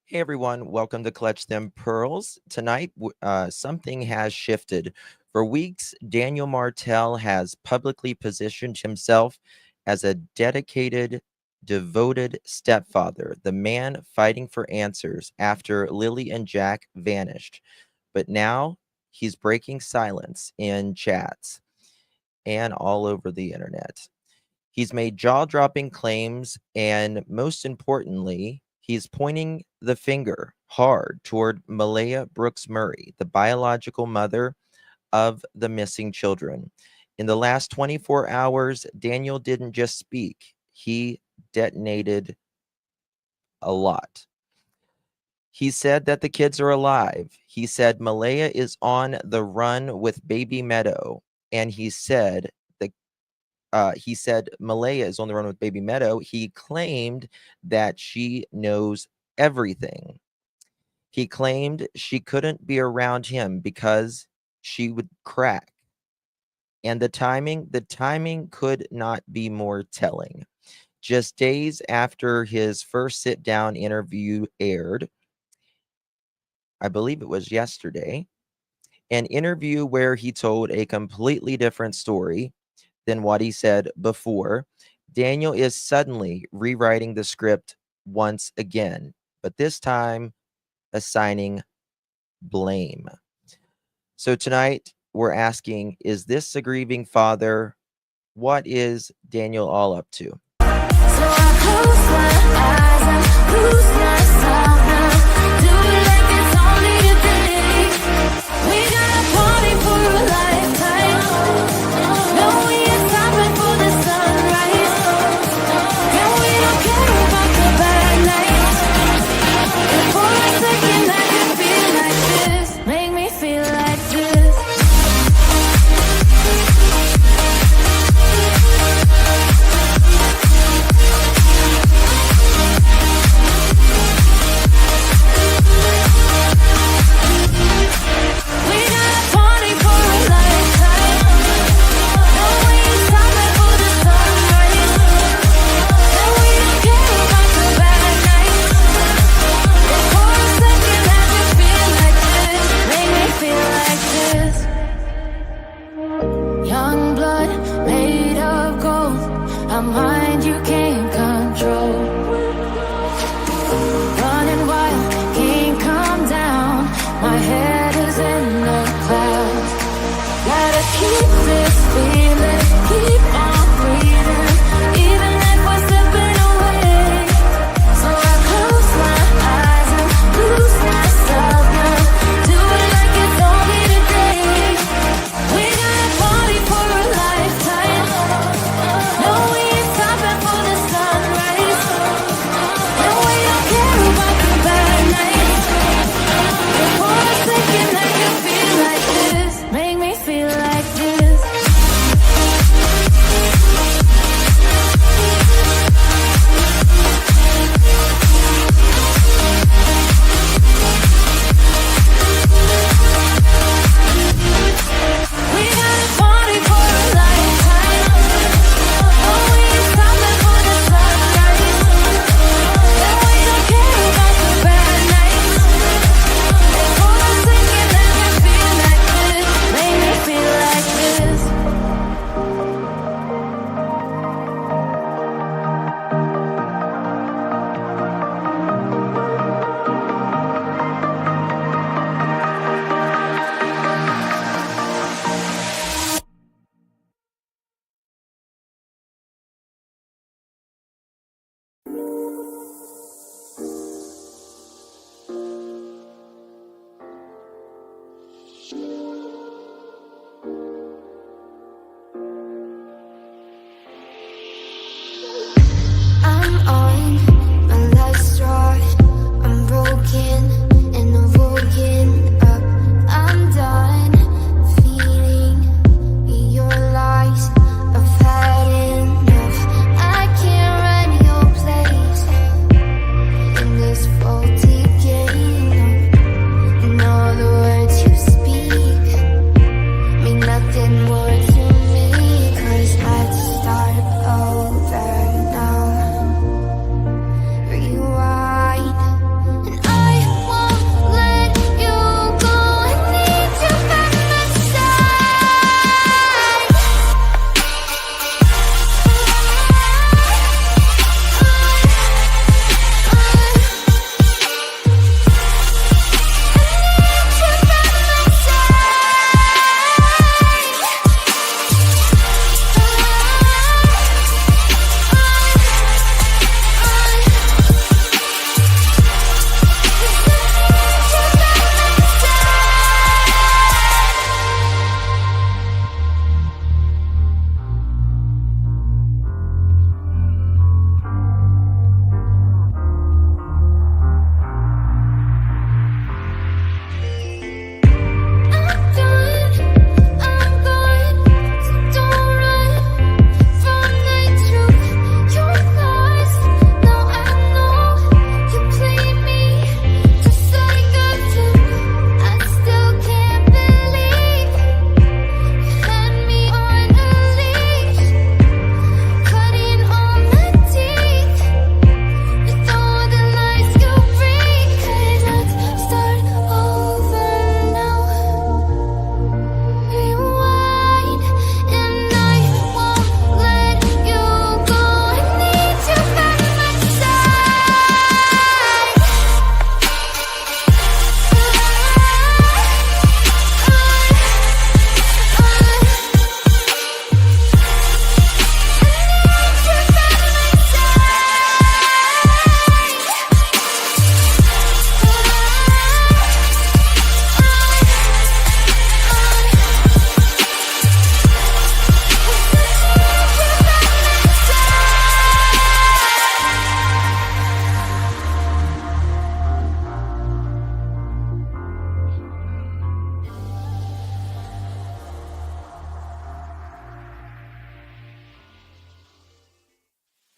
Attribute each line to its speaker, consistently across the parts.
Speaker 1: Hey everyone, welcome to Clutch Them Pearls. Tonight, something has shifted. For weeks, Daniel Martell has publicly positioned himself as a dedicated, devoted stepfather, the man fighting for answers after Lily and Jack vanished. But now he's breaking silence in chats and all over the internet. He's made jaw-dropping claims, and most importantly, he's pointing the finger hard toward Malaya Brooks-Murray, the biological mother of the missing children. In the last 24 hours, Daniel didn't just speak, he detonated a lot. He said that the kids are alive. He said Malaya is on the run with baby Meadow, and he said Malaya is on the run with baby Meadow. He claimed that she knows everything. He claimed she couldn't be around him because she would crack. And the timing could not be more telling. Just days after his first sit-down interview aired, I believe it was yesterday, an interview where he told a completely different story than what he said before, Daniel is suddenly rewriting the script once again, but this time assigning blame. So tonight we're asking, is this a grieving father? What is Daniel all up to?
Speaker 2: So I close my eyes and lose myself now. Do it like it's only a day. We got a party for a lifetime. No, we ain't stopping for the sunrise. And we don't care about the bad nights. And for a second I can feel like this. Make me feel like this.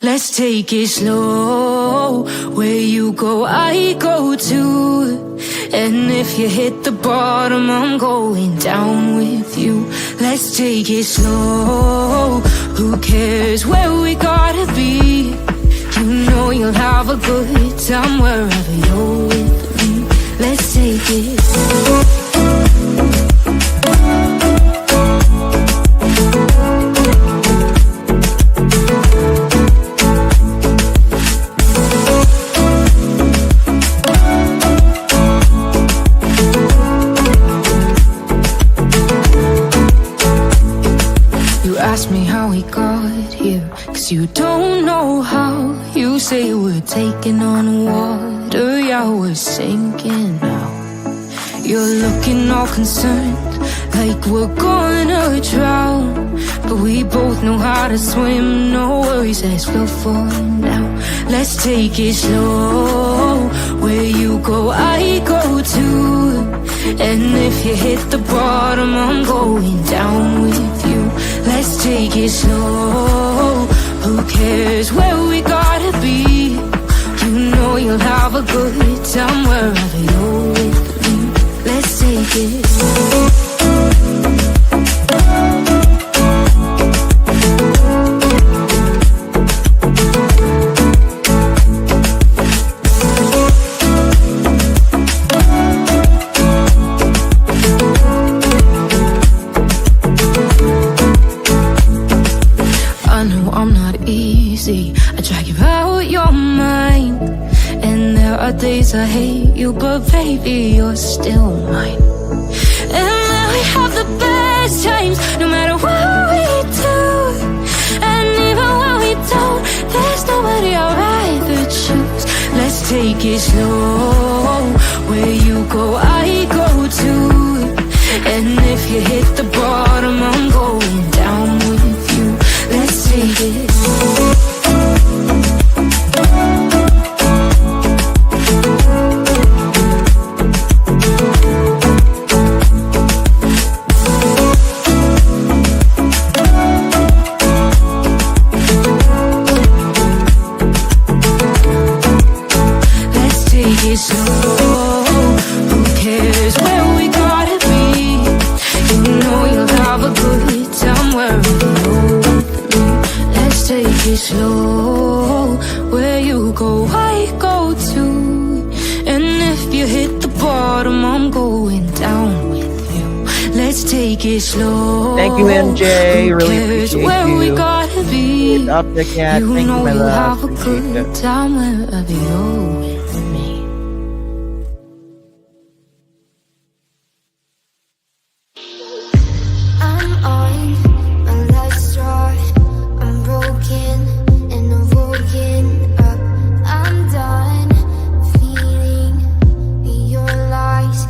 Speaker 2: Let's take it slow. Where you go, I go too. And if you hit the bottom, I'm going down with you. Let's take it slow. Who cares where we gotta be? You know you'll have a good time wherever you're with me. Let's take it slow. Ask me how we got here, 'cause you don't know how. You say we're taking on water, yeah, we're sinking now. You're looking all concerned, like we're gonna drown. But we both know how to swim, no worries as we'll fall now. Let's take it slow. Where you go, I go too. And if you hit the bottom, I'm going down with you. Let's take it slow. Who cares where we gotta be? You know you'll have a good time wherever you're with me. Let's take it slow. I drag you out your mind, and there are days I hate you, but baby, you're still mine. And then we have the best times, no matter what we do. And even when we don't, there's nobody I'd rather choose. Let's take it slow. Where you go, I go too. And if you hit the bottom, I'm going down with you. Let's take it slow. Slow, where you go, I go too. And if you hit the bottom, I'm going down with you. Let's take it slow.
Speaker 1: Thank you, MJ. Really appreciate
Speaker 2: where
Speaker 1: you.
Speaker 2: we gotta be.
Speaker 1: Up the cat.
Speaker 2: You
Speaker 1: Thank
Speaker 2: know
Speaker 1: you, my
Speaker 2: you'll
Speaker 1: love.
Speaker 2: have a good time wherever you're with me. I'm on my last straw. I'm broken and I'm woken up. I'm done feeling your lies.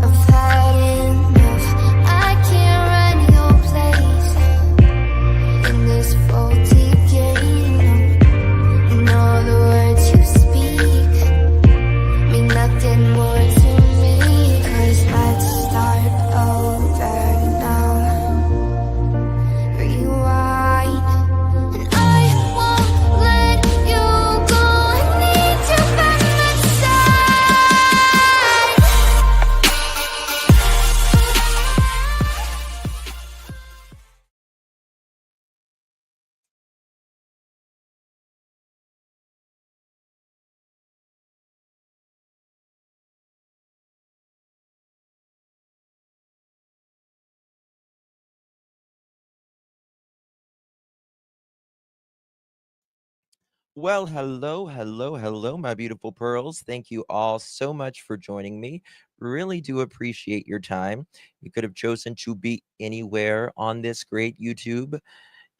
Speaker 2: I've had enough. I can't run your place in this faulty game. And all the words you speak mean nothing more to me. 'Cause let's start over now. Rewind. And I won't let you go. I need you by my side.
Speaker 1: Well, hello, my beautiful pearls. Thank you all so much for joining me. Really do appreciate your time. You could have chosen to be anywhere on this great YouTube.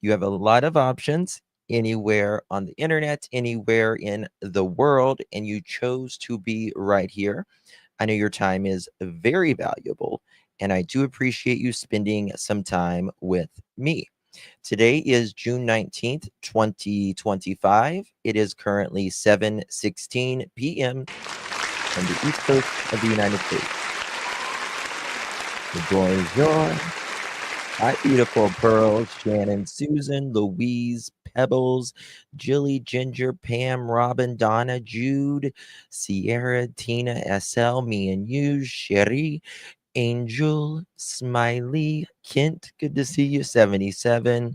Speaker 1: You have a lot of options anywhere on the internet, anywhere in the world, and you chose to be right here. I know your time is very valuable, and I do appreciate you spending some time with me. Today is June 19th, 2025. It is currently 7:16 p.m. on the East Coast of the United States. The door is yours. Hi, beautiful pearls, Shannon, Susan, Louise, Pebbles, Jilly, Ginger, Pam, Robin, Donna, Jude, Sierra, Tina, SL, me and you, Sherry, Angel, Smiley, Kent, good to see you, 77,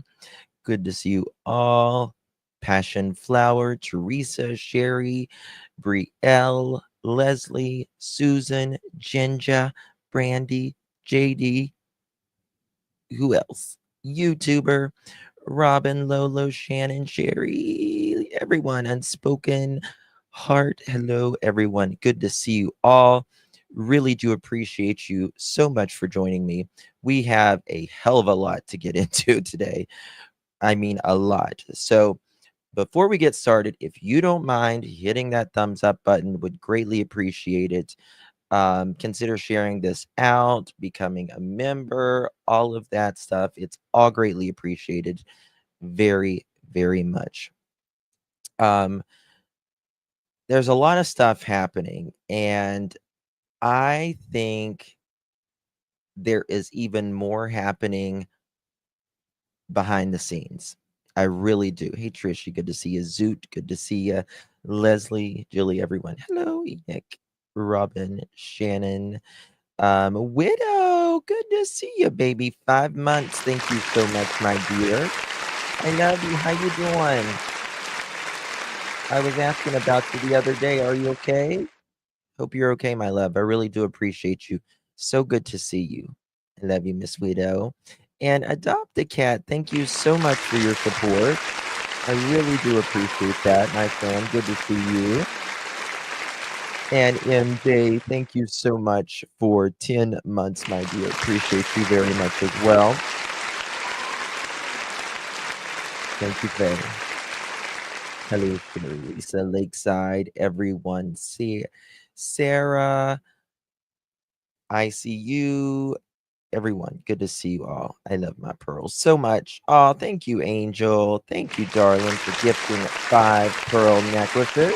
Speaker 1: good to see you all. Passion Flower, Teresa, Sherry, Brielle, Leslie, Susan, Ginger, Brandy, JD, who else? YouTuber, Robin, Lolo, Shannon, Sherry, everyone, Unspoken Heart. Hello, everyone. Good to see you all. Really do appreciate you so much for joining me. We have a hell of a lot to get into today. I mean, a lot. So, before we get started, if you don't mind hitting that thumbs up button, would greatly appreciate it. Consider sharing this out, becoming a member, all of that stuff. It's all greatly appreciated. Very, very much. Um, there's a lot of stuff happening, and I think there is even more happening behind the scenes. I really do. Hey, Trishy, good to see you. Zoot, good to see you. Leslie, Julie, everyone. Hello, Nick, Robin, Shannon, Widow, good to see you, baby. 5 months. Thank you so much, my dear. I love you. How you doing? I was asking about you the other day. Are you okay? Hope you're okay, my love. I really do appreciate you. So good to see you. I love you, Miss Widow. And Adopt a Cat, thank you so much for your support. I really do appreciate that, my friend. Good to see you. And MJ, thank you so much for 10 months, my dear. Appreciate you very much as well. Thank you, Faye. Hello, Sherry, Lisa, Lakeside, everyone. See Sarah, I see you. Everyone, good to see you all. I love my pearls so much. Oh, thank you, Angel. Thank you, darling, for gifting 5 pearl necklaces.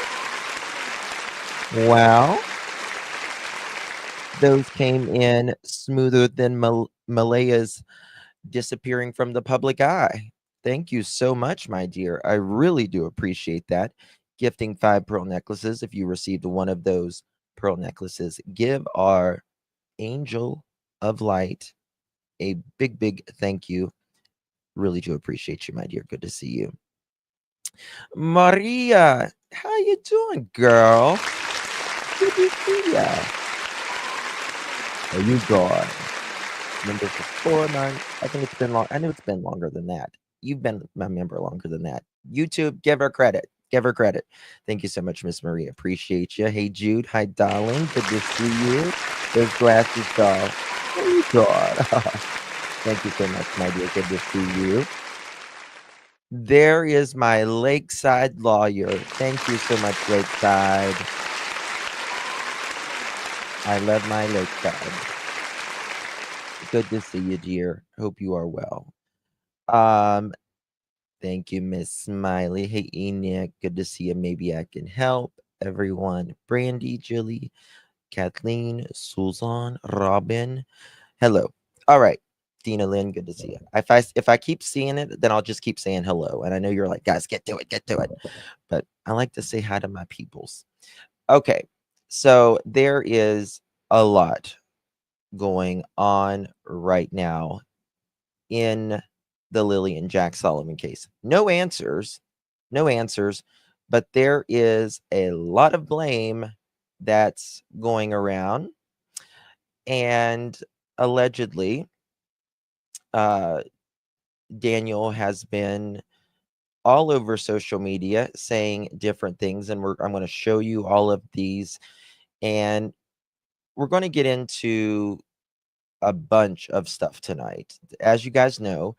Speaker 1: Wow. Those came in smoother than Malaya's disappearing from the public eye. Thank you so much, my dear. I really do appreciate that. Gifting 5 pearl necklaces. If you received one of those pearl necklaces, give our angel of light a big, big thank you. Really do appreciate you, my dear. Good to see you. Maria, how you doing, girl? Good to see ya. Are you gone? Member for 4 months. I think it's been long. I know it's been longer than that. You've been my member longer than that. YouTube, give her credit. Give her credit. Thank you so much, Miss Maria. Appreciate you. Hey, Jude. Hi, darling. Good to see you. Those glasses, doll. Oh, God. Thank you so much, my dear. Good to see you. There is my Lakeside lawyer. Thank you so much, Lakeside. I love my Lakeside. Good to see you, dear. Hope you are well. Thank you, Miss Smiley. Hey, Enoch. Good to see you. Maybe I can help. Everyone. Brandy, Jilly, Kathleen, Susan, Robin. Hello. All right. Dina Lynn, good to see you. If I keep seeing it, then I'll just keep saying hello. And I know you're like, guys, get to it. But I like to say hi to my peoples. Okay. So there is a lot going on right now in the Lily and Jack Sullivan case. No answers, but there is a lot of blame that's going around. And allegedly, Daniel has been all over social media saying different things, and I'm going to show you all of these, and we're going to get into a bunch of stuff tonight. As you guys know,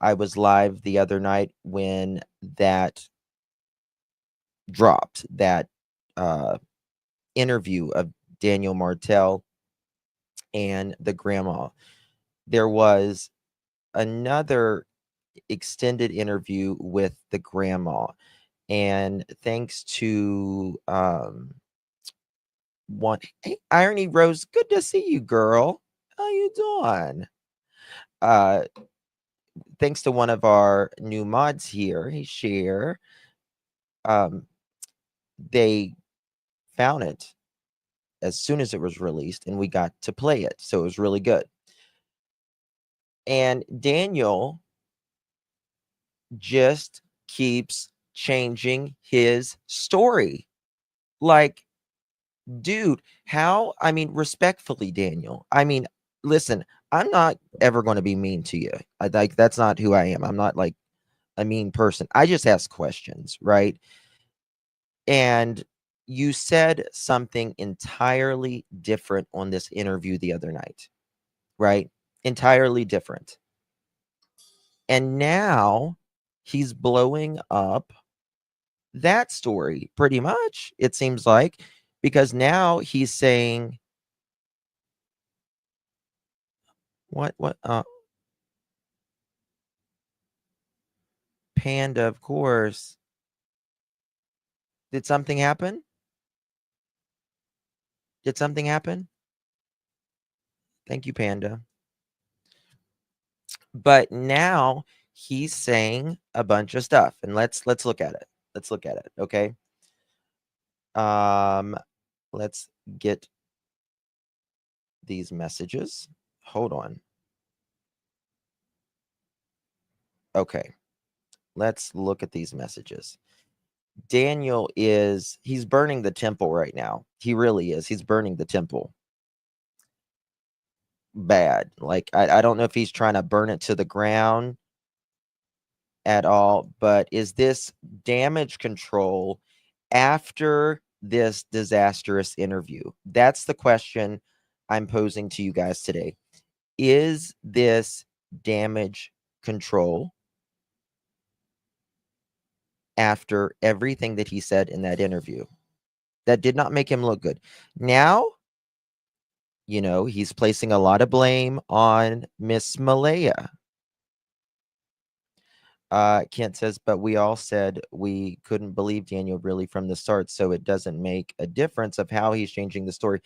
Speaker 1: I was live the other night when that dropped, that interview of Daniel Martell and the grandma. There was another extended interview with the grandma, and thanks to one, hey, Irony Rose, good to see you, girl. How you doing? thanks to one of our new mods here, hey Share, they found it as soon as it was released and we got to play it. So it was really good. And Daniel just keeps changing his story. Like, dude, how? I mean, respectfully, Daniel. I mean, listen, I'm not ever going to be mean to you. Like, that's not who I am. I'm not like a mean person. I just ask questions, right? And you said something entirely different on this interview the other night, right? Entirely different. And now he's blowing up that story pretty much, it seems like, because now he's saying, what, Panda, of course. Did something happen? Did something happen? Thank you, Panda. But now he's saying a bunch of stuff, and let's look at it. Let's look at it, okay? Let's get these messages. Hold on. Okay. Let's look at these messages. Daniel he's burning the temple right now. He really is. He's burning the temple. Bad. Like, I don't know if he's trying to burn it to the ground at all, but is this damage control after this disastrous interview? That's the question I'm posing to you guys today. Is this damage control after everything that he said in that interview? That did not make him look good. Now, he's placing a lot of blame on Miss Malaya. Kent says, but we all said we couldn't believe Daniel really from the start, so it doesn't make a difference of how he's changing the story.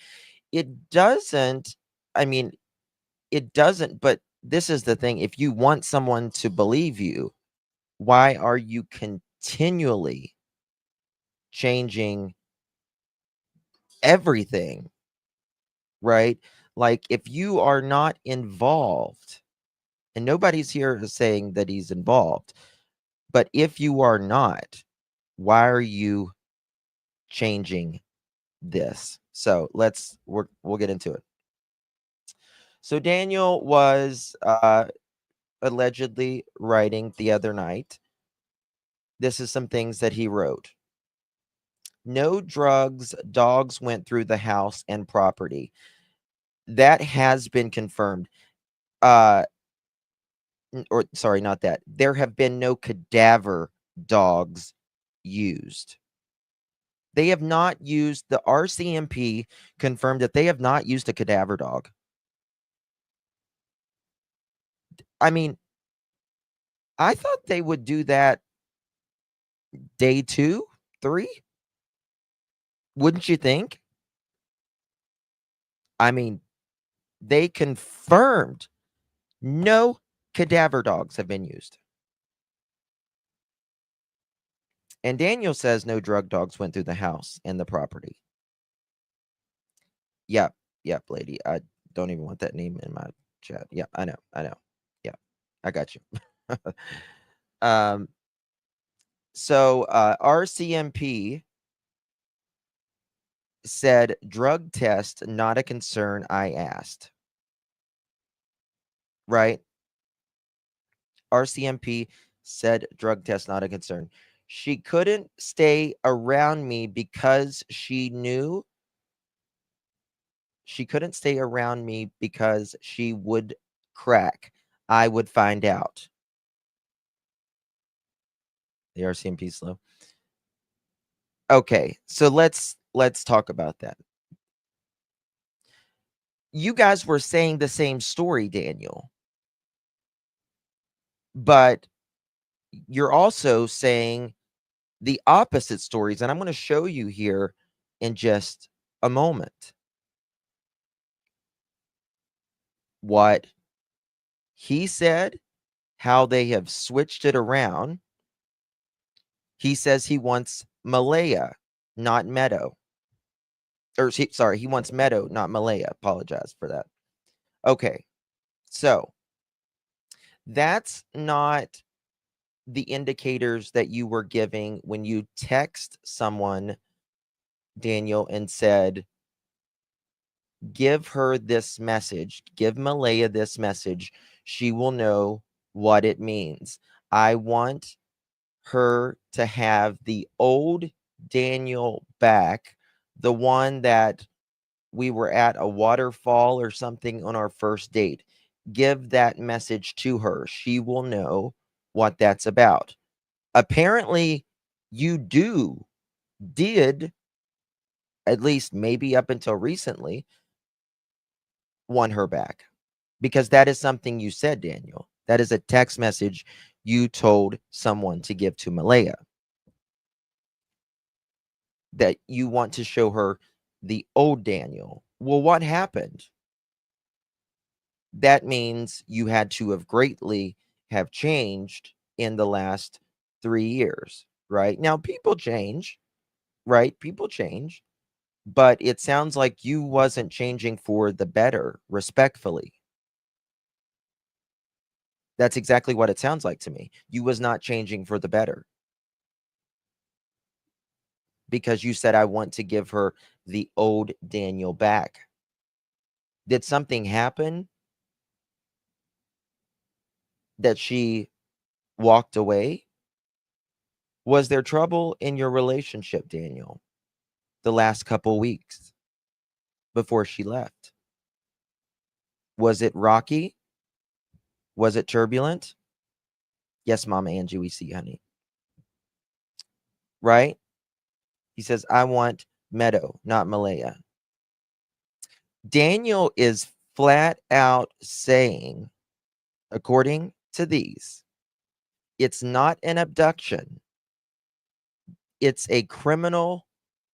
Speaker 1: It doesn't. I mean, it doesn't, but this is the thing. If you want someone to believe you, why are you continually changing everything, right? Like, if you are not involved, and nobody's here saying that he's involved, but if you are not, why are you changing this? So we'll get into it. So Daniel was allegedly writing the other night. This is some things that he wrote. No drugs, dogs went through the house and property. That has been confirmed. Or sorry, not that. There have been no cadaver dogs used. They have not used, the RCMP confirmed that they have not used a cadaver dog. I mean, I thought they would do that day 2, 3. Wouldn't you think? I mean, they confirmed no cadaver dogs have been used. And Daniel says no drug dogs went through the house and the property. Yep, lady. I don't even want that name in my chat. Yeah, I know. Yeah, I got you. So RCMP said drug test not a concern. I asked. Right? RCMP said drug test not a concern. She couldn't stay around me because she knew she couldn't stay around me because she would crack. I would find out. The RCMP slow. Okay, so let's talk about that. You guys were saying the same story, Daniel. But you're also saying the opposite stories, and I'm going to show you here in just a moment what he said, how they have switched it around. He says he wants Malaya, not Meadow. Or sorry, he wants Meadow, not Malaya. Apologize for that. Okay, so that's not the indicators that you were giving when you text someone, Daniel, and said, give her this message, give Malaya this message. She will know what it means. I want her to have the old Daniel back, the one that we were at a waterfall or something on our first date. Give that message to her. She will know what that's about. Apparently, you did, at least maybe up until recently, want her back, because that is something you said, Daniel. That is a text message you told someone to give to Malaya, that you want to show her the old Daniel. Well, what happened? That means you had to have greatly have changed in the last 3 years, right? Now, people change, right? People change, but it sounds like you wasn't changing for the better, respectfully. That's exactly what it sounds like to me. You was not changing for the better, because you said, I want to give her the old Daniel back. Did something happen that she walked away? Was there trouble in your relationship, Daniel, the last couple weeks before she left? Was it rocky? Was it turbulent? Yes, Mama Angie, we see, honey. Right? He says, I want Meadow, not Malaya. Daniel is flat out saying, according to these, it's not an abduction. It's a criminal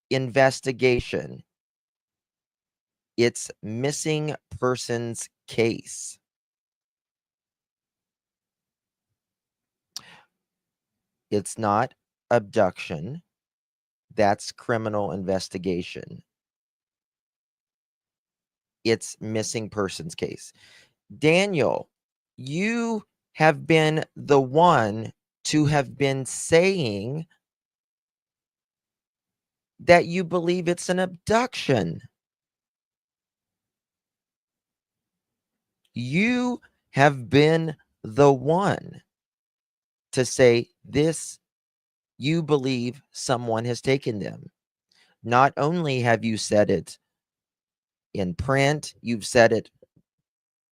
Speaker 1: investigation. It's missing persons case. It's not abduction. That's criminal investigation. It's missing persons case. Daniel, you have been the one to have been saying that you believe it's an abduction. You have been the one to say this, you believe someone has taken them. Not only have you said it in print, you've said it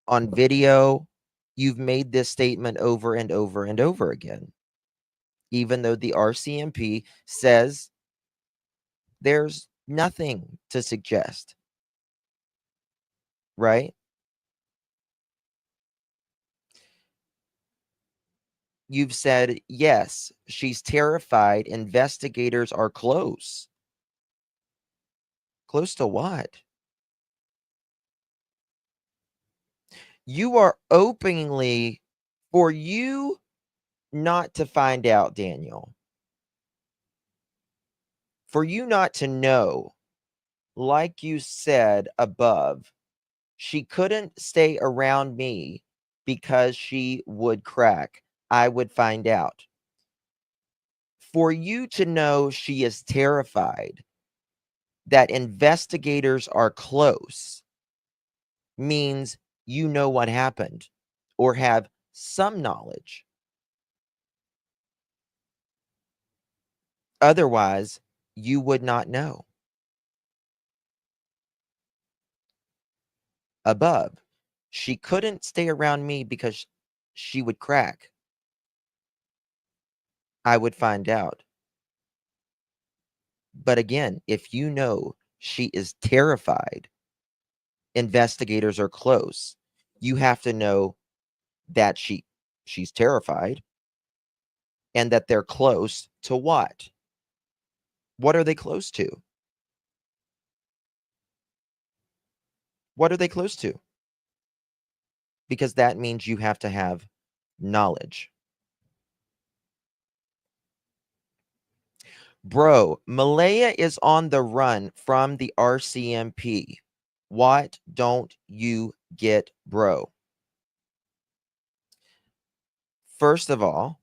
Speaker 1: on video, you've made this statement over and over and over again, even though the RCMP says there's nothing to suggest, right? You've said, yes, she's terrified. Investigators are close. Close to what? You are openly, for you not to find out, Daniel, for you not to know, like you said above, she couldn't stay around me because she would crack. I would find out. For you to know she is terrified, that investigators are close, means you know what happened or have some knowledge. Otherwise, you would not know. Above, she couldn't stay around me because she would crack. I would find out. But again, if you know she is terrified, investigators are close, you have to know that she's terrified and that they're close to what? What are they close to? What are they close to? Because that means you have to have knowledge. Bro, Malaya is on the run from the RCMP. What don't you get, bro? First of all,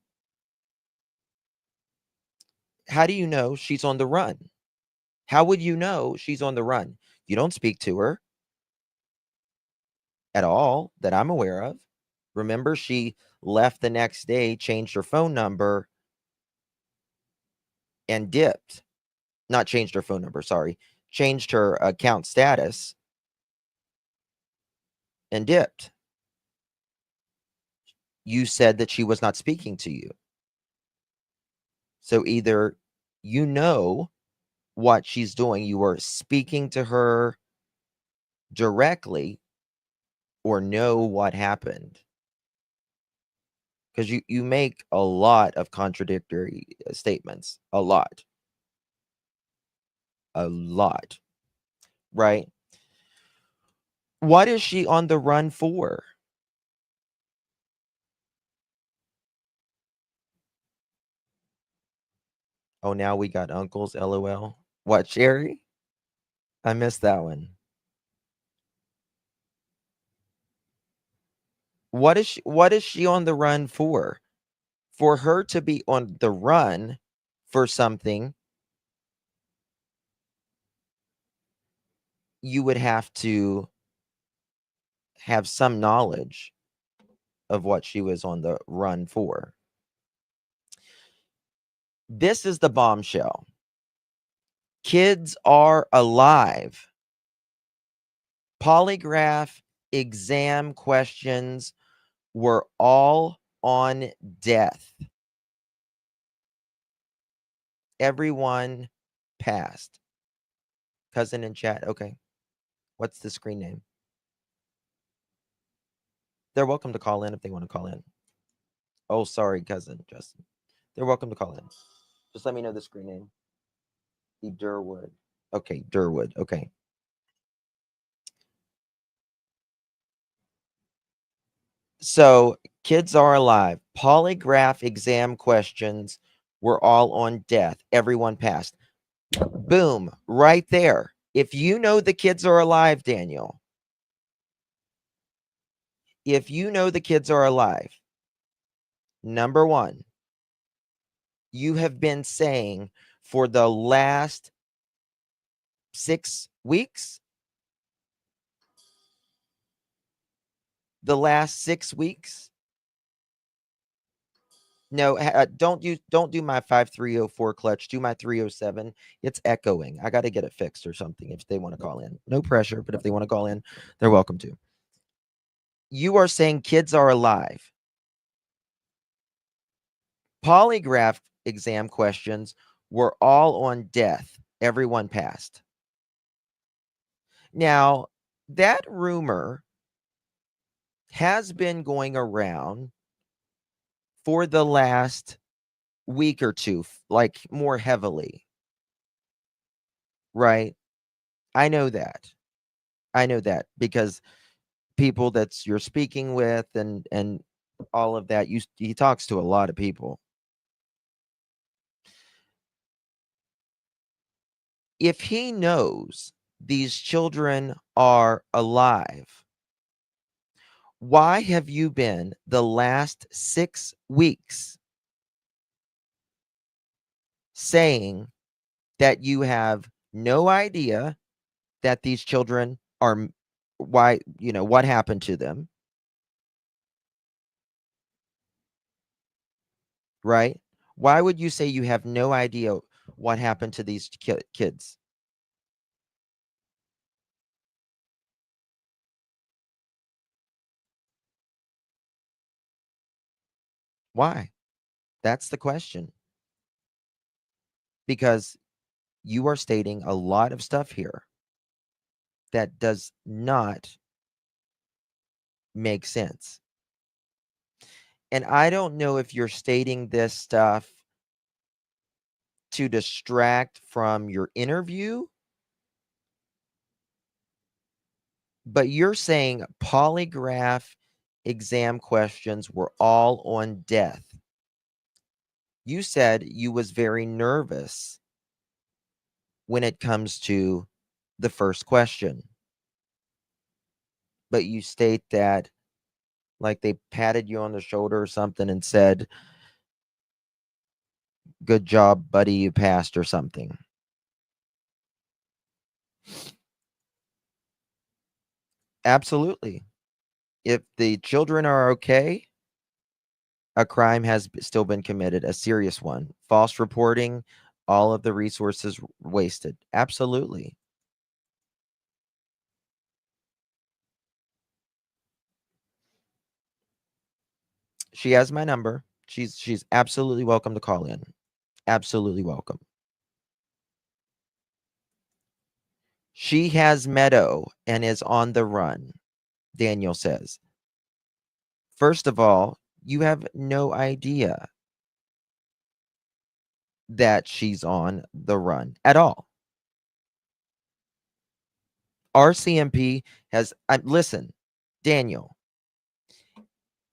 Speaker 1: how do you know she's on the run? How would you know she's on the run? You don't speak to her at all that I'm aware of. Remember, she left the next day, changed her phone number, and dipped. Not changed her phone number, sorry. Changed her account status and dipped. You said that she was not speaking to you. So either you know what she's doing, you are speaking to her directly, or know what happened. Because you make a lot of contradictory statements. A lot. A lot. Right? What is she on the run for? Oh, now we got uncles, LOL. What, Sherry? I missed that one. What is she on the run for? For her to be on the run for something, you would have to have some knowledge of what she was on the run for. This is the bombshell. Kids are alive. Polygraph exam questions were all on death. Everyone passed. Cousin in chat. Okay. What's the screen name? They're welcome to call in if they want to call in. Oh, sorry, cousin Justin. They're welcome to call in. Just let me know the screen name. The Durwood. Okay, Durwood. Okay. So, kids are alive. Polygraph exam questions were all on death. Everyone passed. Boom, right there. If you know the kids are alive, Daniel, if you know the kids are alive, number one, you have been saying for the last 6 weeks, no, don't do my 5304 clutch, do my 307. It's echoing. I got to get it fixed or something if they want to call in. No pressure, but if they want to call in, they're welcome to. You are saying kids are alive. Polygraph exam questions were all on death. Everyone passed. Now, that rumor has been going around for the last week or two, like more heavily. Right? I know that. I know that because people that you're speaking with and all of that, he talks to a lot of people. If he knows these children are alive, why have you been the last 6 weeks saying that you have no idea that these children are, why, what happened to them? Right? Why would you say you have no idea what happened to these kids? Why? That's the question. Because you are stating a lot of stuff here that does not make sense. And I don't know if you're stating this stuff to distract from your interview, but you're saying polygraph exam questions were all on death. You said you was very nervous when it comes to the first question. But you state that like they patted you on the shoulder or something and said, "Good job, buddy, you passed," or something. Absolutely. If the children are okay, a crime has still been committed, a serious one. False reporting, all of the resources wasted. Absolutely. She has my number. She's absolutely welcome to call in. Absolutely welcome. She has Meadow and is on the run, Daniel says. First of all, you have no idea that she's on the run at all. RCMP has, listen, Daniel,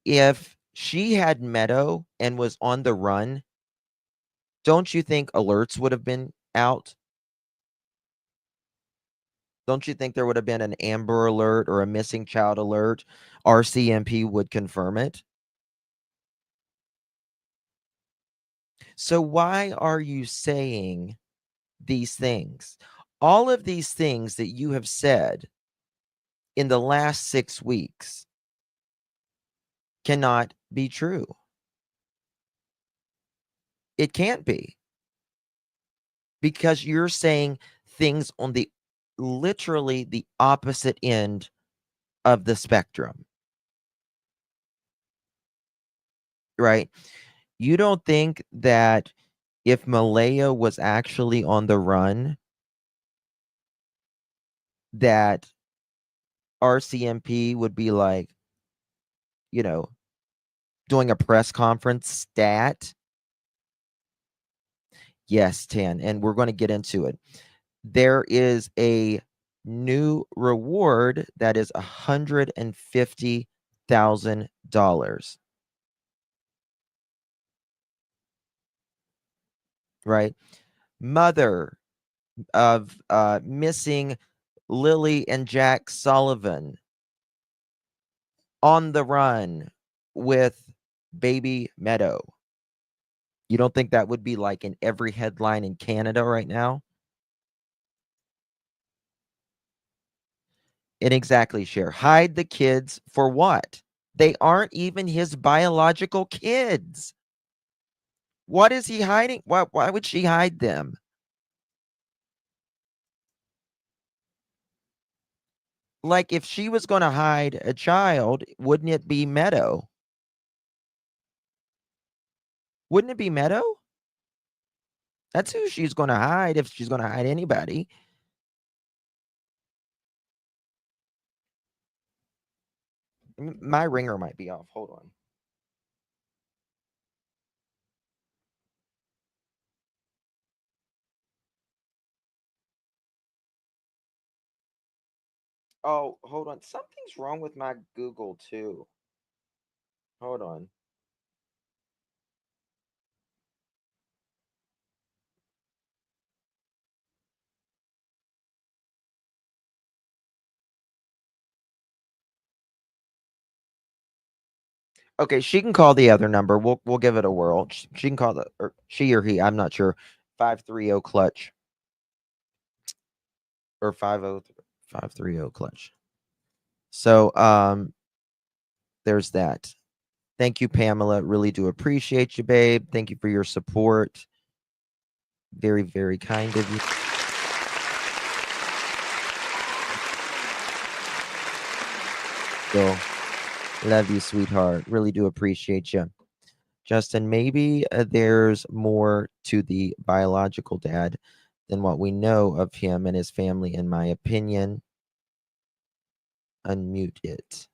Speaker 1: if she had Meadow and was on the run, don't you think alerts would have been out? Don't you think there would have been an Amber Alert or a missing child alert? RCMP would confirm it. So why are you saying these things? All of these things that you have said in the last 6 weeks cannot be true. It can't be. Because you're saying things on the literally the opposite end of the spectrum. Right? You don't think that if Malaya was actually on the run, that RCMP would be like, you know, doing a press conference stat? Yes, 10. And we're going to get into it. There is a new reward that is $150,000. Right? Mother of missing Lily and Jack Sullivan on the run with baby Meadow. You don't think that would be like in every headline in Canada right now? And exactly, Cher. Hide the kids for what? They aren't even his biological kids. What is he hiding? Why would she hide them? Like, if she was going to hide a child, wouldn't it be Meadow? Wouldn't it be Meadow? That's who she's going to hide if she's going to hide anybody. My ringer might be off. Hold on. Oh, hold on. Something's wrong with my Google too. Hold on. Okay, she can call the other number. We'll give it a whirl. She can call or she or he. I'm not sure. 530 clutch or 530 clutch. So there's that. Thank you, Pamela. Really do appreciate you, babe. Thank you for your support. Very, very kind of you. So, love you, sweetheart. Really do appreciate you. Justin, maybe there's more to the biological dad than what we know of him and his family, in my opinion. Unmute it.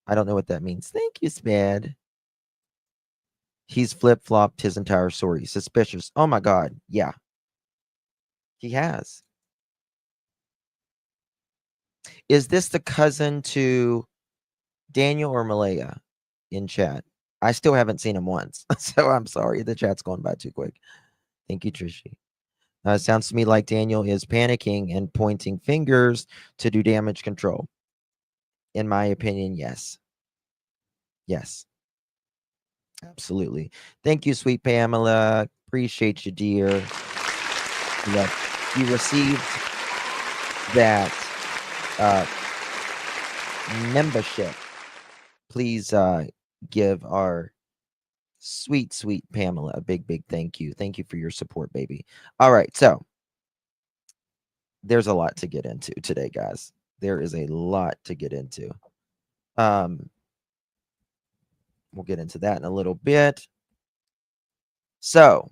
Speaker 1: I don't know what that means. Thank you, Spad. He's flip-flopped his entire story. Suspicious. Oh my God. Yeah. He has. Is this the cousin to Daniel or Malaya in chat? I still haven't seen him once, so I'm sorry. The chat's going by too quick. Thank you, Trishy. Sounds to me like Daniel is panicking and pointing fingers to do damage control. In my opinion, yes. Yes. Absolutely. Thank you, sweet Pamela. Appreciate you, dear. You received that membership. Please give our sweet, sweet Pamela a big, big thank you. Thank you for your support, baby. All right. So there's a lot to get into today, guys. There is a lot to get into. We'll get into that in a little bit. So,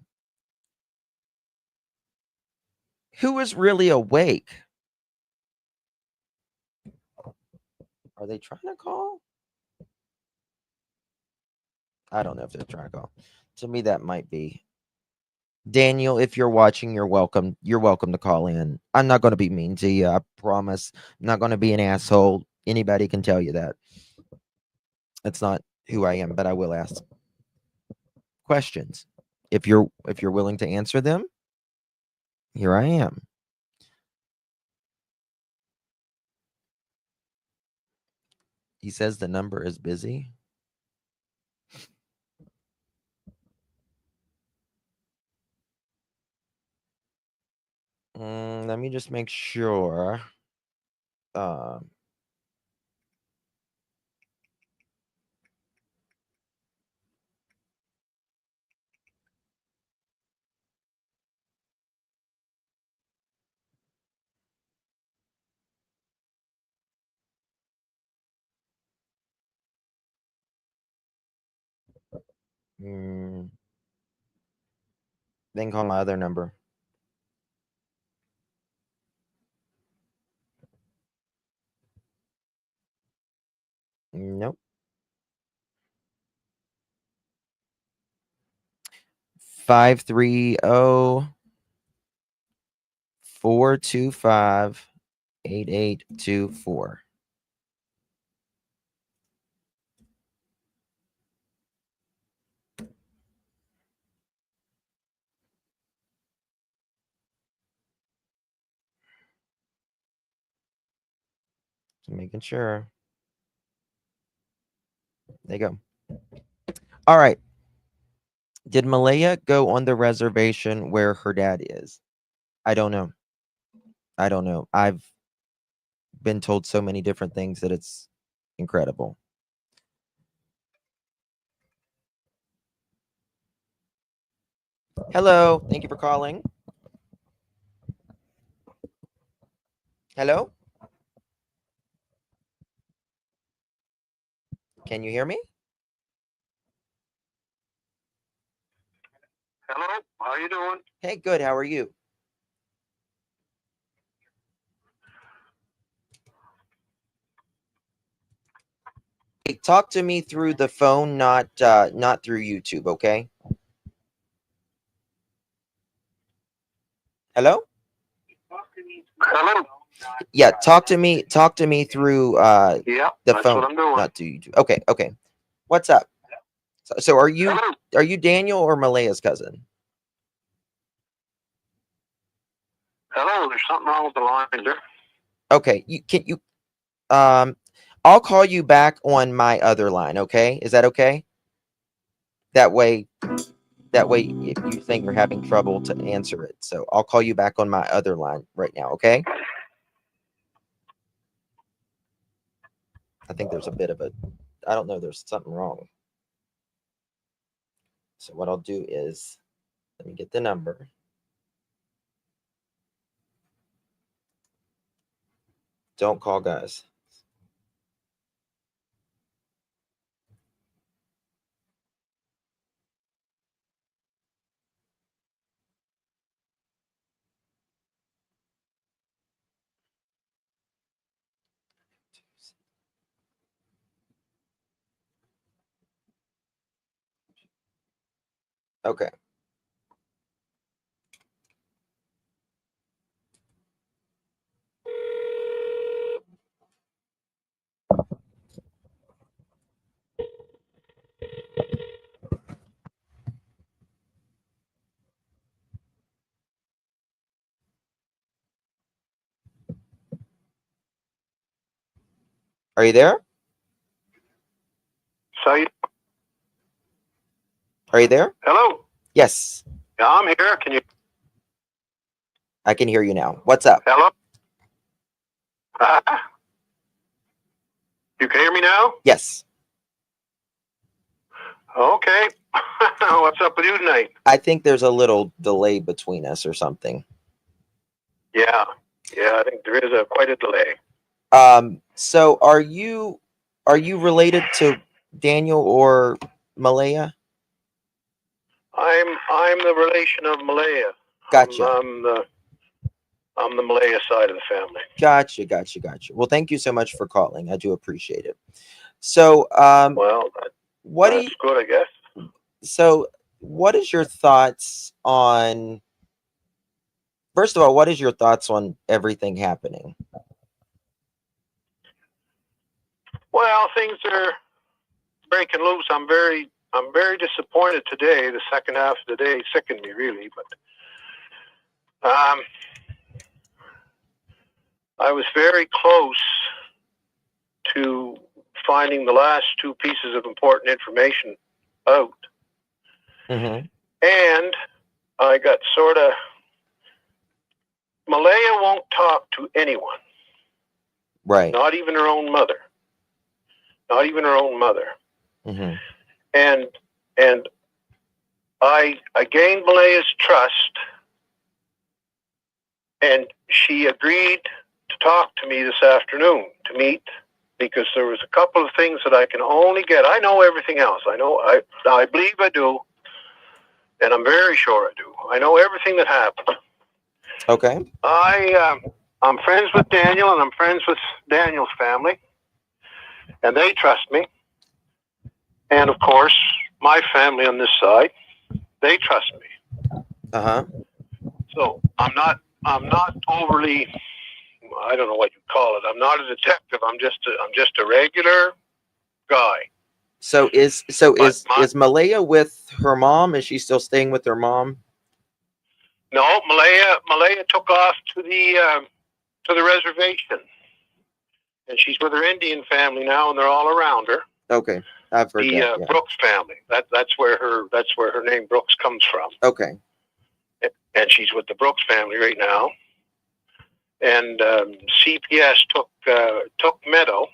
Speaker 1: who is really awake? Are they trying to call? I don't know if they're trying to call. To me, that might be. Daniel, if you're watching, you're welcome. You're welcome to call in. I'm not going to be mean to you. I promise. I'm not going to be an asshole. Anybody can tell you that. It's not who I am, but I will ask questions. If you're willing to answer them, here I am. He says the number is busy. Let me just make sure. Then call my other number. Nope. 530-425-8824. Just making sure. There you go. All right. Did Malaya go on the reservation where her dad is? I don't know. I don't know. I've been told so many different things that it's incredible. Hello. Thank you for calling. Hello? Can you hear me?
Speaker 3: Hello, how you doing?
Speaker 1: Hey, good. How are you? Hey, talk to me through the phone, not through YouTube, okay? Hello?
Speaker 3: Hello.
Speaker 1: Yeah, talk to me through
Speaker 3: Yeah,
Speaker 1: the
Speaker 3: that's
Speaker 1: phone,
Speaker 3: what I'm doing.
Speaker 1: not through YouTube. Okay, okay. What's up? So are you
Speaker 3: Hello.
Speaker 1: Daniel or Malaya's cousin?
Speaker 3: Hello, there's something wrong with the line there.
Speaker 1: Okay, I'll call you back on my other line, okay? Is that okay? That way if you think you're having trouble to answer it. So I'll call you back on my other line right now, okay? I think there's a bit of I don't know, there's something wrong. So what I'll do is let me get the number. Don't call, guys. Okay. Are you there?
Speaker 3: So,
Speaker 1: Are you there?
Speaker 3: hello.
Speaker 1: Yes,
Speaker 3: Yeah, I'm here. Can you?
Speaker 1: I can hear you now. What's up?
Speaker 3: Hello. You can hear me now?
Speaker 1: Yes.
Speaker 3: Okay. What's up with you tonight?
Speaker 1: I think there's a little delay between us or something.
Speaker 3: Yeah. I think there is quite a delay.
Speaker 1: So are you related to Daniel or Malaya?
Speaker 3: I'm the relation of Malaya.
Speaker 1: Gotcha.
Speaker 3: I'm the Malaya side of the family.
Speaker 1: Gotcha. Well, thank you so much for calling. I do appreciate it. So,
Speaker 3: Well,
Speaker 1: what do
Speaker 3: that's
Speaker 1: you,
Speaker 3: good, I guess.
Speaker 1: so what is your thoughts on, first of all, what is your thoughts on everything happening?
Speaker 3: Well, things are breaking loose. I'm very disappointed today. The second half of the day sickened me really, but I was very close to finding the last two pieces of important information out,
Speaker 1: Mm-hmm.
Speaker 3: and I got sort of. Malaya won't talk to anyone,
Speaker 1: Right.
Speaker 3: not even her own mother.
Speaker 1: Mm-hmm.
Speaker 3: And I gained Malaya's trust, and she agreed to talk to me this afternoon to meet, because there was a couple of things that I can only get. I know everything else. I believe I do, and I'm very sure I do. I know everything that happened.
Speaker 1: Okay.
Speaker 3: I'm friends with Daniel, and I'm friends with Daniel's family, and they trust me. And of course, my family on this side, they trust me.
Speaker 1: Uh-huh.
Speaker 3: So I'm not overly, I don't know what you call it. I'm not a detective. I'm just a regular guy.
Speaker 1: So is Malaya with her mom? Is she still staying with her mom?
Speaker 3: No, Malaya took off to the reservation, and she's with her Indian family now, and they're all around her.
Speaker 1: Okay, I've heard
Speaker 3: The
Speaker 1: that. Yeah.
Speaker 3: Brooks family. That's where her name Brooks comes from.
Speaker 1: Okay.
Speaker 3: And she's with the Brooks family right now. And CPS took Meadow,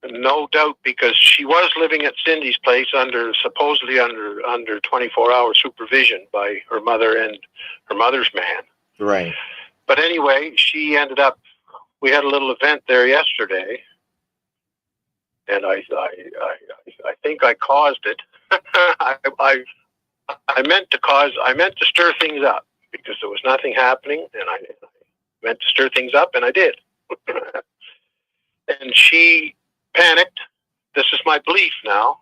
Speaker 3: no doubt, because she was living at Cindy's place supposedly under 24-hour supervision by her mother and her mother's man.
Speaker 1: Right.
Speaker 3: But anyway, she ended up. We had a little event there yesterday, and I think I caused it. I meant to stir things up, because there was nothing happening, and I meant to stir things up, and I did. And she panicked. This is my belief now.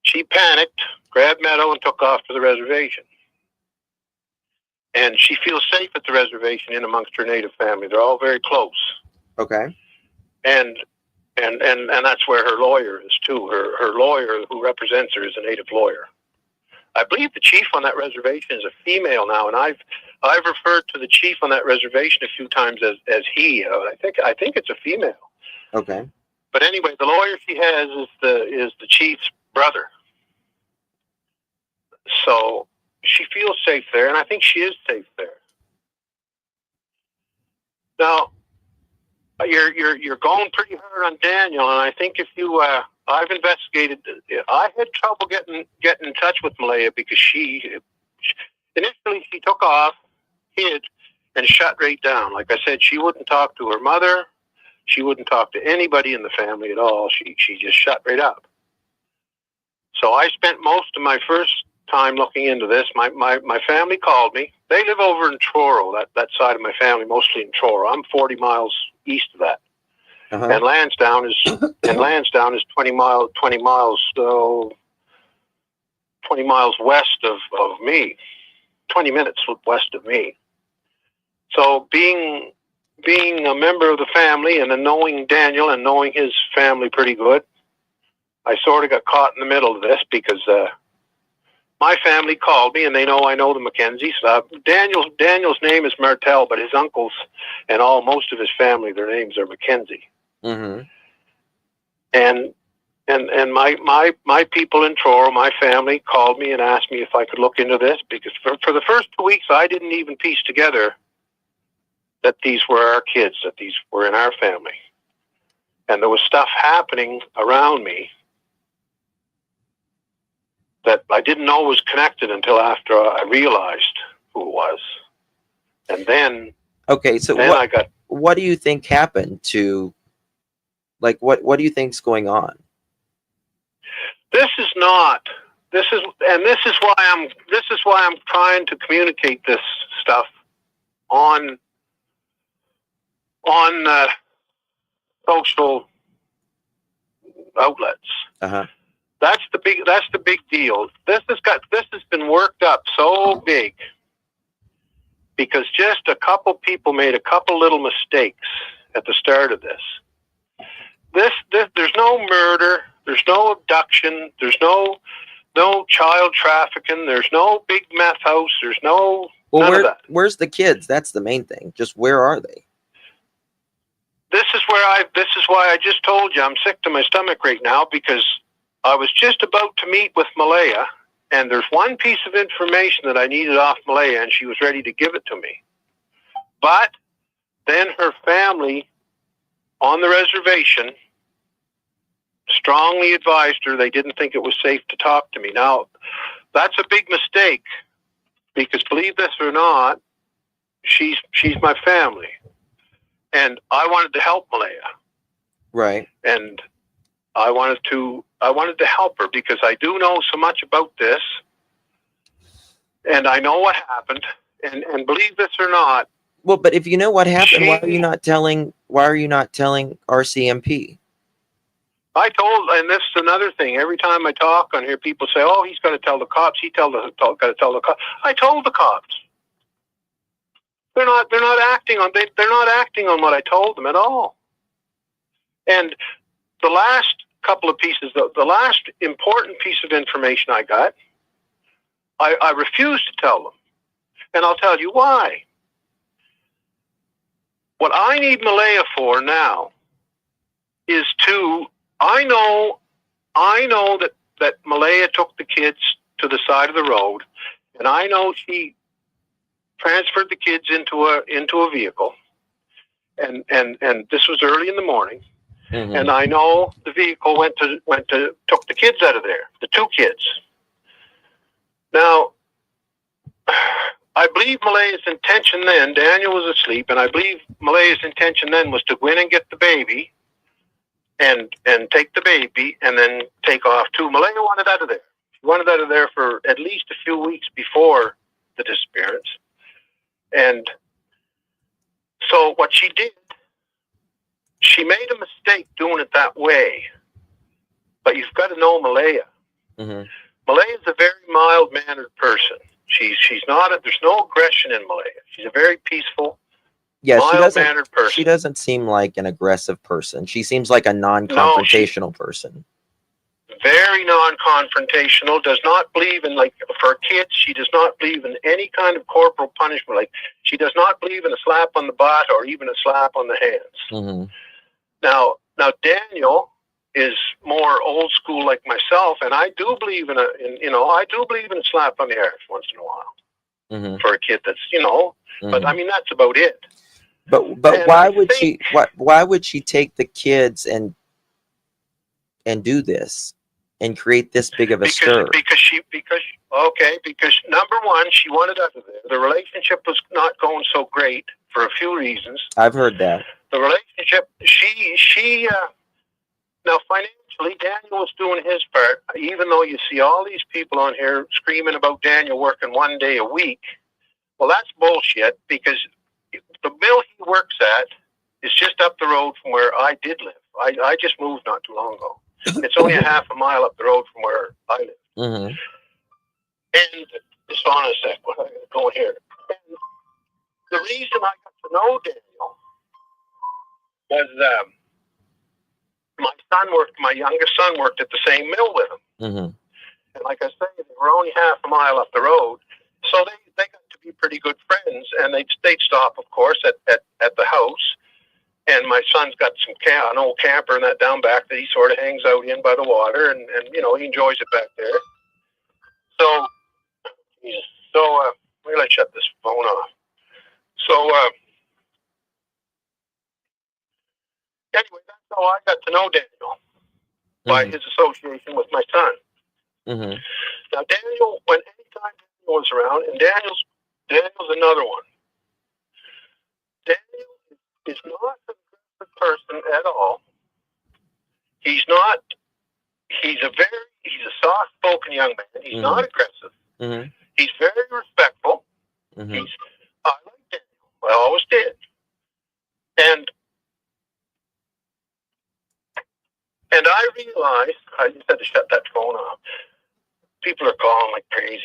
Speaker 3: She panicked, grabbed Meadow, and took off to the reservation. And she feels safe at the reservation in amongst her native family. They're all very close.
Speaker 1: Okay.
Speaker 3: And that's where her lawyer is too. Her lawyer who represents her is a native lawyer. I believe the chief on that reservation is a female now, and I've referred to the chief on that reservation a few times as he. I think it's a female.
Speaker 1: Okay.
Speaker 3: But anyway, the lawyer she has is the chief's brother. So she feels safe there, and I think she is safe there. Now, you're going pretty hard on Daniel, and I think if you I've investigated. I had trouble getting in touch with Malaya, because she initially took off, hid, and shut right down. Like I said, she wouldn't talk to her mother. She wouldn't talk to anybody in the family at all. She just shut right up. So I spent most of my first time looking into this. My family called me. They live over in Truro, that side of my family, mostly in Truro. I'm 40 miles east of that.
Speaker 1: Uh-huh.
Speaker 3: And Lansdowne is 20 miles west of me, 20 minutes west of me. So being a member of the family, and then knowing Daniel and knowing his family pretty good, I sort of got caught in the middle of this, because my family called me, and they know I know the Mackenzies. Daniel's name is Martell, but his uncles and most of his family, their names are Mackenzie.
Speaker 1: Mm-hmm.
Speaker 3: And my people in Truro, my family, called me and asked me if I could look into this, because for the first 2 weeks I didn't even piece together that these were our kids, that these were in our family. And there was stuff happening around me that I didn't know was connected until after I realized who it was. And then,
Speaker 1: Okay, so what do you think happened to, like, what do you think's going on?
Speaker 3: this is why I'm trying to communicate this stuff on social outlets.
Speaker 1: Uh-huh.
Speaker 3: That's the big deal. This has been worked up so big because just a couple people made a couple little mistakes at the start of this. There's no murder, there's no abduction, there's no child trafficking, there's no big meth house, there's none of that.
Speaker 1: Where's the kids? That's the main thing. Just where are they?
Speaker 3: This is why I just told you I'm sick to my stomach right now, because I was just about to meet with Malaya, and there's one piece of information that I needed off Malaya, and she was ready to give it to me. But then her family on the reservation strongly advised her they didn't think it was safe to talk to me. Now, that's a big mistake, because believe this or not, she's my family. And I wanted to help Malaya.
Speaker 1: Right.
Speaker 3: And I wanted to help her because I do know so much about this, and I know what happened. And believe this or not.
Speaker 1: Well, but if you know what happened, why are you not telling RCMP?
Speaker 3: I told, and this is another thing. Every time I talk on here, people say, "Oh, he's got to tell the cops. Got to tell the cops." I told the cops. They're not acting on what I told them at all. And the last couple of pieces, the last important piece of information I got, I refused to tell them. And I'll tell you why. What I need Malaya for now is I know that Malaya took the kids to the side of the road, and I know she transferred the kids into a vehicle, and this was early in the morning.
Speaker 1: Mm-hmm.
Speaker 3: And I know the vehicle took the kids out of there, the two kids. Now, I believe Malaya's intention then, Daniel was asleep, and I believe Malaya's intention then was to go in and get the baby and take the baby and then take off too. Malaya wanted out of there. She wanted out of there for at least a few weeks before the disappearance. And so what she did, she made a mistake doing it that way. But you've got to know Malaya.
Speaker 1: Mm-hmm.
Speaker 3: Malaya is a very mild-mannered person. She's not. There's no aggression in Malaya. She's a very peaceful, mild-mannered person.
Speaker 1: She doesn't seem like an aggressive person. She seems like a non-confrontational person.
Speaker 3: Very non-confrontational. Does not believe in, like, for kids. She does not believe in any kind of corporal punishment. Like, she does not believe in a slap on the butt or even a slap on the hands.
Speaker 1: Mm-hmm.
Speaker 3: Now Daniel is more old school like myself, and I do believe in a slap on the arse once in a while. Mm-hmm. For a kid that's, mm-hmm. But I mean, that's about it.
Speaker 1: But why would she take the kids and do this and create this big of a stir?
Speaker 3: Because number one, she wanted out of there. The relationship was not going so great for a few reasons.
Speaker 1: I've heard that.
Speaker 3: The relationship, now financially, Daniel was doing his part, even though you see all these people on here screaming about Daniel working 1 day a week. Well, that's bullshit, because the mill he works at is just up the road from where I did live. I just moved not too long ago. It's only a half a mile up the road from where I live.
Speaker 1: Mm-hmm.
Speaker 3: And just on a sec, what I got going here. And the reason I got to know Daniel was my youngest son worked at the same mill with him.
Speaker 1: Mm-hmm.
Speaker 3: And like I say, they were only half a mile up the road. So they got to be pretty good friends, and they'd stop, of course, at the house. And my son's got an old camper and that down back that he sort of hangs out in by the water, and you know, he enjoys it back there. So, wait till I shut this phone off. So, anyway, that's how I got to know Daniel, by his association with my son.
Speaker 1: Mm-hmm.
Speaker 3: Now, Daniel, when anytime Daniel was around, and Daniel's another one. Daniel is not a good person at all. He's not. He's a soft-spoken young man. He's not aggressive.
Speaker 1: Mm-hmm.
Speaker 3: He's very respectful.
Speaker 1: Mm-hmm.
Speaker 3: I like Daniel. I always did. And I realized, I just had to shut that phone off. People are calling like crazy.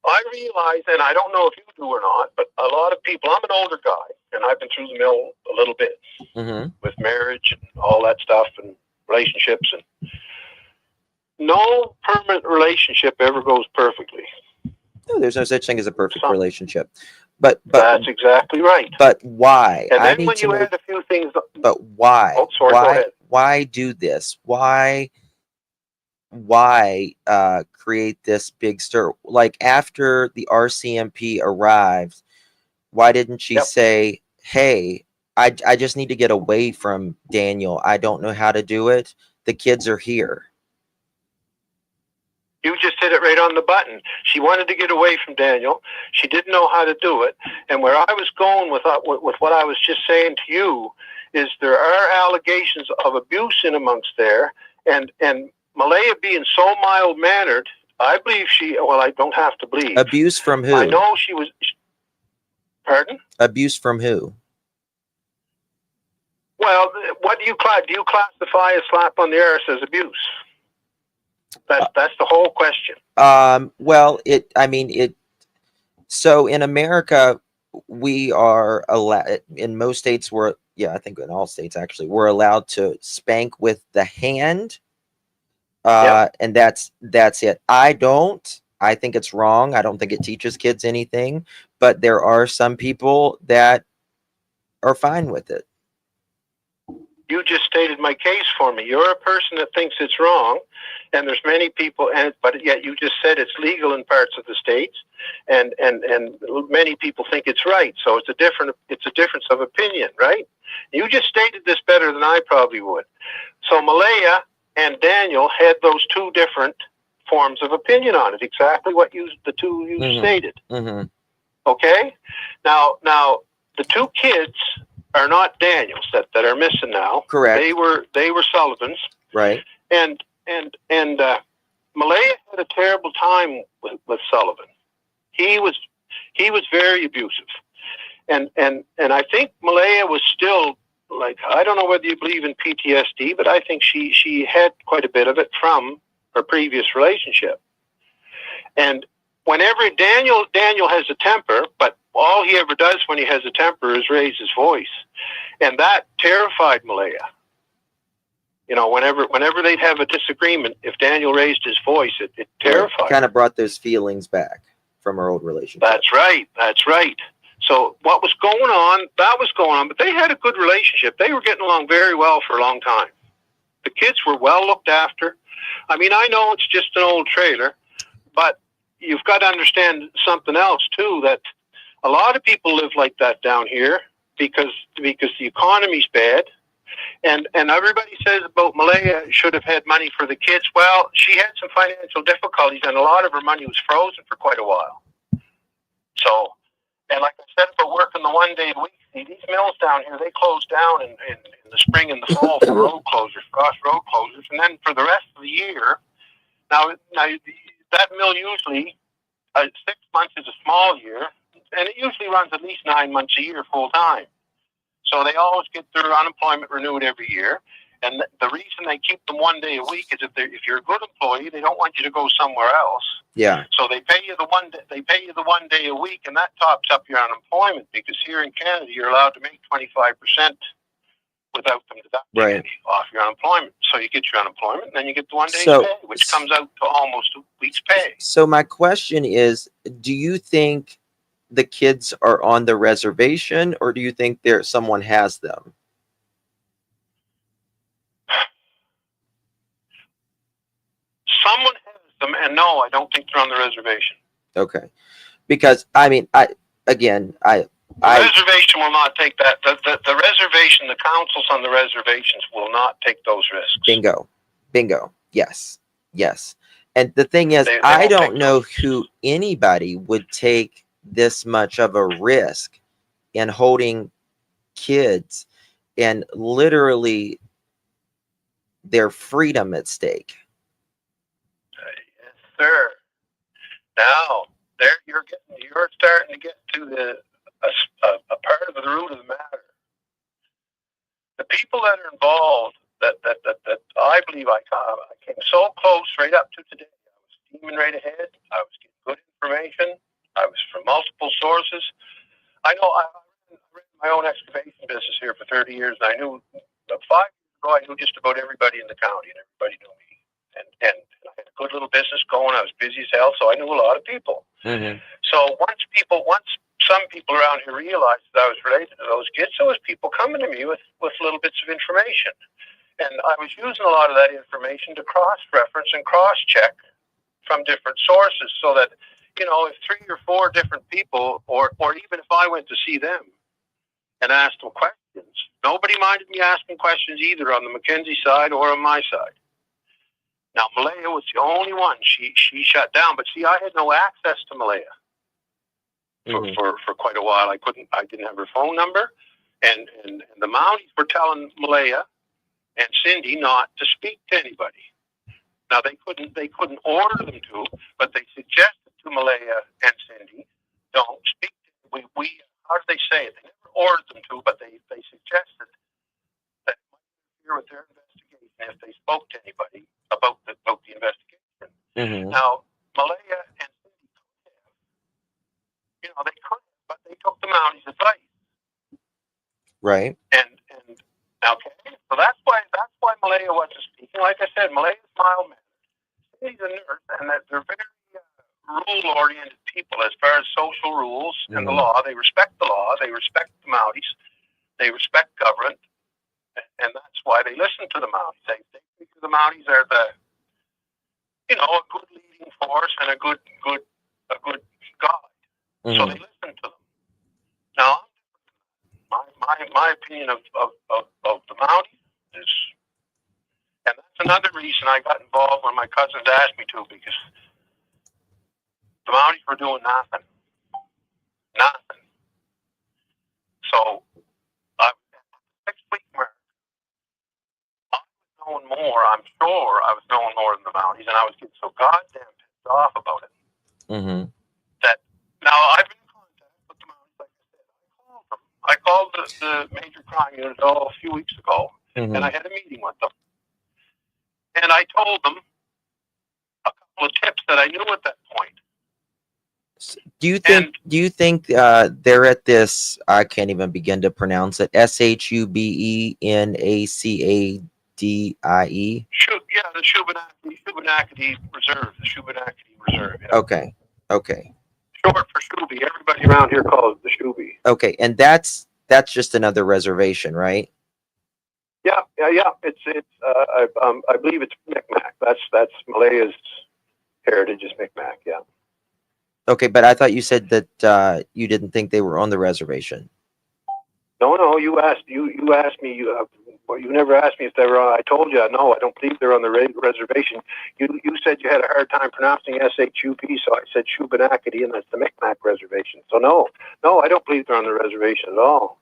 Speaker 3: I realize, and I don't know if you do or not, but a lot of people, I'm an older guy, and I've been through the mill a little bit with marriage and all that stuff and relationships. And no permanent relationship ever goes perfectly.
Speaker 1: No, there's no such thing as a perfect relationship. But
Speaker 3: that's exactly right.
Speaker 1: But why?
Speaker 3: And then when you add a few things.
Speaker 1: But why?
Speaker 3: Oh, sorry, go ahead.
Speaker 1: Why do this? Why create this big stir? Like after the RCMP arrived, why didn't she say, hey, I just need to get away from Daniel. I don't know how to do it. The kids are here.
Speaker 3: You just hit it right on the button. She wanted to get away from Daniel. She didn't know how to do it. And where I was going with what I was just saying to you is there are allegations of abuse in amongst there. And Malaya being so mild-mannered, I believe I don't have to believe.
Speaker 1: Abuse from who?
Speaker 3: I know she was... Pardon?
Speaker 1: Abuse from who?
Speaker 3: Well, what do you classify a slap on the arse as abuse? That's the whole question.
Speaker 1: Well, so in America, we are allowed, in most states, I think in all states actually, we're allowed to spank with the hand. And that's it. I think it's wrong. I don't think it teaches kids anything, but there are some people that are fine with it.
Speaker 3: You just stated my case for me. You're a person that thinks it's wrong, and there's many people, but yet you just said it's legal in parts of the states, and many people think it's right. So it's a difference of opinion, right? You just stated this better than I probably would. So Malaya and Daniel had those two different forms of opinion on it. Exactly what the two you stated. Mm-hmm. Okay. Now the two kids are not Daniels that are missing now.
Speaker 1: Correct.
Speaker 3: They were Sullivans.
Speaker 1: Right.
Speaker 3: And Malaya had a terrible time with Sullivan. He was very abusive. And I think Malaya was still, like, I don't know whether you believe in PTSD, but I think she had quite a bit of it from her previous relationship. And whenever Daniel has a temper, but all he ever does when he has a temper is raise his voice. And that terrified Malaya. You know, whenever they'd have a disagreement, if Daniel raised his voice, it terrified.
Speaker 1: Kind of brought those feelings back from her old relationship.
Speaker 3: That's right. So what was going on, that was going on, but they had a good relationship. They were getting along very well for a long time. The kids were well looked after. I mean, I know it's just an old trailer, but you've got to understand something else, too, that a lot of people live like that down here because the economy's bad. And everybody says about Malaya should have had money for the kids. Well, she had some financial difficulties, and a lot of her money was frozen for quite a while. So, and like I said about working the 1 day a week, see, these mills down here, they close down in the spring and the fall for road closures, cross road closures, and then for the rest of the year. Now that mill usually 6 months is a small year, and it usually runs at least 9 months a year full time. So they always get their unemployment renewed every year. And the reason they keep them 1 day a week is if you're a good employee, they don't want you to go somewhere else.
Speaker 1: Yeah.
Speaker 3: So they pay you the 1 day a week, and that tops up your unemployment, because here in Canada you're allowed to make 25% without them deducting any off your unemployment. So you get your unemployment, and then you get the 1 day's pay, which comes out to almost a week's pay.
Speaker 1: So my question is, do you think the kids are on the reservation, or do you think someone has them?
Speaker 3: Someone has them, and no, I don't think they're on the reservation.
Speaker 1: Okay, because I mean, the
Speaker 3: reservation will not take that. The reservation, the councils on the reservations will not take those risks.
Speaker 1: Bingo. Yes. And the thing is, I don't know who anybody would take this much of a risk in holding kids and literally their freedom at stake.
Speaker 3: Yes, sir. Now, there you're starting to get to a part of the root of the matter. The people that are involved, that I believe I came so close right up to today. I was steaming right ahead. I was getting good information. I was from multiple sources. I know I ran my own excavation business here for 30 years, and I knew 5 years ago I knew just about everybody in the county, and everybody knew me. And I had a good little business going. I was busy as hell, so I knew a lot of people.
Speaker 1: Mm-hmm.
Speaker 3: So once some people around here realized that I was related to those kids, there was people coming to me with little bits of information. And I was using a lot of that information to cross-reference and cross-check from different sources so that, if 3 or 4 different people, or even if I went to see them and asked them questions, nobody minded me asking questions either on the Mackenzie side or on my side. Now, Malaya was the only one she shut down, but see, I had no access to Malaya for quite a while. I didn't have her phone number, and the Mounties were telling Malaya and Cindy not to speak to anybody. Now they couldn't order them to, but they suggested to Malaya and Cindy, don't speak. We how do they say it? They never ordered them to, but they suggested that it might interfere with their investigation if they spoke to anybody about the investigation.
Speaker 1: Mm-hmm.
Speaker 3: Now Malaya and Cindy could have, they could, but they took the Mounties' advice.
Speaker 1: Right.
Speaker 3: And okay, so that's why Malaya wasn't speaking. Like I said, Malaya's mild-mannered. She's a nurse, and that they're very rule-oriented people as far as social rules and the law. They respect the law. They respect the Mounties. They respect government, and that's why they listen to the Mounties. They think the Mounties are a good leading force and a good guide.
Speaker 1: Mm-hmm.
Speaker 3: So they listen to them. Now, my opinion of the Mounties is, and that's another reason I got involved when my cousins asked me to, because the Mounties were doing nothing. So at the 6-week mark, I was knowing more. I'm sure I was knowing more than the Mounties, and I was getting so goddamn pissed off about it.
Speaker 1: Mm-hmm.
Speaker 3: That now I've been in contact with the Mounties. Like I said, I called the major crime unit a few weeks ago, and I had a meeting with them. And I told them a couple of tips that I knew at that point.
Speaker 1: Do you think they're at this? I can't even begin to pronounce it. SHUBENACADIE.
Speaker 3: Yeah, the Shubenacadie Reserve. The Shubenacadie Reserve. Yeah.
Speaker 1: Okay.
Speaker 3: Short for Shuby. Everybody around here calls it the Shuby.
Speaker 1: Okay, and that's just another reservation, right?
Speaker 3: Yeah. It's I believe it's Micmac. That's Malaya's heritage is Micmac. Yeah.
Speaker 1: Okay, but I thought you said that you didn't think they were on the reservation.
Speaker 3: No. You asked me. You never asked me if they were on. I told you no. I don't believe they're on the reservation. You said you had a hard time pronouncing SHUP, so I said Shubenacadie, and that's the Micmac reservation. So no, I don't believe they're on the reservation at all.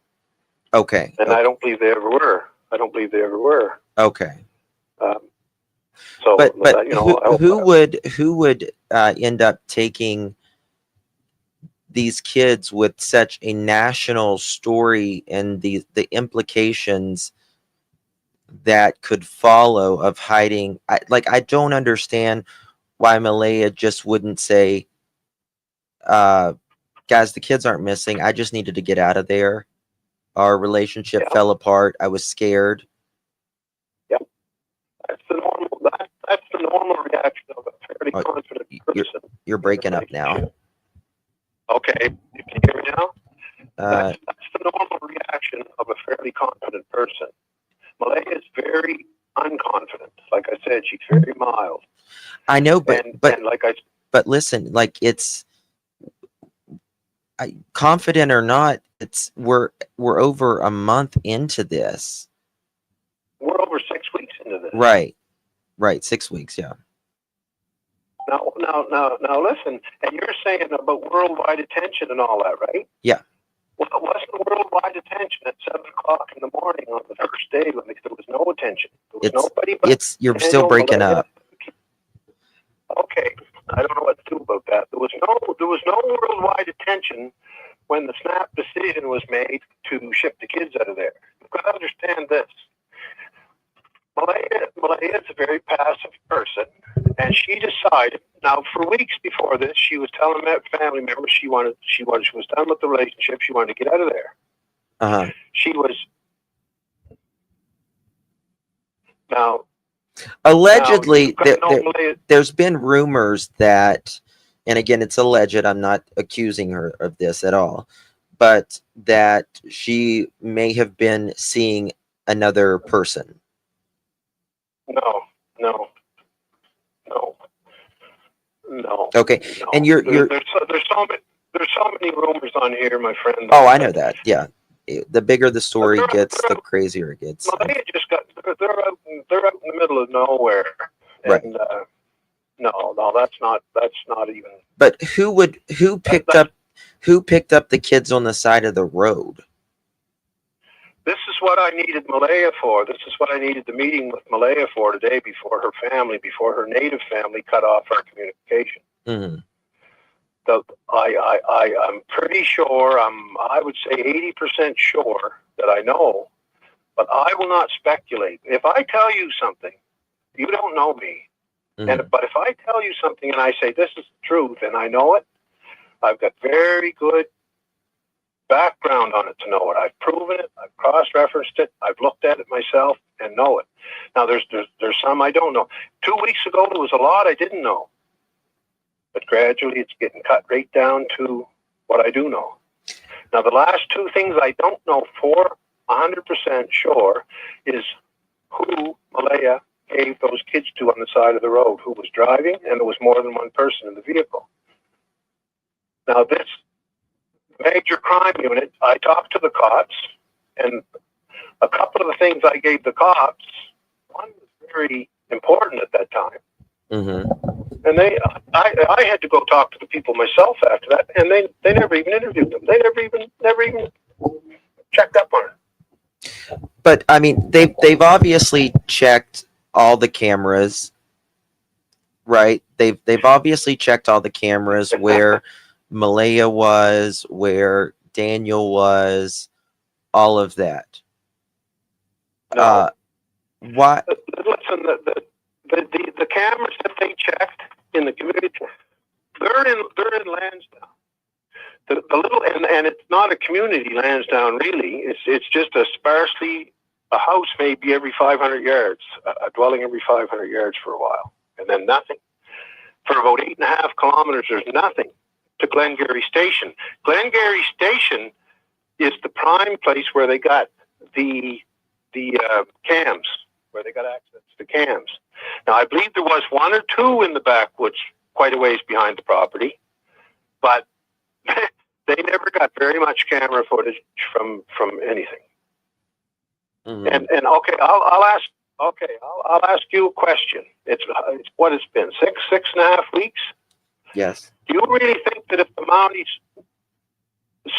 Speaker 1: Okay.
Speaker 3: And I don't believe they ever were.
Speaker 1: Okay.
Speaker 3: So,
Speaker 1: but who would end up taking these kids with such a national story and the implications that could follow of hiding? I don't understand why Malaya just wouldn't say, guys, the kids aren't missing. I just needed to get out of there. Our relationship fell apart. I was scared.
Speaker 3: Yep. That's the normal reaction of a fairly confident person.
Speaker 1: You're breaking up now.
Speaker 3: Okay. Can you You know, that's the normal reaction of a fairly confident person. Malaya is very unconfident. Like I said, she's very mild.
Speaker 1: I know, but
Speaker 3: like
Speaker 1: but listen, like it's confident or not, it's we're over a month into this.
Speaker 3: We're over 6 weeks into this.
Speaker 1: Right. 6 weeks. Yeah.
Speaker 3: Now, listen. And you're saying about worldwide attention and all that, right?
Speaker 1: Yeah.
Speaker 3: Well, it wasn't worldwide attention at 7 o'clock in the morning on the first day when there was no attention. There was nobody. But
Speaker 1: you're still breaking up.
Speaker 3: Okay, I don't know what to do about that. There was no worldwide attention when the snap decision was made to ship the kids out of there. You've got to understand this. Malaya is a very passive person, and she decided. Now, for weeks before this, she was telling family members she was done with the relationship. She wanted to get out of there. She was now.
Speaker 1: Allegedly, there's been rumors that, and again, it's alleged. I'm not accusing her of this at all, but that she may have been seeing another person.
Speaker 3: No.
Speaker 1: Okay,
Speaker 3: no.
Speaker 1: And
Speaker 3: there's so many rumors on here, my friend.
Speaker 1: Oh, I know that. Yeah, the bigger the story gets, the crazier it gets.
Speaker 3: Malaya just got. They're out in the middle of nowhere.
Speaker 1: Right.
Speaker 3: And, no, that's not even.
Speaker 1: But who picked up the kids on the side of the road?
Speaker 3: This is what I needed Malaya for. This is what I needed the meeting with Malaya for today, before her native family cut off our communication.
Speaker 1: Mm-hmm.
Speaker 3: I'm pretty sure. I would say 80% sure that I know, but I will not speculate. If I tell you something, you don't know me.
Speaker 1: Mm-hmm.
Speaker 3: But if I tell you something and I say this is the truth and I know it, I've got very good background on it to know it. I've proven it. I've cross-referenced it. I've looked at it myself and know it. Now, there's some I don't know. 2 weeks ago, there was a lot I didn't know. But gradually, it's getting cut right down to what I do know. Now, the last two things I don't know for 100% sure is who Malaya gave those kids to on the side of the road, who was driving, and there was more than one person in the vehicle. Now, this major crime unit, I talked to the cops, and a couple of the things I gave the cops, one was very important at that time.
Speaker 1: Mm-hmm.
Speaker 3: And I had to go talk to the people myself after that, and they never even interviewed them. They never even checked up on it.
Speaker 1: But I mean, they've obviously checked all the cameras, right? They've obviously checked all the cameras where Malaya was, where Daniel was, all of that.
Speaker 3: No.
Speaker 1: Why?
Speaker 3: Listen, the cameras that they checked in the community, they're in Lansdowne. The little and it's not a community Lansdowne really. It's just a house maybe every 500 yards, a dwelling every 500 yards for a while, and then nothing. For about 8.5 kilometers, there's nothing to Glengarry Station. Glengarry Station is the prime place where they got the cams, where they got access to cams. Now, I believe there was one or two in the backwoods, quite a ways behind the property, but they never got very much camera footage from anything. Mm-hmm. And okay, I'll ask you a question. It's what it's been 6.5 weeks.
Speaker 1: Yes.
Speaker 3: Do you really think that if the Mounties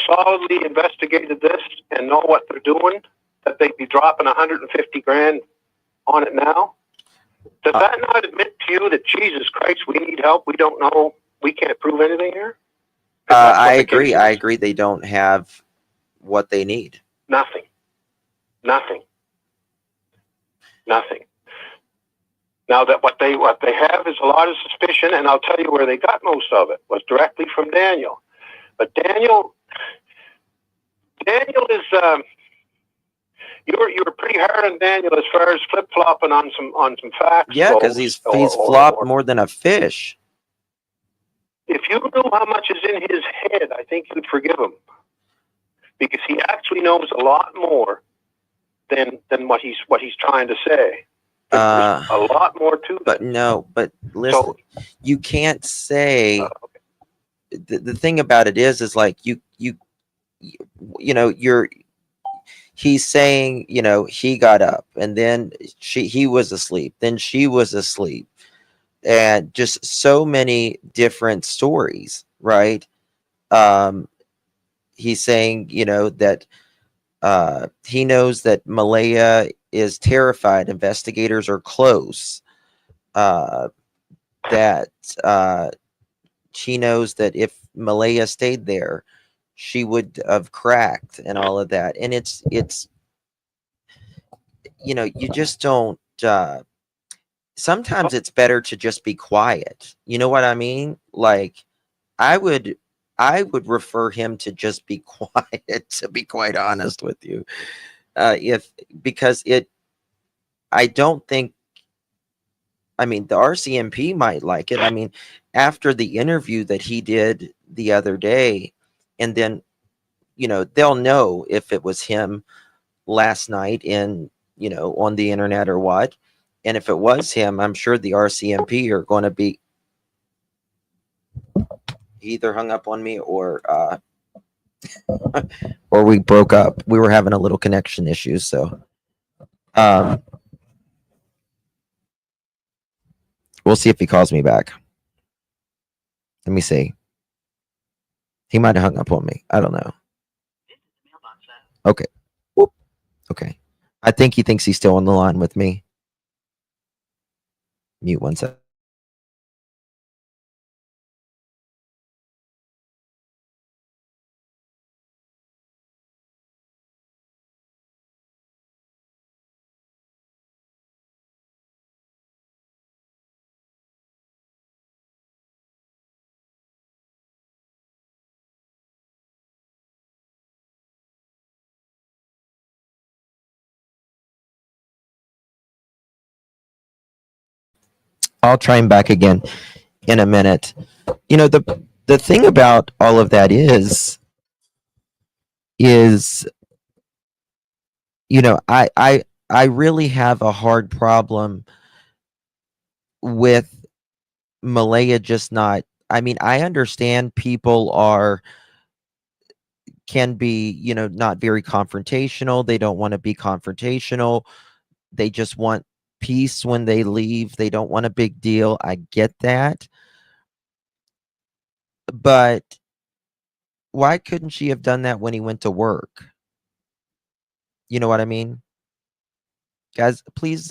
Speaker 3: solidly investigated this and know what they're doing, that they'd be dropping $150,000 on it now? Does that not admit to you that Jesus Christ, we need help? We don't know. We can't prove anything here.
Speaker 1: I agree. I agree. They don't have what they need.
Speaker 3: Nothing. Now that what they have is a lot of suspicion, and I'll tell you where they got most of it was directly from Daniel. But Daniel is you were pretty hard on Daniel as far as flip flopping on some facts.
Speaker 1: Yeah, because he's flopped more than a fish.
Speaker 3: If you knew how much is in his head, I think you'd forgive him. because he actually knows a lot more than what he's trying to say. There's a lot more to
Speaker 1: but
Speaker 3: this.
Speaker 1: no, but listen,
Speaker 3: So,
Speaker 1: you can't say
Speaker 3: okay.
Speaker 1: the thing about it is like you know, he's saying, you know, he got up and then he was asleep, then she was asleep, and just so many different stories, right? He's saying, you know, that he knows that Malaya is terrified, investigators are close, that she knows that if Malaya stayed there, she would have cracked and all of that. And it's you know, you just don't sometimes it's better to just be quiet. You know what I mean? Like I would refer him to just be quiet, to be quite honest with you. If because I don't think, I mean, the RCMP might like it. I mean, after the interview that he did the other day, and then, you know, they'll know if it was him last night in, you know, on the internet or what. And if it was him, I'm sure the RCMP are going to be either hung up on me or or we broke up. We were having a little connection issues, so we'll see if he calls me back. Let me see. He might have hung up on me. I don't know. Okay. Whoop. Okay. I think he thinks he's still on the line with me. Mute one sec. I'll try him back again in a minute. You know, the thing about all of that is you know, I really have a hard problem with Malaya just not, I mean, I understand people can be, you know, not very confrontational. They don't want to be confrontational. They just want peace when they leave. They don't want a big deal. I get that. But why couldn't she have done that when he went to work? You know what I mean? Guys, please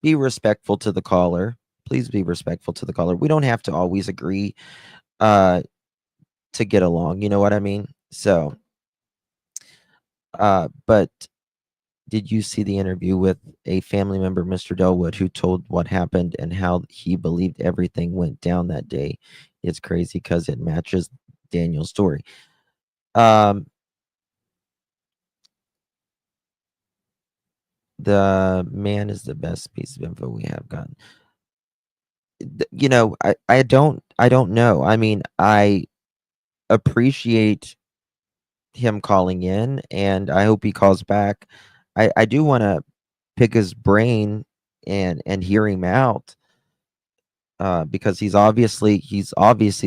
Speaker 1: be respectful to the caller. Please be respectful to the caller. We don't have to always agree to get along. You know what I mean? So, but did you see the interview with a family member, Mr. Delwood, who told what happened and how he believed everything went down that day? It's crazy because it matches Daniel's story. The man is the best piece of info we have gotten. You know, I don't know. I mean, I appreciate him calling in, and I hope he calls back. I do want to pick his brain and hear him out, because he's obviously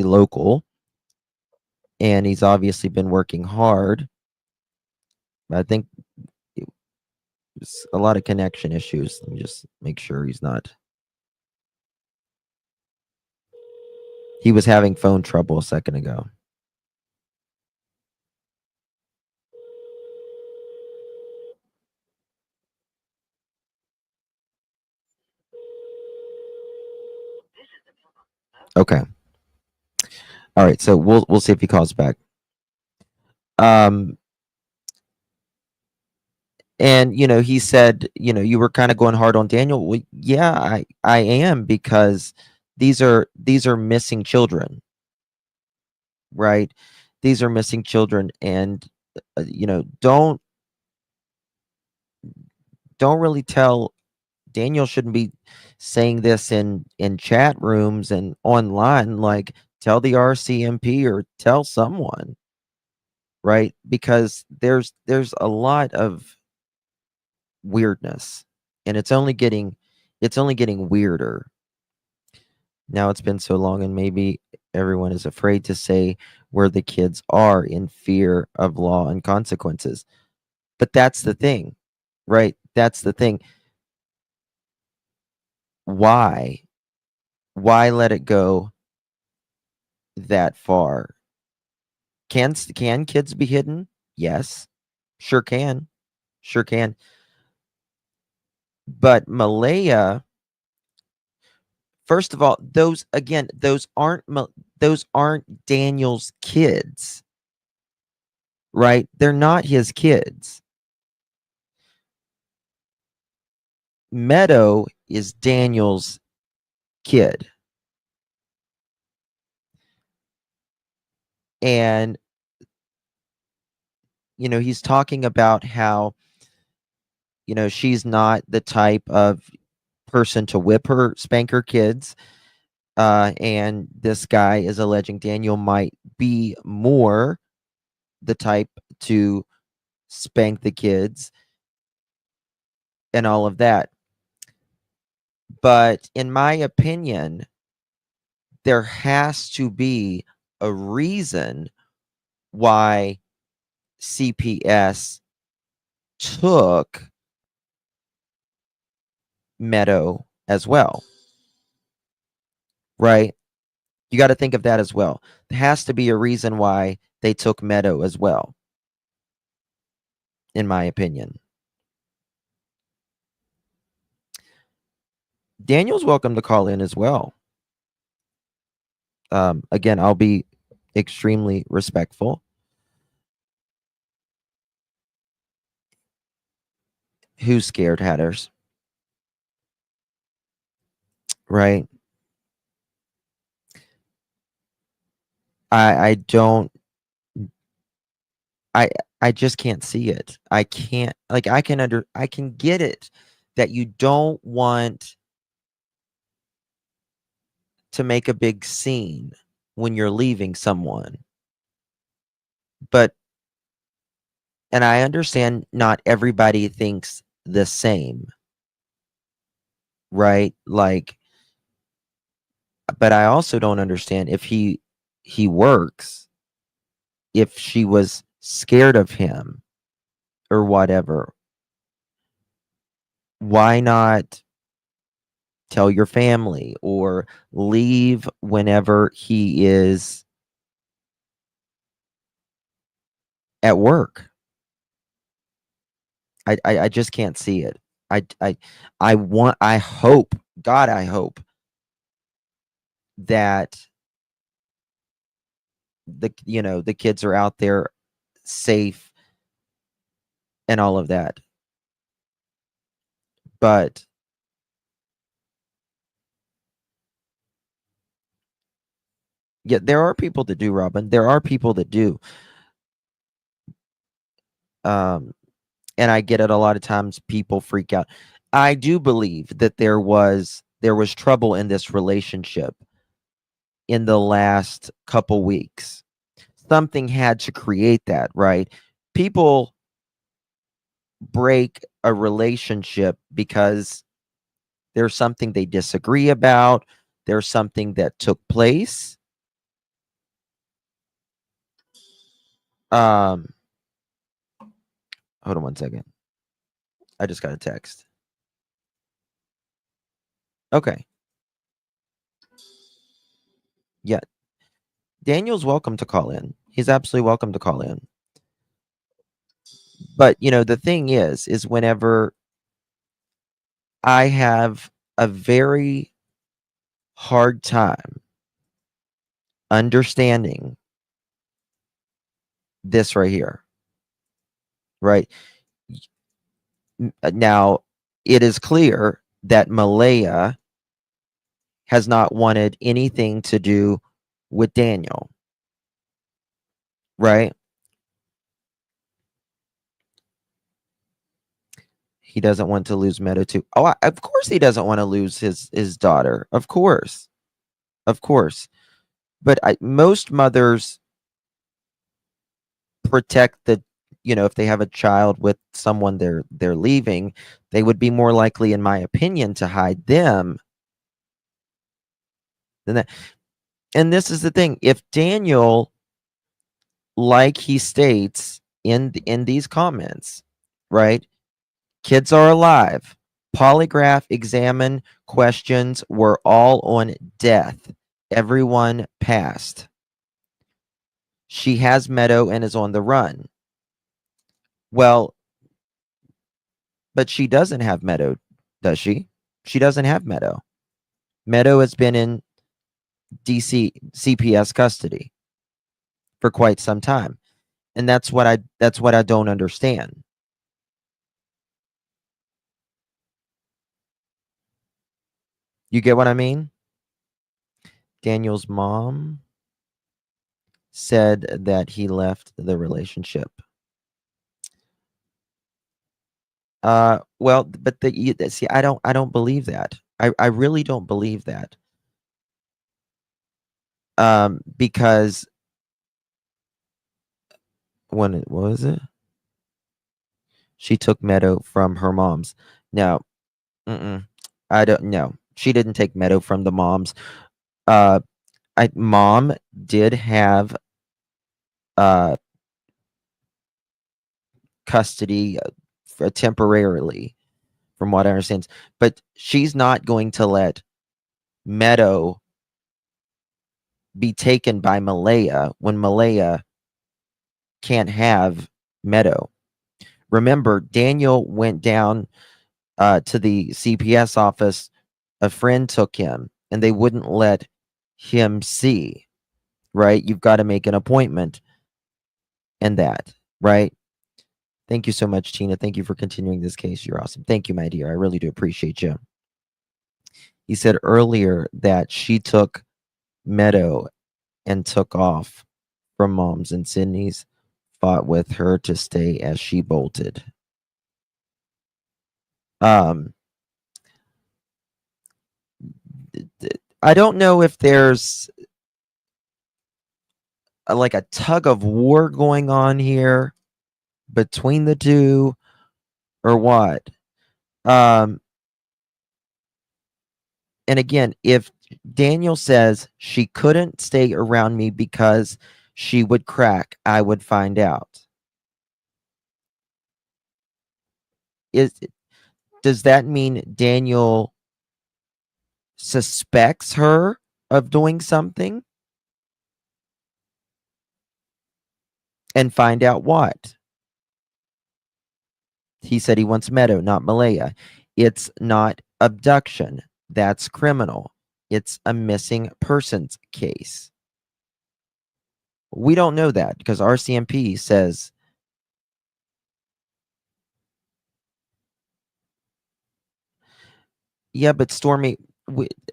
Speaker 1: local, and he's obviously been working hard. I think it's a lot of connection issues. Let me just make sure he's not. He was having phone trouble a second ago. Okay. All right. So we'll see if he calls back. And you know, he said, you know, you were kind of going hard on Daniel. Well, yeah, I am, because these are missing children, right? These are missing children, and you know, don't really tell Daniel shouldn't be saying this in chat rooms and online. Like, tell the RCMP or tell someone. right? Because there's a lot of weirdness, and it's only getting weirder. Now it's been so long, and maybe everyone is afraid to say where the kids are in fear of law and consequences. But that's the thing, right? That's the thing. Why let it go that far? Can kids be hidden? Yes, sure can. Sure can. But Malaya, first of all, those aren't Daniel's kids, right? They're not his kids. Meadow is Daniel's kid. And he's talking about how she's not the type of person to spank her kids. And this guy is alleging Daniel might be more the type to spank the kids and all of that. But in my opinion, there has to be a reason why CPS took Meadow as well, right? You got to think of that as well. There has to be a reason why they took Meadow as well, in my opinion. Daniel's welcome to call in as well. Again, I'll be extremely respectful. Who's scared, Hatters? Right? I don't. I just can't see it. I can't, like, I can get it that you don't want to make a big scene when you're leaving someone. And I understand not everybody thinks the same, right? Like, but I also don't understand if he works, if she was scared of him or whatever. Why not tell your family or leave whenever he is at work? I just can't see it. I hope, God, I hope that the kids are out there safe and all of that. But yeah, there are people that do, Robin. There are people that do. And I get it, a lot of times people freak out. I do believe that there was trouble in this relationship in the last couple weeks. Something had to create that, right? People break a relationship because there's something they disagree about, there's something that took place. Hold on one second. I just got a text. Okay. Yeah. Daniel's welcome to call in. He's absolutely welcome to call in. But, the thing is whenever I have a very hard time understanding this right here, right? Now, it is clear that Malaya has not wanted anything to do with Daniel, right? He doesn't want to lose Meadow too. Oh, of course he doesn't want to lose his daughter. Of course. But most mothers protect the, if they have a child with someone they're leaving, they would be more likely, in my opinion, to hide them than that. And this is the thing: if Daniel, like he states in these comments, right? Kids are alive. Polygraph examine questions were all on death. Everyone passed. She has Meadow and is on the run. Well, but she doesn't have Meadow, does she? She doesn't have Meadow. Meadow has been in DC CPS custody for quite some time. And that's what I don't understand. You get what I mean? Daniel's mom said that he left the relationship. Well, but see, I don't believe that. I really don't believe that. Because what was it? She took Meadow from her mom's. No, I don't know. She didn't take Meadow from the mom's. Mom did have custody temporarily, from what I understand, but she's not going to let Meadow be taken by Malaya when Malaya can't have Meadow. Remember, Daniel went down to the CPS office. A friend took him, and they wouldn't let him see. Right? You've got to make an appointment, and that, right? Thank you so much, Tina. Thank you for continuing this case. You're awesome. Thank you, my dear. I really do appreciate you. He said earlier that she took Meadow and took off from mom's, and Sydney's fought with her to stay as she bolted. I don't know if there's like a tug of war going on here between the two or what. And again, if Daniel says she couldn't stay around me because she would crack, I would find out. Does that mean Daniel suspects her of doing something? And find out what? He said he wants Meadow, not Malaya. It's not abduction. That's criminal. It's a missing persons case. We don't know that because RCMP says yeah, but Stormy,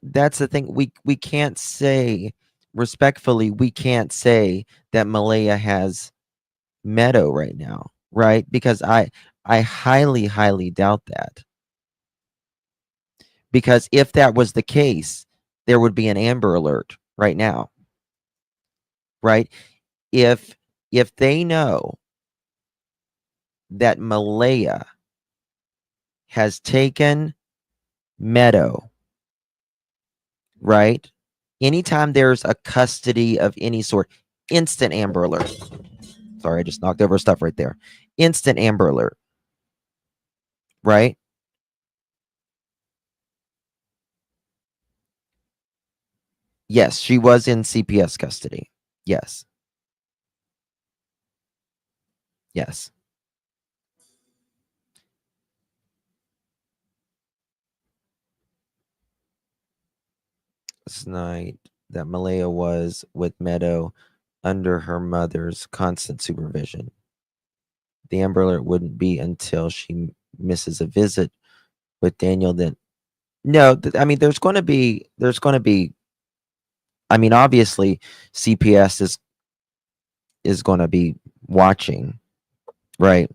Speaker 1: that's the thing. We can't say respectfully, we can't say that Malaya has Meadow right now, right? Because I highly, highly doubt that. Because if that was the case, there would be an Amber Alert right now. Right? If they know that Malaya has taken Meadow, right? Anytime there's a custody of any sort, instant Amber Alert. Sorry, I just knocked over stuff right there. Instant Amber Alert. Right? Yes, she was in CPS custody. Yes. Yes. This night that Malaya was with Meadow under her mother's constant supervision. The Amber Alert wouldn't be until she misses a visit with Daniel. Then, no, I mean, there's going to be. I mean, obviously, CPS is going to be watching, right?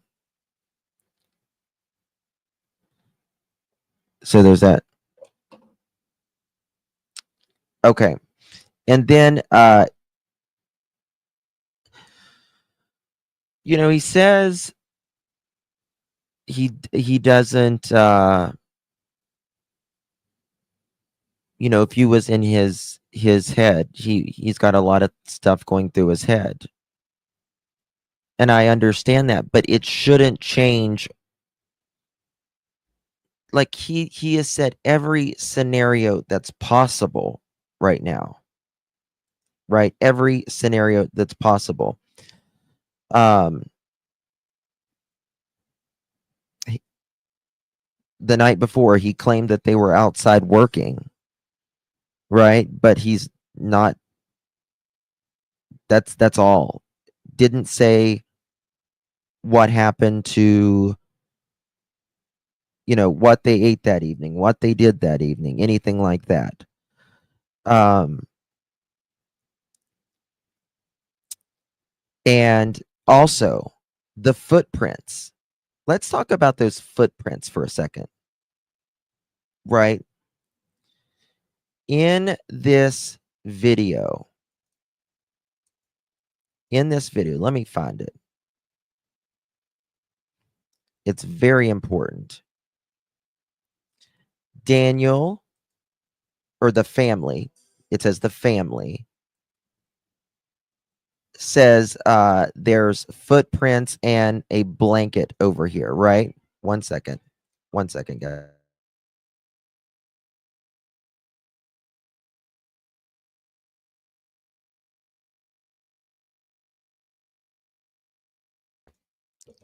Speaker 1: So there's that. Okay, and then You know, he says he doesn't you know, if you was in his head, he's got a lot of stuff going through his head. And I understand that, but it shouldn't change. Like he has said every scenario that's possible right now. Right? Every scenario that's possible. The night before he claimed that they were outside working, right? But he's not. That's all. Didn't say what happened to, you know, what they ate that evening, what they did that evening, anything like that. And also the footprints. Let's talk about those footprints for a second. Right? In this video, let me find it. It's very important. Daniel, or the family, it says the family, says there's footprints and a blanket over here, right? One second, guys.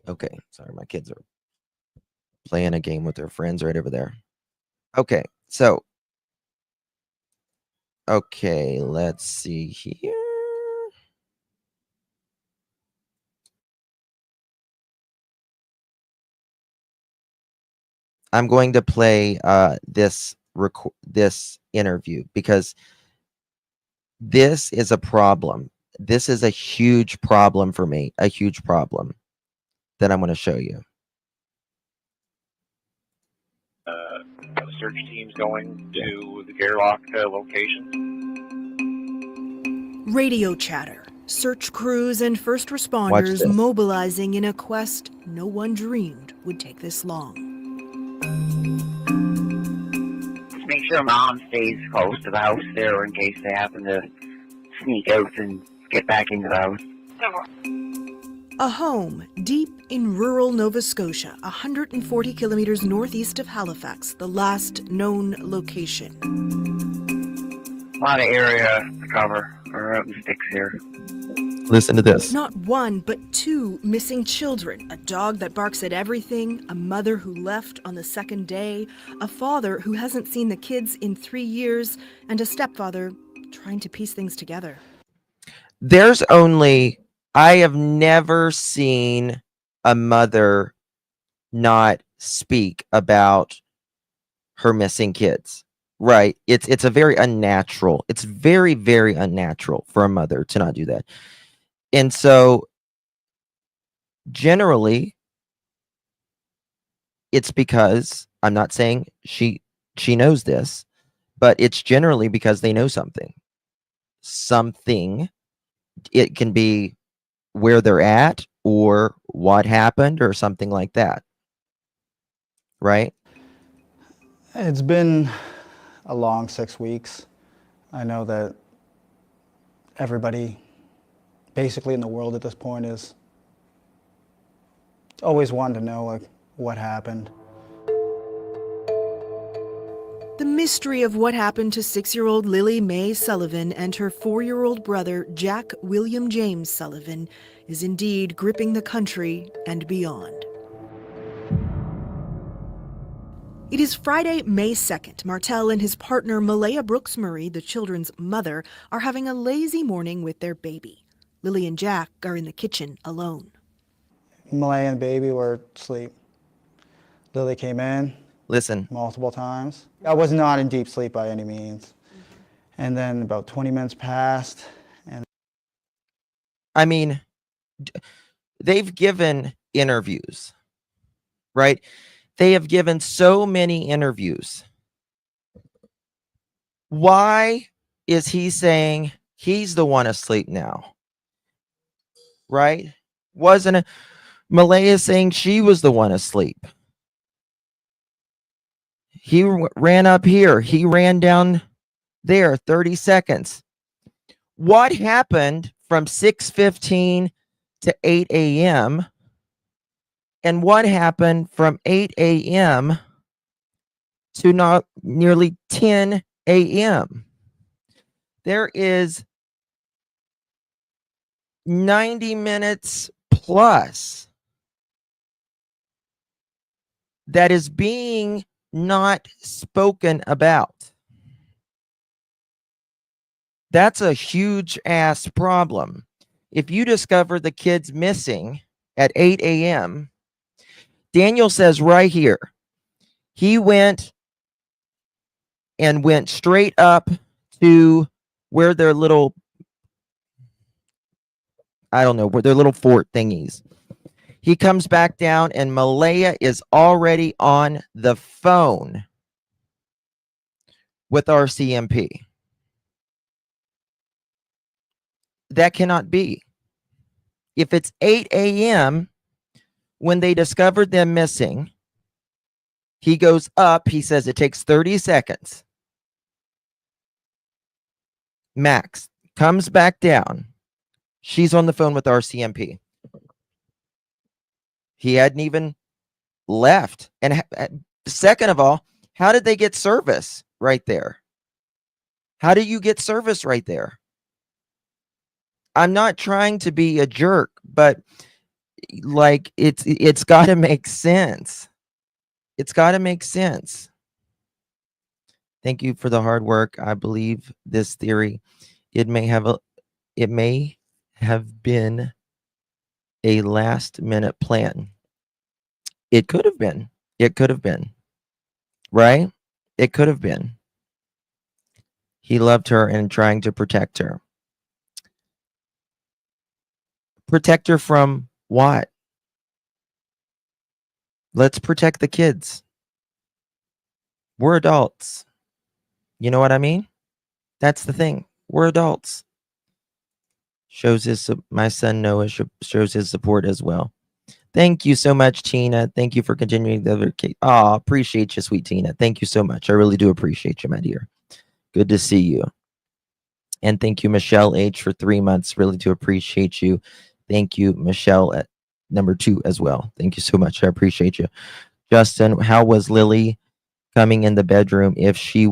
Speaker 1: Okay, sorry, my kids are playing a game with their friends right over there. Okay, so, okay, let's see here. I'm going to play this interview because this is a problem. This is a huge problem for me, a huge problem that I'm going to show you.
Speaker 4: Search teams going to the Gerlach location.
Speaker 5: Radio chatter. Search crews and first
Speaker 1: Watch
Speaker 5: responders
Speaker 1: this.
Speaker 5: mobilizing in a quest no one dreamed would take this long.
Speaker 6: Just make sure Mom stays close to the house there in case they happen to sneak out and get back into the house.
Speaker 5: A home deep in rural Nova Scotia, 140 kilometers northeast of Halifax, the last known location.
Speaker 6: A lot of area to cover. We're out in sticks here.
Speaker 1: Listen to this.
Speaker 5: Not one, but two missing children. A dog that barks at everything, a mother who left on the second day, a father who hasn't seen the kids in 3 years, and a stepfather trying to piece things together.
Speaker 1: I have never seen a mother not speak about her missing kids. Right? It's a very unnatural. It's very, very unnatural for a mother to not do that. And so generally it's because, I'm not saying she knows this, but it's generally because they know something. It can be where they're at or what happened or something like that. Right?
Speaker 7: It's been a long 6 weeks. I know that everybody basically in the world at this point is always wanting to know like what happened.
Speaker 5: The mystery of what happened to 6-year-old Lily Mae Sullivan and her 4-year-old brother Jack William James Sullivan is indeed gripping the country and beyond. It is Friday, May 2nd. Martell and his partner Malaya Brooks-Murray, the children's mother, are having a lazy morning with their baby. Lily and Jack are in the kitchen alone.
Speaker 7: Malaya and baby were asleep. Lily came in.
Speaker 1: Listen.
Speaker 7: Multiple times. I was not in deep sleep by any means. And then about 20 minutes passed. And
Speaker 1: I mean, they've given interviews, right? They have given so many interviews. Why is he saying he's the one asleep now? Right? Wasn't Malaya saying she was the one asleep? He ran up here. He ran down there 30 seconds. What happened from 6:15 to 8 a.m.? And what happened from 8 a.m. to not nearly 10 a.m.? There is 90 minutes plus that is being not spoken about. That's a huge ass problem. If you discover the kid's missing at 8 a.m., Daniel says right here, he went straight up to where their little, I don't know, where their little fort thingies. He comes back down and Malaya is already on the phone with RCMP. That cannot be. If it's 8 a.m. when they discovered them missing, he goes up. He says it takes 30 seconds. Max comes back down. She's on the phone with RCMP. He hadn't even left. And second of all, how did they get service right there? How do you get service right there? I'm not trying to be a jerk, but like it's got to make sense. It's got to make sense. Thank you for the hard work. I believe this theory. It may have been a last minute plan. It could have been. It could have been. Right? It could have been. He loved her and trying to protect her. Protect her from what? Let's protect the kids. We're adults. You know what I mean? That's the thing. We're adults. My son Noah shows his support as well. Thank you so much, Tina. Thank you for continuing the other case. Oh, appreciate you, sweet Tina. Thank you so much. I really do appreciate you, my dear. Good to see you. And thank you, Michelle H, for 3 months. Really do appreciate you. Thank you, Michelle, at number 2 as well. Thank you so much. I appreciate you. Justin, how was Lily coming in the bedroom if she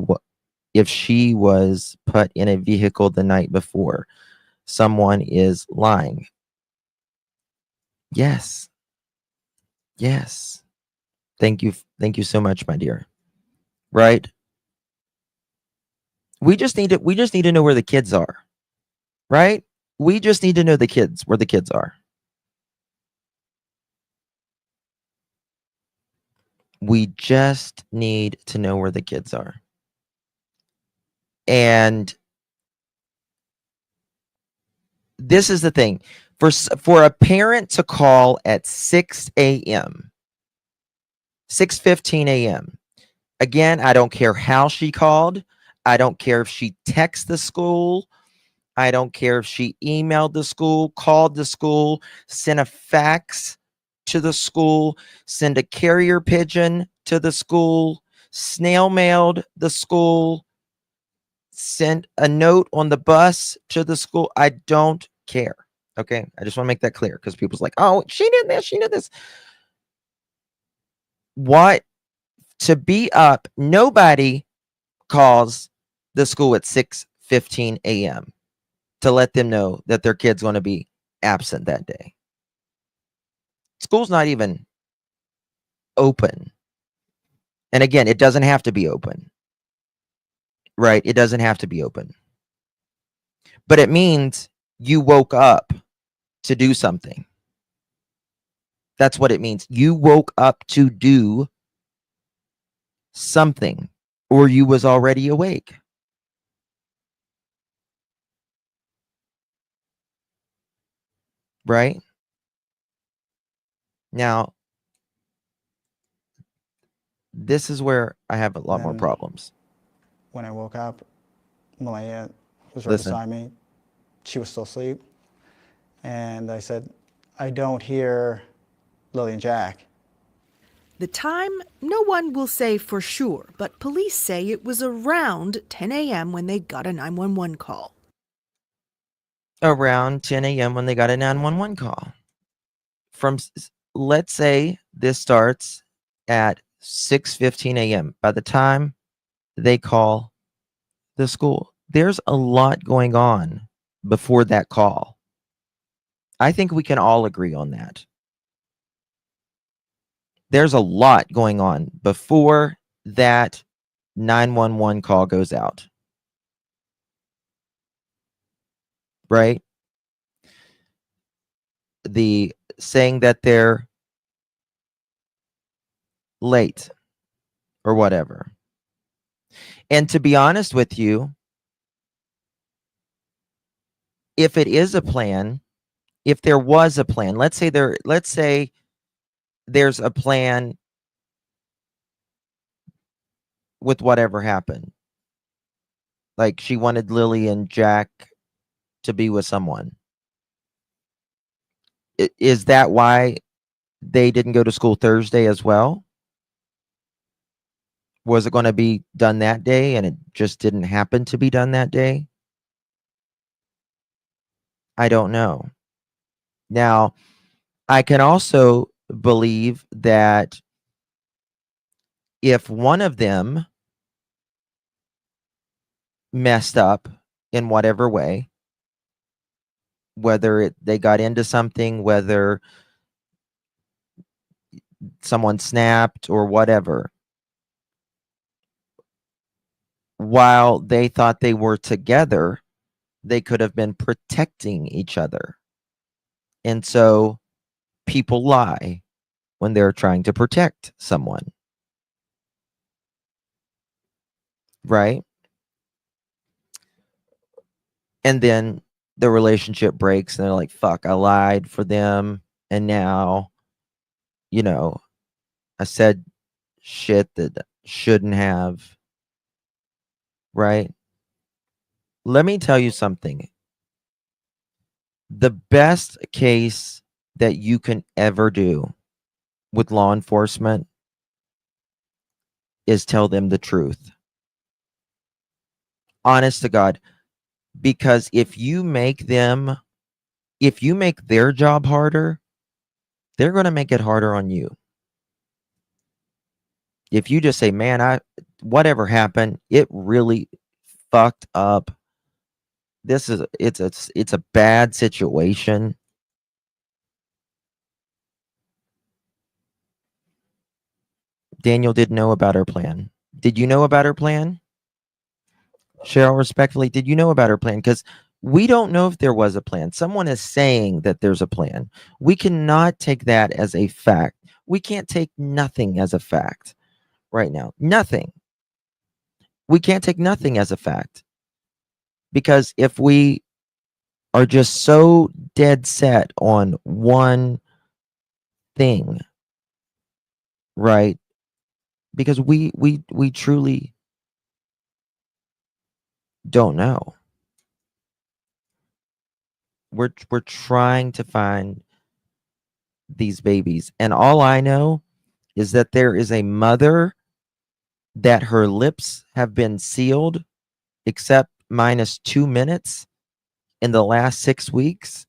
Speaker 1: was put in a vehicle the night before? Someone is lying. Yes. Yes. Thank you. Thank you so much, my dear. Right? We just need to know where the kids are. Right? We just need to know where the kids are. We just need to know where the kids are. And this is the thing. For a parent to call at 6 a.m., 6:15 a.m., again, I don't care how she called. I don't care if she texted the school. I don't care if she emailed the school, called the school, sent a fax to the school, sent a carrier pigeon to the school, snail mailed the school, sent a note on the bus to the school. I don't care. Okay. I just want to make that clear because people's like, oh, she did this. She did this. What? To be up, nobody calls the school at 6:15 a.m. to let them know that their kid's going to be absent that day. School's not even open. And again, it doesn't have to be open. Right? It doesn't have to be open. But it means you woke up to do something. That's what it means. You woke up to do something, or you was already awake. Right? Now, this is where I have a lot more problems.
Speaker 7: When I woke up, Malaya was right beside me. She was still asleep. And I said, I don't hear Lily and Jack.
Speaker 5: The time, no one will say for sure, but police say it was around 10 a.m. when they got a 911 call.
Speaker 1: Around 10 a.m. when they got a 911 call. Let's say this starts at 6:15 a.m. By the time they call the school, there's a lot going on before that call. I think we can all agree on that. There's a lot going on before that 911 call goes out. Right? The saying that they're late or whatever. And to be honest with you, if it is a plan, if there was a plan, let's say there's a plan with whatever happened. Like she wanted Lily and Jack to be with someone. Is that why they didn't go to school Thursday as well? Was it going to be done that day and it just didn't happen to be done that day? I don't know. Now, I can also believe that if one of them messed up in whatever way, whether they got into something, whether someone snapped or whatever, while they thought they were together, they could have been protecting each other. And so people lie when they're trying to protect someone. Right? And then the relationship breaks and they're like, fuck, I lied for them. And now, I said shit that shouldn't have. Right? Let me tell you something. The best case that you can ever do with law enforcement is tell them the truth. Honest to God. Because if you make their job harder, they're going to make it harder on you. If you just say, man, whatever happened, it really fucked up. It's a bad situation. Daniel didn't know about her plan. Did you know about her plan? Cheryl, respectfully, did you know about her plan? Because we don't know if there was a plan. Someone is saying that there's a plan. We cannot take that as a fact. We can't take nothing as a fact right now. Nothing. We can't take nothing as a fact. Because if we are just so dead set on one thing, right? Because we truly don't know. We're trying to find these babies, and all I know is that there is a mother that her lips have been sealed except minus 2 minutes in the last 6 weeks,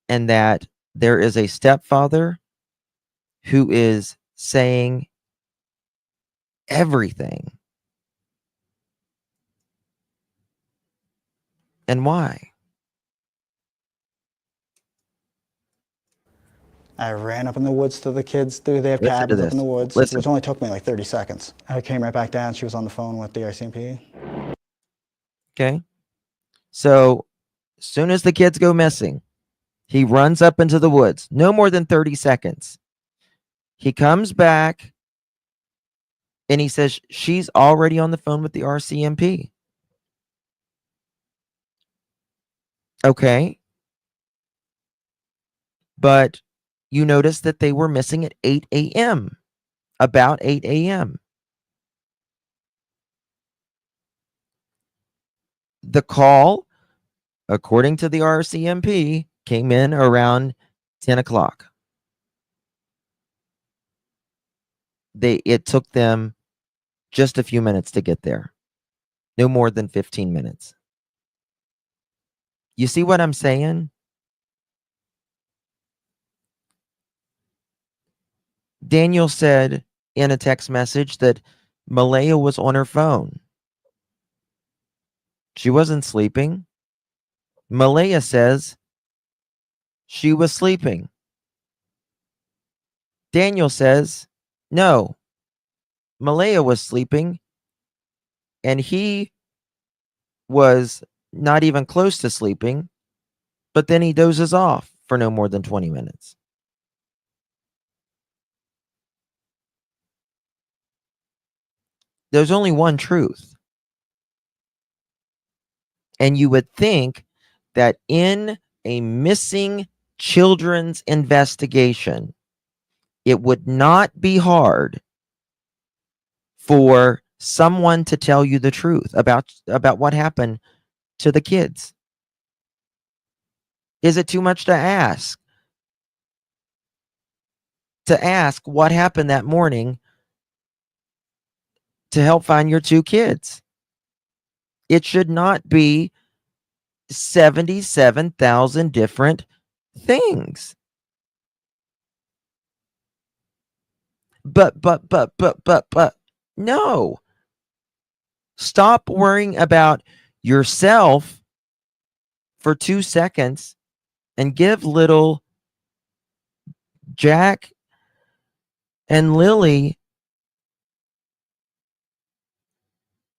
Speaker 1: and that there is a stepfather who is saying everything. And why?
Speaker 7: I ran up in the woods to the kids. They have
Speaker 1: Listen to
Speaker 7: cabins up
Speaker 1: this.
Speaker 7: in the woods,
Speaker 1: Listen.
Speaker 7: which only took me like 30 seconds. I came right back down. She was on the phone with the RCMP.
Speaker 1: Okay. So, as soon as the kids go missing, he runs up into the woods. No more than 30 seconds. He comes back and he says she's already on the phone with the RCMP. Okay. But you notice that they were missing at 8 a.m. About 8 a.m. The call, according to the RCMP, came in around 10 o'clock. It took them just a few minutes to get there. No more than 15 minutes. You see what I'm saying? Daniel said in a text message that Malaya was on her phone. She wasn't sleeping. Malaya says she was sleeping. Daniel says, no, Malaya was sleeping, and he was not even close to sleeping, but then he dozes off for no more than 20 minutes. There's only one truth. And you would think that in a missing children's investigation, it would not be hard for someone to tell you the truth about what happened to the kids. Is it too much to ask? To ask what happened that morning to help find your two kids? It should not be 77,000 different things. But, no. Stop worrying about yourself for 2 seconds and give little Jack and Lily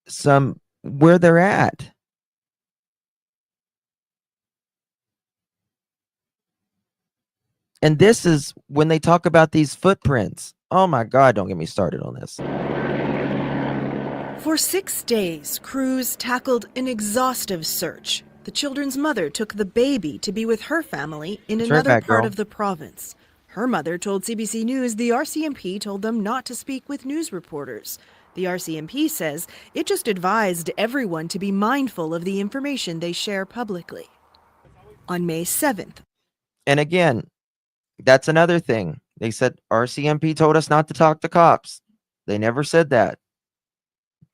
Speaker 1: some where they're at. And this is when they talk about these footprints. Oh my God, don't get me started on this.
Speaker 5: For 6 days, crews tackled an exhaustive search. The children's mother took the baby to be with her family in
Speaker 1: That's right,
Speaker 5: another
Speaker 1: fat
Speaker 5: part
Speaker 1: girl.
Speaker 5: of the province. Her mother told CBC News the RCMP told them not to speak with news reporters. The RCMP says it just advised everyone to be mindful of the information they share publicly. On May 7th,
Speaker 1: And again, that's another thing. They said RCMP told us not to talk to cops. They never said that.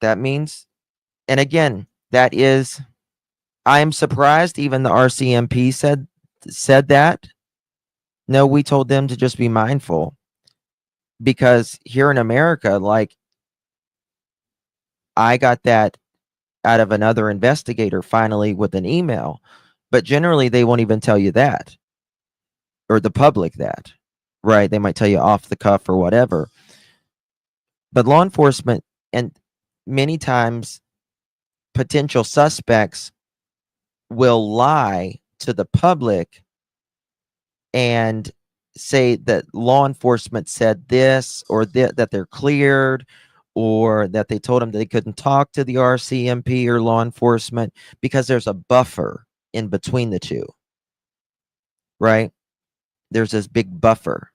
Speaker 1: That means, and again, that is, I am surprised even the RCMP said that. No, we told them to just be mindful. Because here in America, like, I got that out of another investigator finally with an email. But generally, they won't even tell you that. Or the public that. Right? They might tell you off the cuff or whatever. But law enforcement, and many times potential suspects will lie to the public and say that law enforcement said this or that they're cleared, or that they told them they couldn't talk to the RCMP or law enforcement because there's a buffer in between the two. Right? There's this big buffer.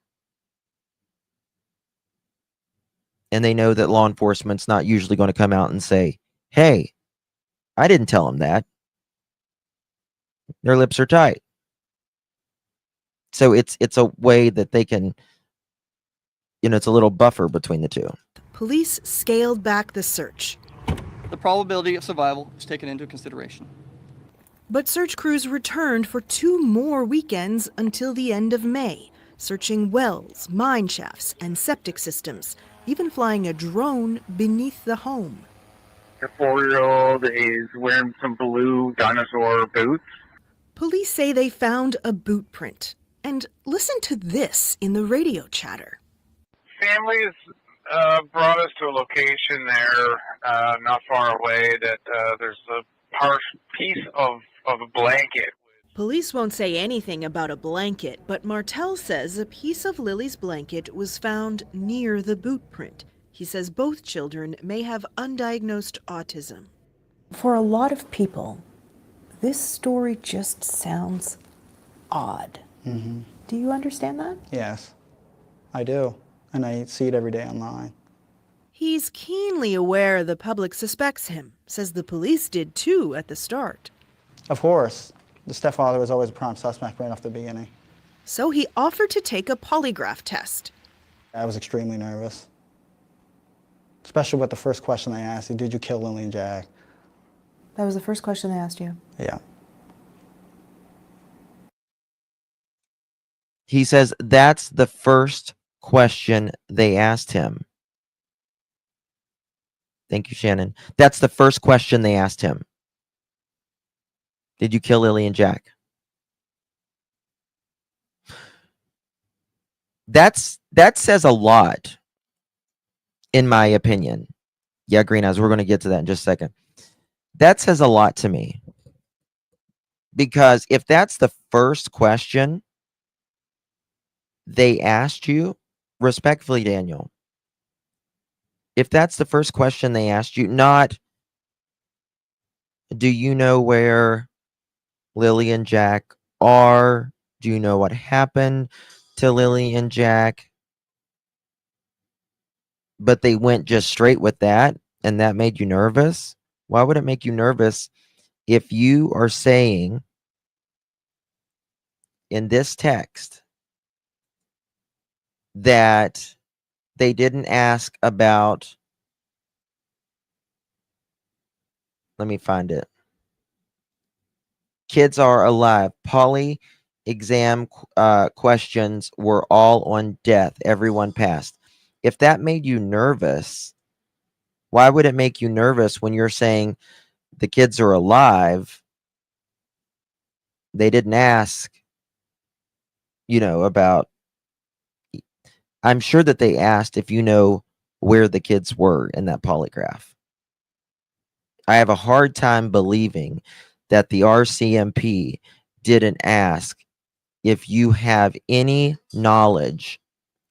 Speaker 1: And they know that law enforcement's not usually going to come out and say, hey, I didn't tell them that. Their lips are tight. So it's a way that they can, it's a little buffer between the two.
Speaker 5: police scaled back the search.
Speaker 8: The probability of survival is taken into consideration.
Speaker 5: But search crews returned for 2 more weekends until the end of May, searching wells, mine shafts, and septic systems, even flying a drone beneath the home.
Speaker 6: The 4-year-old is wearing some blue dinosaur boots.
Speaker 5: Police say they found a boot print. And listen to this in the radio chatter.
Speaker 4: Families brought us to a location there, not far away, that there's a piece of a blanket.
Speaker 5: Police won't say anything about a blanket, but Martell says a piece of Lily's blanket was found near the boot print. He says both children may have undiagnosed autism.
Speaker 9: For a lot of people, this story just sounds odd.
Speaker 7: Mm-hmm.
Speaker 9: Do you understand that?
Speaker 7: Yes, I do. And I see it every day online.
Speaker 5: He's keenly aware the public suspects him, says the police did too at the start.
Speaker 7: Of course, the stepfather was always a prime suspect right off the beginning.
Speaker 5: So he offered to take a polygraph test.
Speaker 7: I was extremely nervous, especially with the first question they asked you, did you kill Lily and Jack?
Speaker 9: That was the first question they asked you.
Speaker 7: Yeah.
Speaker 1: He says that's the first question they asked him. Thank you, Shannon. That's the first question they asked him. Did you kill Lily and Jack? That says a lot, in my opinion. Yeah, Green Eyes, we're going to get to that in just a second. That says a lot to me. Because if that's the first question they asked you, respectfully, Daniel, if that's the first question they asked you, not do you know where Lily and Jack are? Do you know what happened to Lily and Jack? But they went just straight with that, and that made you nervous. Why would it make you nervous if you are saying in this text that they didn't ask about, let me find it. Kids are alive. Poly exam questions were all on death. Everyone passed. If that made you nervous, why would it make you nervous when you're saying the kids are alive? They didn't ask, about, I'm sure that they asked if you know where the kids were in that polygraph. I have a hard time believing that the RCMP didn't ask if you have any knowledge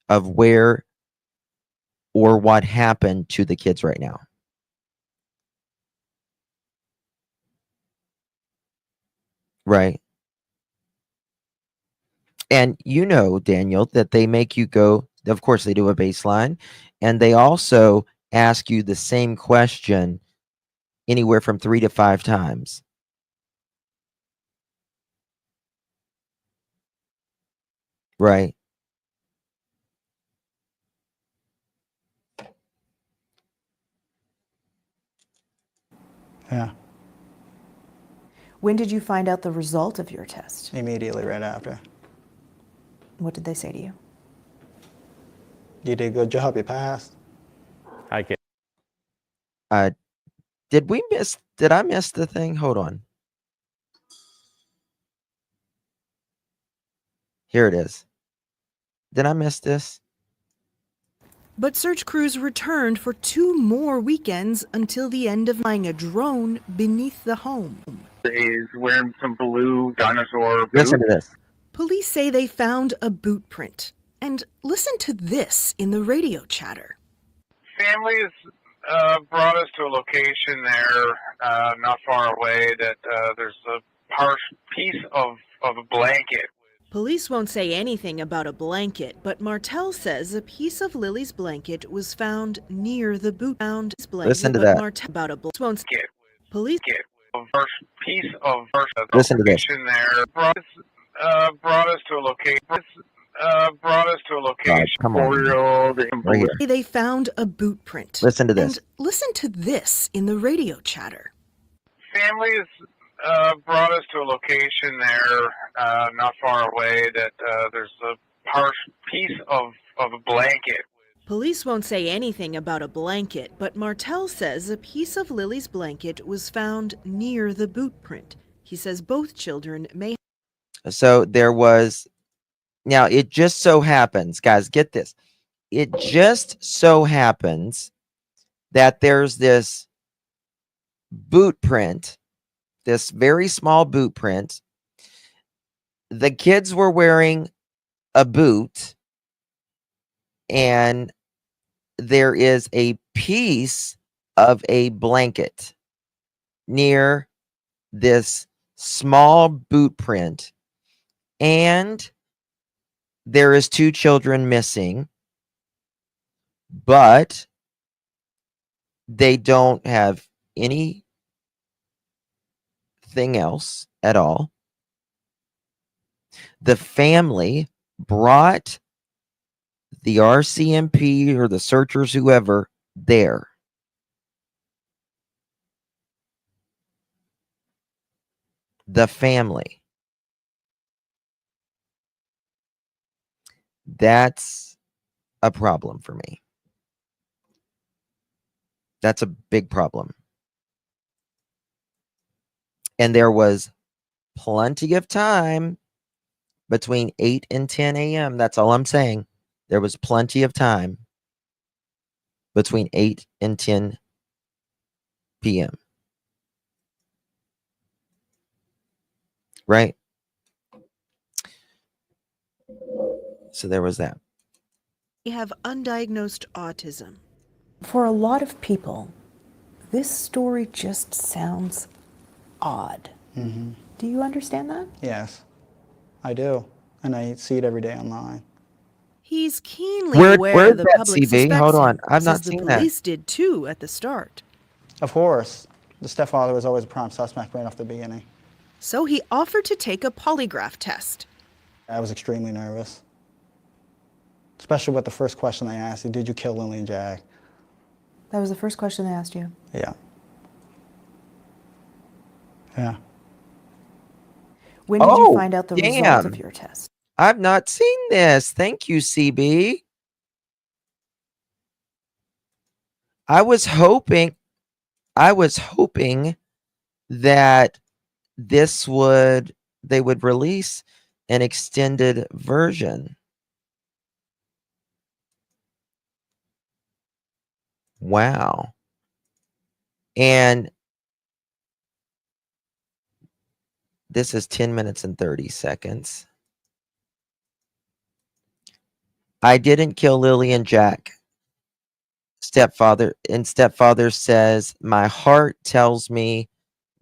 Speaker 1: of where or what happened to the kids right now. Right. And Daniel, that they make you go, of course, they do a baseline, and they also ask you the same question anywhere from 3 to 5 times. Right.
Speaker 7: Yeah.
Speaker 9: When did you find out the result of your test?
Speaker 7: Immediately right after.
Speaker 9: What did they say to you?
Speaker 7: You did a good job, you passed.
Speaker 10: Hi, kid.
Speaker 1: Did I miss the thing? Hold on. Here it is. Did I miss this?
Speaker 5: But search crews returned for 2 more weekends until the end of flying a drone beneath the home.
Speaker 4: Is wearing some blue dinosaur boots.
Speaker 1: Listen to this.
Speaker 5: Police say they found a boot print. And listen to this in the radio chatter.
Speaker 4: Families brought us to a location there, not far away, that there's a piece of a blanket.
Speaker 5: Police won't say anything about a blanket, but Martell says a piece of Lily's blanket was found near the boot.
Speaker 1: Listen to that.
Speaker 5: Police.
Speaker 4: Piece of
Speaker 1: Listen to this.
Speaker 4: location there brought us to a location. Brought us to a location.
Speaker 1: Come on.
Speaker 4: 4-year-old.
Speaker 1: Right here.
Speaker 5: They found a boot print.
Speaker 1: Listen to this.
Speaker 5: And listen to this in the radio chatter.
Speaker 4: Families brought us to a location there, not far away, that there's a piece of a blanket.
Speaker 5: Police won't say anything about a blanket, but Martell says a piece of Lily's blanket was found near the boot print. He says both children may.
Speaker 1: So there was. Now, it just so happens, guys, get this. It just so happens that there's this boot print, this very small boot print. The kids were wearing a boot, and there is a piece of a blanket near this small boot print, and there is 2 children missing, but they don't have anything else at all. The family brought the RCMP or the searchers, whoever, there. The family. That's a problem for me. That's a big problem. And there was plenty of time between 8 and 10 a.m. That's all I'm saying. There was plenty of time between 8 and 10 p.m. Right? So there was that.
Speaker 5: They have undiagnosed autism.
Speaker 9: For a lot of people, this story just sounds odd. Do you understand that?
Speaker 7: Yes, I do. And I see it every day online.
Speaker 5: He's keenly
Speaker 1: Where's
Speaker 5: aware the
Speaker 1: that,
Speaker 5: public
Speaker 1: CB?
Speaker 5: suspects
Speaker 1: Hold on.
Speaker 5: him.
Speaker 1: I've not
Speaker 5: Says the
Speaker 1: seen that.
Speaker 5: police did too at the start.
Speaker 7: Of course, the stepfather was always a prime suspect right off the beginning.
Speaker 5: So he offered to take a polygraph test.
Speaker 7: I was extremely nervous. Especially with the first question they asked you, did you kill Lily and Jack?
Speaker 9: That was the first question they asked you.
Speaker 7: Yeah. Yeah.
Speaker 9: When did you find out the result
Speaker 1: damn.
Speaker 9: of your test?
Speaker 1: I've not seen this. Thank you, CB. I was hoping that they would release an extended version. Wow. And this is 10 minutes and 30 seconds. I didn't kill Lily and Jack. Stepfather says, my heart tells me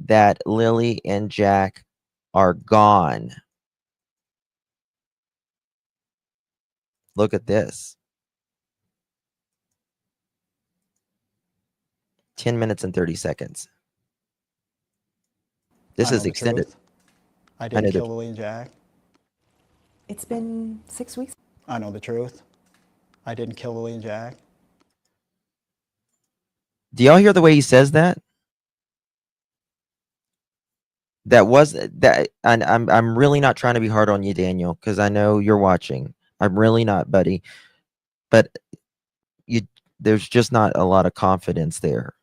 Speaker 1: that Lily and Jack are gone. Look at this. 10 minutes and 30 seconds. This is extended.
Speaker 7: Truth. I didn't kill Lily and Jack.
Speaker 9: It's been 6 weeks.
Speaker 7: I know the truth. I didn't kill Lily and Jack.
Speaker 1: Do y'all hear the way he says that? And I'm really not trying to be hard on you, Daniel, because I know you're watching. I'm really not, buddy. But there's just not a lot of confidence there,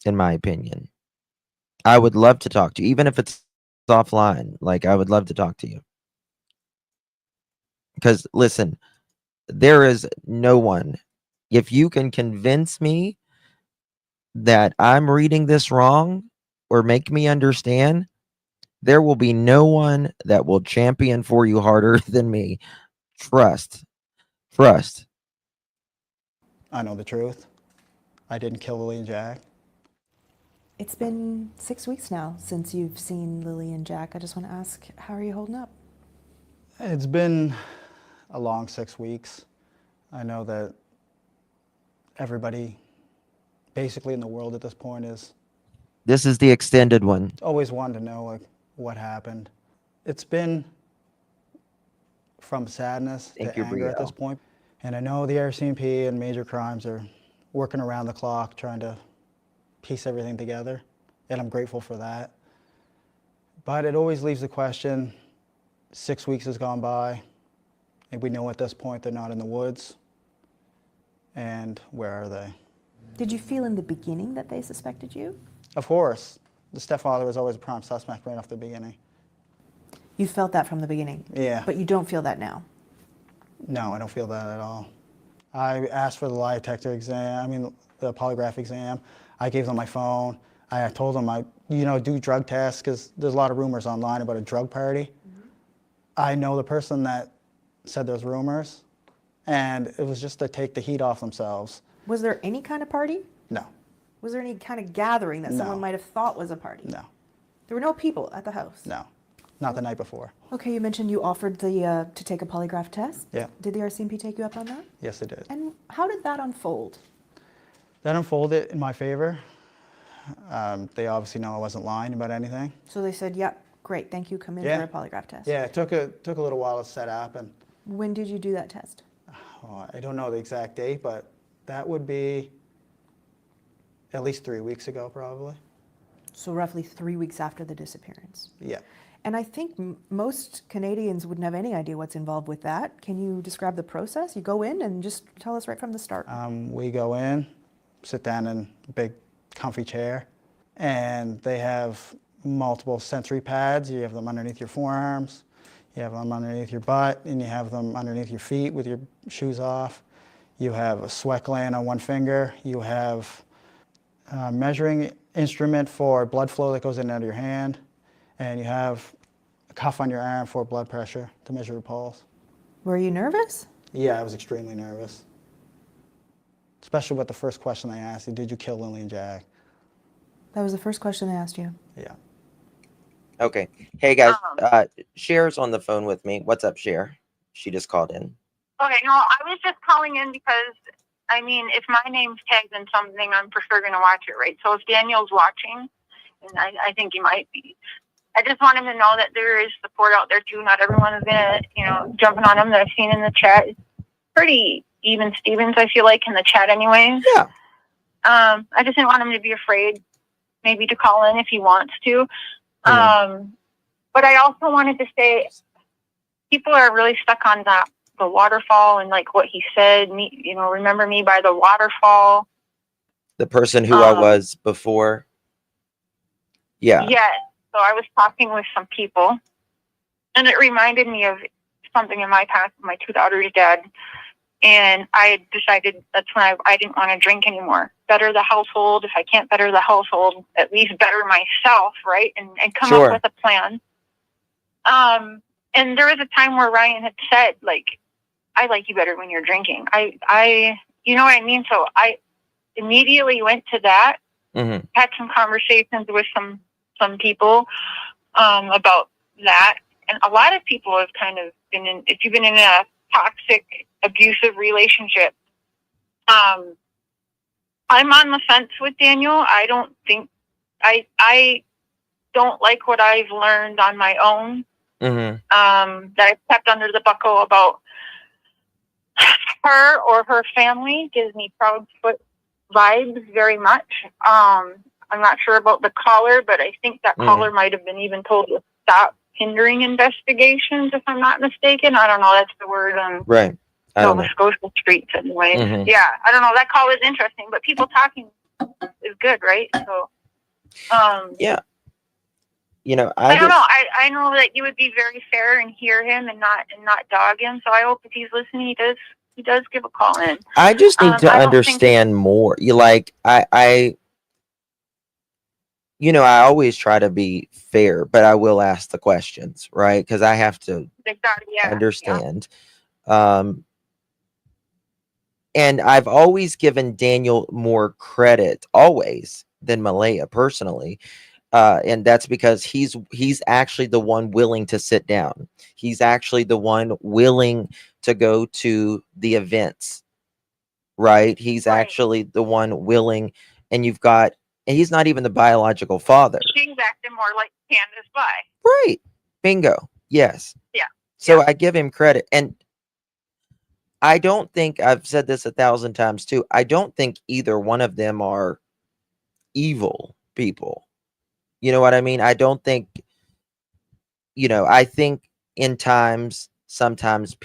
Speaker 1: in my opinion. I would love to talk to you, even if it's offline. Like, I would love to talk to you. Because, listen, there is no one. If you can convince me that I'm reading this wrong or make me understand, there will be no one that will champion for you harder than me. Trust.
Speaker 7: I know the truth. I didn't kill Lily and Jack.
Speaker 9: It's been 6 weeks now since you've seen Lily and Jack. I just want to ask, how are you holding up?
Speaker 7: It's been a long 6 weeks. I know that everybody basically in the world at this point is
Speaker 1: This is the extended one.
Speaker 7: always wanted to know like what happened. It's been from sadness
Speaker 1: Thank
Speaker 7: to
Speaker 1: you,
Speaker 7: anger at this point. And I know the RCMP and major crimes are working around the clock trying to piece everything together, and I'm grateful for that. But it always leaves the question, 6 weeks has gone by, and we know at this point they're not in the woods, and where are they?
Speaker 9: Did you feel in the beginning that they suspected you?
Speaker 7: Of course, the stepfather was always a prime suspect right off the beginning.
Speaker 9: You felt that from the beginning?
Speaker 7: Yeah.
Speaker 9: But you don't feel that now?
Speaker 7: No, I don't feel that at all. I asked for the lie detector exam, the polygraph exam. I gave them my phone. I told them I, do drug tests because there's a lot of rumors online about a drug party. I know the person that said those rumors, and it was just to take the heat off themselves.
Speaker 9: Was there any kind of party?
Speaker 7: No,
Speaker 9: Was there any kind of gathering that someone
Speaker 7: No.
Speaker 9: might have thought was a party?
Speaker 7: no,
Speaker 9: There were no people at the house?
Speaker 7: no, not the night before.
Speaker 9: Okay, you mentioned you offered to take a polygraph test.
Speaker 7: Yeah.
Speaker 9: Did the RCMP take you up on that?
Speaker 7: Yes, they did.
Speaker 9: And how did that unfold?
Speaker 7: That unfolded in my favor. They obviously know I wasn't lying about anything.
Speaker 9: So they said, yep,
Speaker 5: Great, thank you. Come in
Speaker 7: Yeah.
Speaker 5: for a polygraph test.
Speaker 7: Yeah, it took a little while to set up, and
Speaker 5: When did you do that test?
Speaker 7: I don't know the exact date, but that would be at least 3 weeks ago, probably.
Speaker 5: So roughly 3 weeks after the disappearance.
Speaker 7: Yeah.
Speaker 5: And I think most Canadians wouldn't have any idea what's involved with that. Can you describe the process? You go in and just tell us right from the start.
Speaker 7: We go in, sit down in a big comfy chair, and they have multiple sensory pads. You have them underneath your forearms, you have them underneath your butt, and you have them underneath your feet with your shoes off. You have a sweat gland on one finger. You have a measuring instrument for blood flow that goes in and out of your hand. And you have a cuff on your arm for blood pressure to measure your pulse.
Speaker 5: Were you nervous?
Speaker 7: Yeah, I was extremely nervous. Especially with the first question they asked you, did you kill Lily and Jack?
Speaker 5: That was the first question they asked you.
Speaker 7: Yeah.
Speaker 1: Okay. Hey guys, Cher's on the phone with me. What's up, Cher? She just called in.
Speaker 10: Okay, no, I was just calling in because, I mean, if my name's tagged in something, I'm for sure going to watch it, right? So if Daniel's watching, and I think he might be, I just want him to know that there is support out there too. Not everyone is going to, jumping on him that I've seen in the chat. It's pretty even Stevens, I feel like, in the chat anyways.
Speaker 1: Yeah.
Speaker 10: I just didn't want him to be afraid maybe to call in if he wants to. But I also wanted to say people are really stuck on the waterfall and like what he said, remember me by the waterfall.
Speaker 1: The person who I was before. Yeah.
Speaker 10: Yeah. So I was talking with some people and it reminded me of something in my past with my two daughters' dad. And I had decided that's when I didn't want to drink anymore. Better the household. If I can't better the household, at least better myself, right? And come up with a plan. And there was a time where Ryan had said, like, I like you better when you're drinking. I you know what I mean? So I immediately went to that, had some conversations with some people about that. And a lot of people have kind of been in, if you've been in a toxic, abusive relationship, I'm on the fence with Daniel. I don't think, I don't like what I've learned on my own, that I've kept under the buckle about her or her family. Gives me Proudfoot vibes very much. I'm not sure about the caller, but I think that caller might have been even told to stop hindering investigations, if I'm not mistaken. I don't know. That's the word on
Speaker 1: Right.
Speaker 10: Nova Scotia streets anyway. Yeah, I don't know. That call is interesting, but people talking is good, right? So,
Speaker 1: yeah.
Speaker 10: I don't know. I know that you would be very fair and hear him and not dog him. So I hope if he's listening, he does give a call in.
Speaker 1: I just need to understand more. I always try to be fair, but I will ask the questions, right? Because I have to understand. Yeah. And I've always given Daniel more credit, always, than Malaya personally. And that's because he's actually the one willing to sit down. He's actually the one willing to go to the events, right? He's actually the one willing, and he's not even the biological father.
Speaker 10: She's acting more like Candace By.
Speaker 1: Right. Bingo. Yes.
Speaker 10: Yeah.
Speaker 1: So I give him credit. And I don't think, I've said this 1,000 times too, I don't think either one of them are evil people. You know what I mean? I don't think, I think sometimes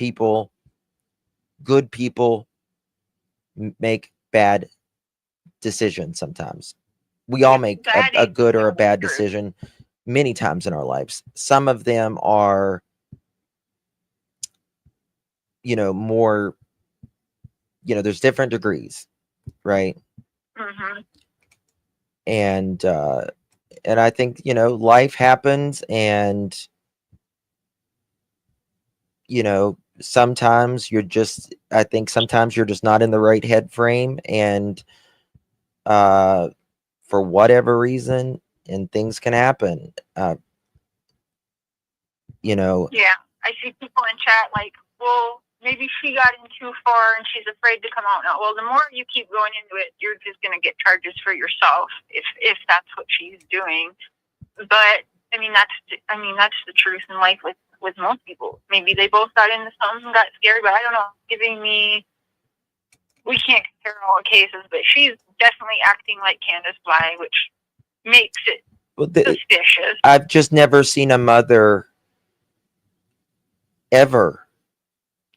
Speaker 1: good people make bad decisions sometimes. We all make a good or a bad decision many times in our lives. Some of them are, more, there's different degrees, right? And I think, life happens, and, sometimes you're just not in the right head frame, and for whatever reason, and things can happen.
Speaker 10: Yeah, I see people in chat like, well, maybe she got in too far and she's afraid to come out now. Well, the more you keep going into it, you're just going to get charges for yourself if that's what she's doing. But that's the truth in life with most people. Maybe they both got into something and got scared, but I don't know. Giving me, we can't compare all cases, but she's definitely acting like Candace Bly, which makes it suspicious.
Speaker 1: I've just never seen a mother ever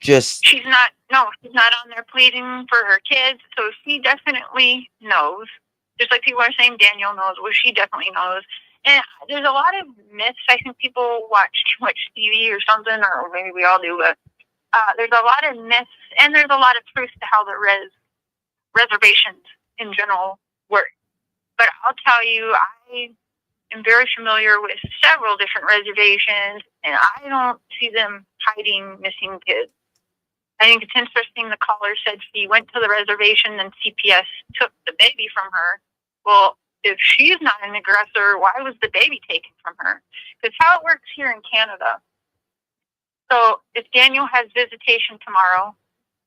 Speaker 1: just.
Speaker 10: She's not on there pleading for her kids, so she definitely knows. Just like people are saying Daniel knows, well, she definitely knows. And there's a lot of myths. I think people watch too much TV or something, or maybe we all do, but there's a lot of myths, and there's a lot of truth to how the reservations in general work. But I'll tell you, I am very familiar with several different reservations, and I don't see them hiding missing kids. I think it's interesting the caller said she went to the reservation and CPS took the baby from her. Well, if she's not an aggressor, why was the baby taken from her? Because how it works here in Canada. So if Daniel has visitation tomorrow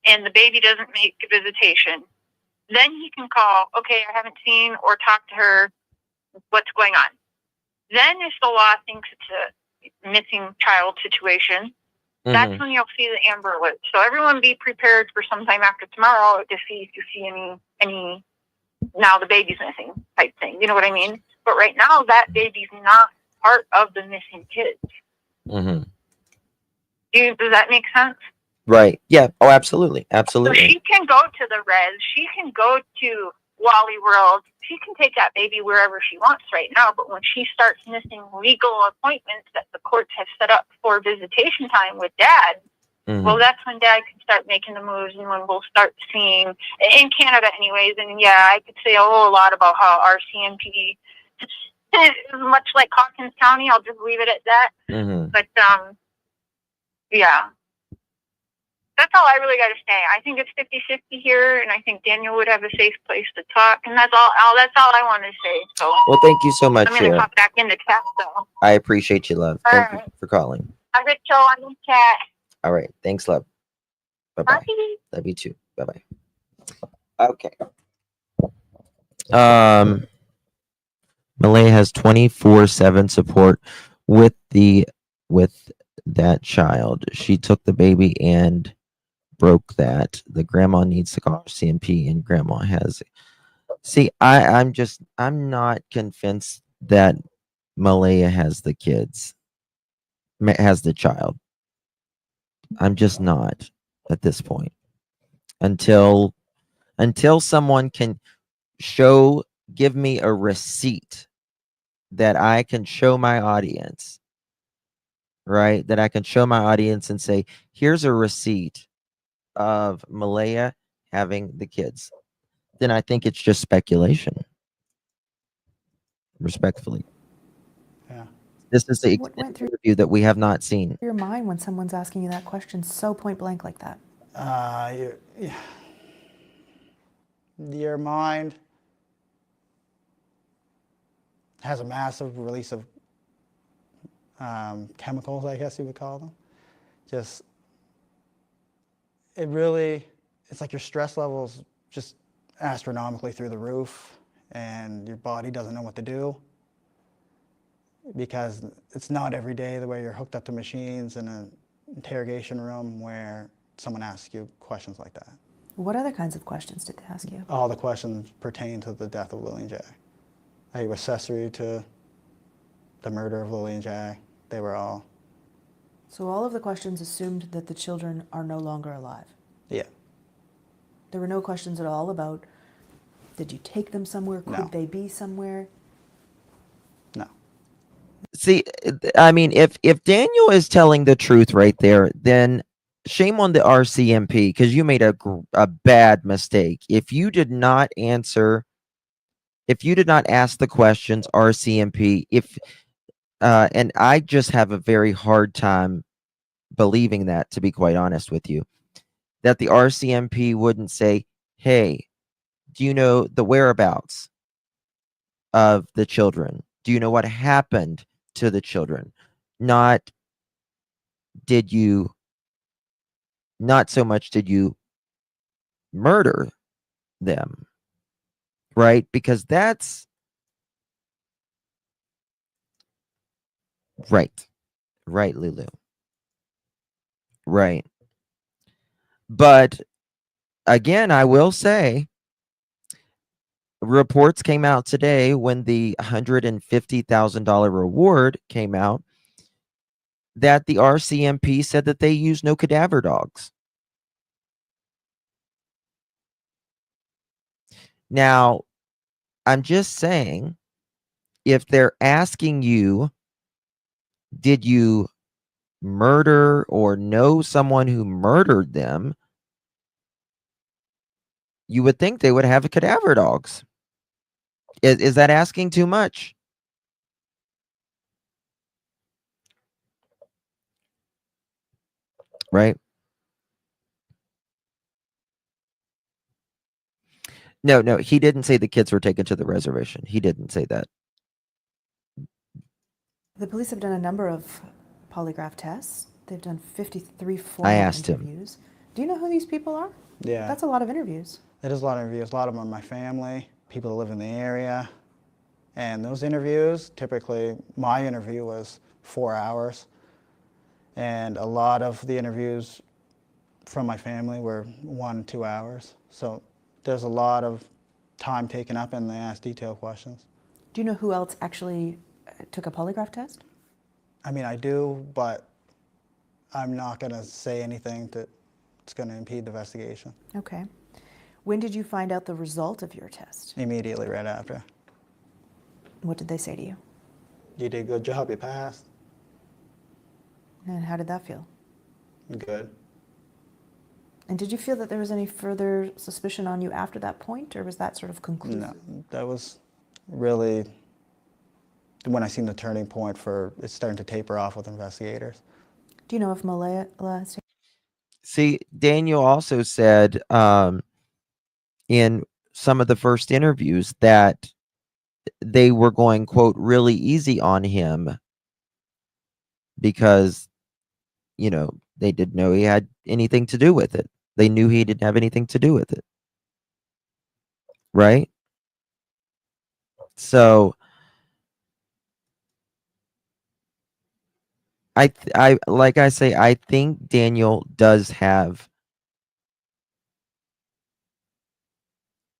Speaker 10: and the baby doesn't make a visitation, then he can call, okay, I haven't seen or talked to her, what's going on? Then if the law thinks it's a missing child situation, that's when you'll see the Amber Alert. So everyone be prepared for sometime after tomorrow to see if you see any now the baby's missing type thing. You know what I mean? But right now that baby's not part of the missing kids.
Speaker 1: Mm-hmm.
Speaker 10: Does that make sense?
Speaker 1: Right. Yeah. Oh, absolutely. Absolutely.
Speaker 10: So she can go to the res. She can go to Wally World. She can take that baby wherever she wants right now. But when she starts missing legal appointments that the courts have set up for visitation time with Dad, well, that's when Dad can start making the moves, and when we'll start seeing, in Canada anyways, and yeah, I could say a whole lot about how RCMP is much like Hawkins County. I'll just leave it at that. But, yeah. That's all I really got to say. I think it's 50-50 here, and I think Daniel would have a safe place to talk, and that's all I wanted to say. So,
Speaker 1: well, thank you so much,
Speaker 10: I'm going to
Speaker 1: Sarah.
Speaker 10: pop back into chat, though.
Speaker 1: I appreciate you, love. Thank you for calling.
Speaker 10: Have a good show on the chat.
Speaker 1: All right. Thanks, love. Bye-bye.
Speaker 10: Bye.
Speaker 1: Love you too. Bye-bye. Okay. Malaya has 24/7 support with that child. She took the baby and broke that. The grandma needs to call RCMP, and grandma has. See, I'm not convinced that Malaya has the kids, has the child. I'm just not at this point. Until someone can give me a receipt that I can show my audience, right? That I can show my audience and say, here's a receipt of Malaya having the kids. Then I think it's just speculation. Respectfully.
Speaker 7: Yeah.
Speaker 1: This is the interview that we have not seen.
Speaker 9: Your mind when someone's asking you that question so point blank like that.
Speaker 7: Your mind has a massive release of chemicals, I guess you would call them. It's like your stress levels just astronomically through the roof, and your body doesn't know what to do, because it's not every day the way you're hooked up to machines in an interrogation room where someone asks you questions like that.
Speaker 9: What other kinds of questions did they ask you?
Speaker 7: All the questions pertain to the death of Lily and Jack. Are you accessory to the murder of Lily and Jack? They were all.
Speaker 9: So all of the questions assumed that the children are no longer alive?
Speaker 7: Yeah.
Speaker 9: There were no questions at all about, did you take them somewhere? Could they be somewhere?
Speaker 7: No.
Speaker 1: See, I mean, if Daniel is telling the truth right there, then shame on the RCMP, because you made a bad mistake. If you did not ask the questions, RCMP, and I just have a very hard time believing that, to be quite honest with you, that the RCMP wouldn't say, hey, do you know the whereabouts of the children? Do you know what happened to the children? Not so much did you murder them, right? Because that's Right. Right, Lulu. Right. But again, I will say, reports came out today when the $150,000 reward came out that the RCMP said that they use no cadaver dogs. Now, I'm just saying, if they're asking you, did you murder or know someone who murdered them, you would think they would have cadaver dogs. Is that asking too much? Right? No, he didn't say the kids were taken to the reservation. He didn't say that.
Speaker 5: The police have done a number of polygraph tests. They've done 53
Speaker 1: I
Speaker 5: formal
Speaker 1: asked him.
Speaker 5: interviews. Do you know who these people are?
Speaker 7: Yeah.
Speaker 5: That's a lot of interviews.
Speaker 7: It is a lot of interviews. A lot of them are my family, people that live in the area. And those interviews, typically, my interview was 4 hours. And a lot of the interviews from my family were 1, 2 hours. So there's a lot of time taken up and they ask detailed questions.
Speaker 5: Do you know who else actually took a polygraph test?
Speaker 7: I mean, I do, but I'm not going to say anything that's going to impede the investigation.
Speaker 5: Okay. When did you find out the result of your test?
Speaker 7: Immediately right after.
Speaker 5: What did they say to you?
Speaker 7: You did a good job, you passed.
Speaker 5: And how did that feel?
Speaker 7: Good.
Speaker 5: And did you feel that there was any further suspicion on you after that point, or was that sort of conclusive?
Speaker 7: No, that was really when I seen the turning point for it's starting to taper off with investigators.
Speaker 5: Do you know if Malaya...
Speaker 1: See, Daniel also said in some of the first interviews that they were going, quote, really easy on him because, you know, they didn't know he had anything to do with it. They knew he didn't have anything to do with it. Right? So I like I say, I think Daniel does have,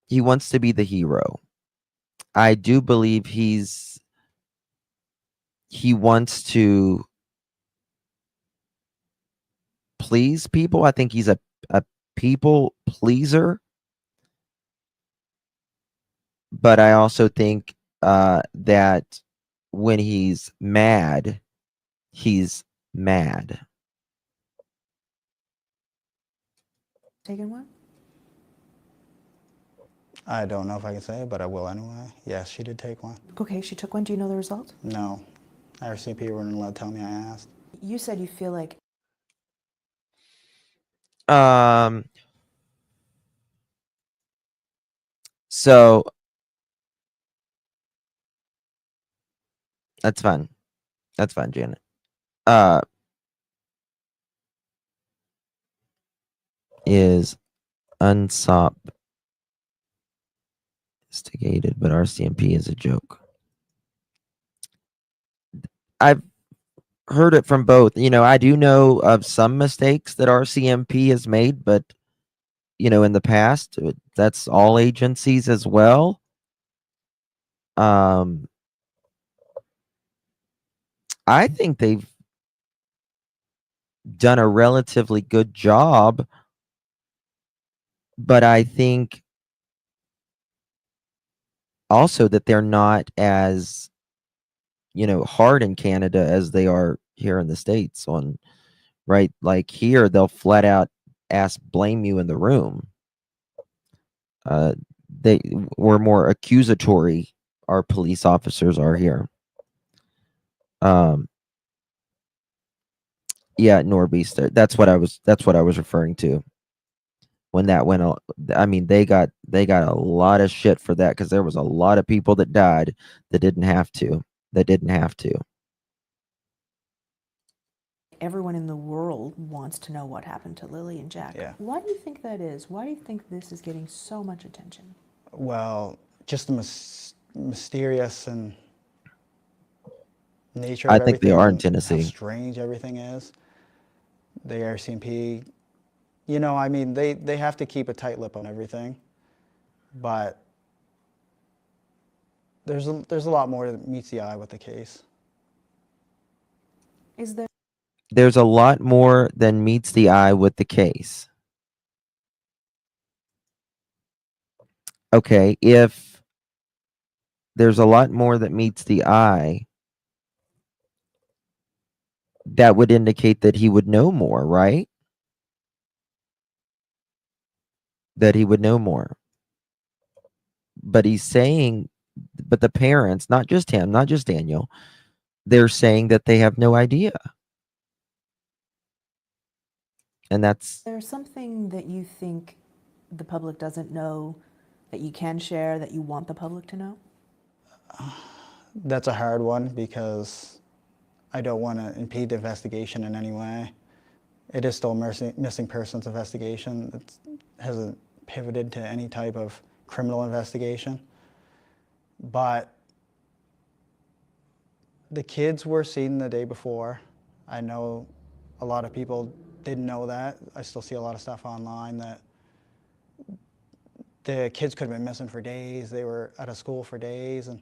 Speaker 1: he wants to be the hero. I do believe he wants to please people. I think he's a people pleaser. But I also think that when he's mad, he's mad.
Speaker 5: Taken one?
Speaker 7: I don't know if I can say it, but I will anyway. Yes, she did take one.
Speaker 5: Okay, she took one. Do you know the result?
Speaker 7: No. RCMP wouldn't let tell me I asked.
Speaker 5: You said you feel like...
Speaker 1: So that's fine. That's fine, Janet. Is unsop investigated, but RCMP is a joke. I've heard it from both. You know, I do know of some mistakes that RCMP has made, but you know, in the past, that's all agencies as well. I think they've done a relatively good job, but I think also that they're not as, you know, hard in Canada as they are here in the States on, right? Like here, they'll flat out blame you in the room. They were more accusatory, our police officers are here. Yeah, Norbeast. That's what I was referring to. When that went on, I mean, they got a lot of shit for that because there was a lot of people that died that didn't have to.
Speaker 5: Everyone in the world wants to know what happened to Lily and Jack.
Speaker 7: Yeah.
Speaker 5: Why do you think that is? Why do you think this is getting so much attention?
Speaker 7: Well, just the mysterious and nature
Speaker 1: I
Speaker 7: of
Speaker 1: think they
Speaker 7: everything
Speaker 1: are in
Speaker 7: and how
Speaker 1: Tennessee.
Speaker 7: strange everything is. The RCMP, you know, I mean, they have to keep a tight lip on everything, but there's a lot more that meets the eye with the case.
Speaker 9: Is there
Speaker 1: There's a lot more than meets the eye with the case. Okay, if there's a lot more that meets the eye, that would indicate that he would know more, right? That he would know more. But he's saying, but the parents, not just him, not just Daniel, they're saying that they have no idea. And that's,
Speaker 9: there's something that you think the public doesn't know that you can share that you want the public to know?
Speaker 7: That's a hard one because I don't want to impede the investigation in any way. It is still a missing persons investigation. It hasn't pivoted to any type of criminal investigation. But the kids were seen the day before. I know a lot of people didn't know that. I still see a lot of stuff online that the kids could have been missing for days. They were out of school for days, and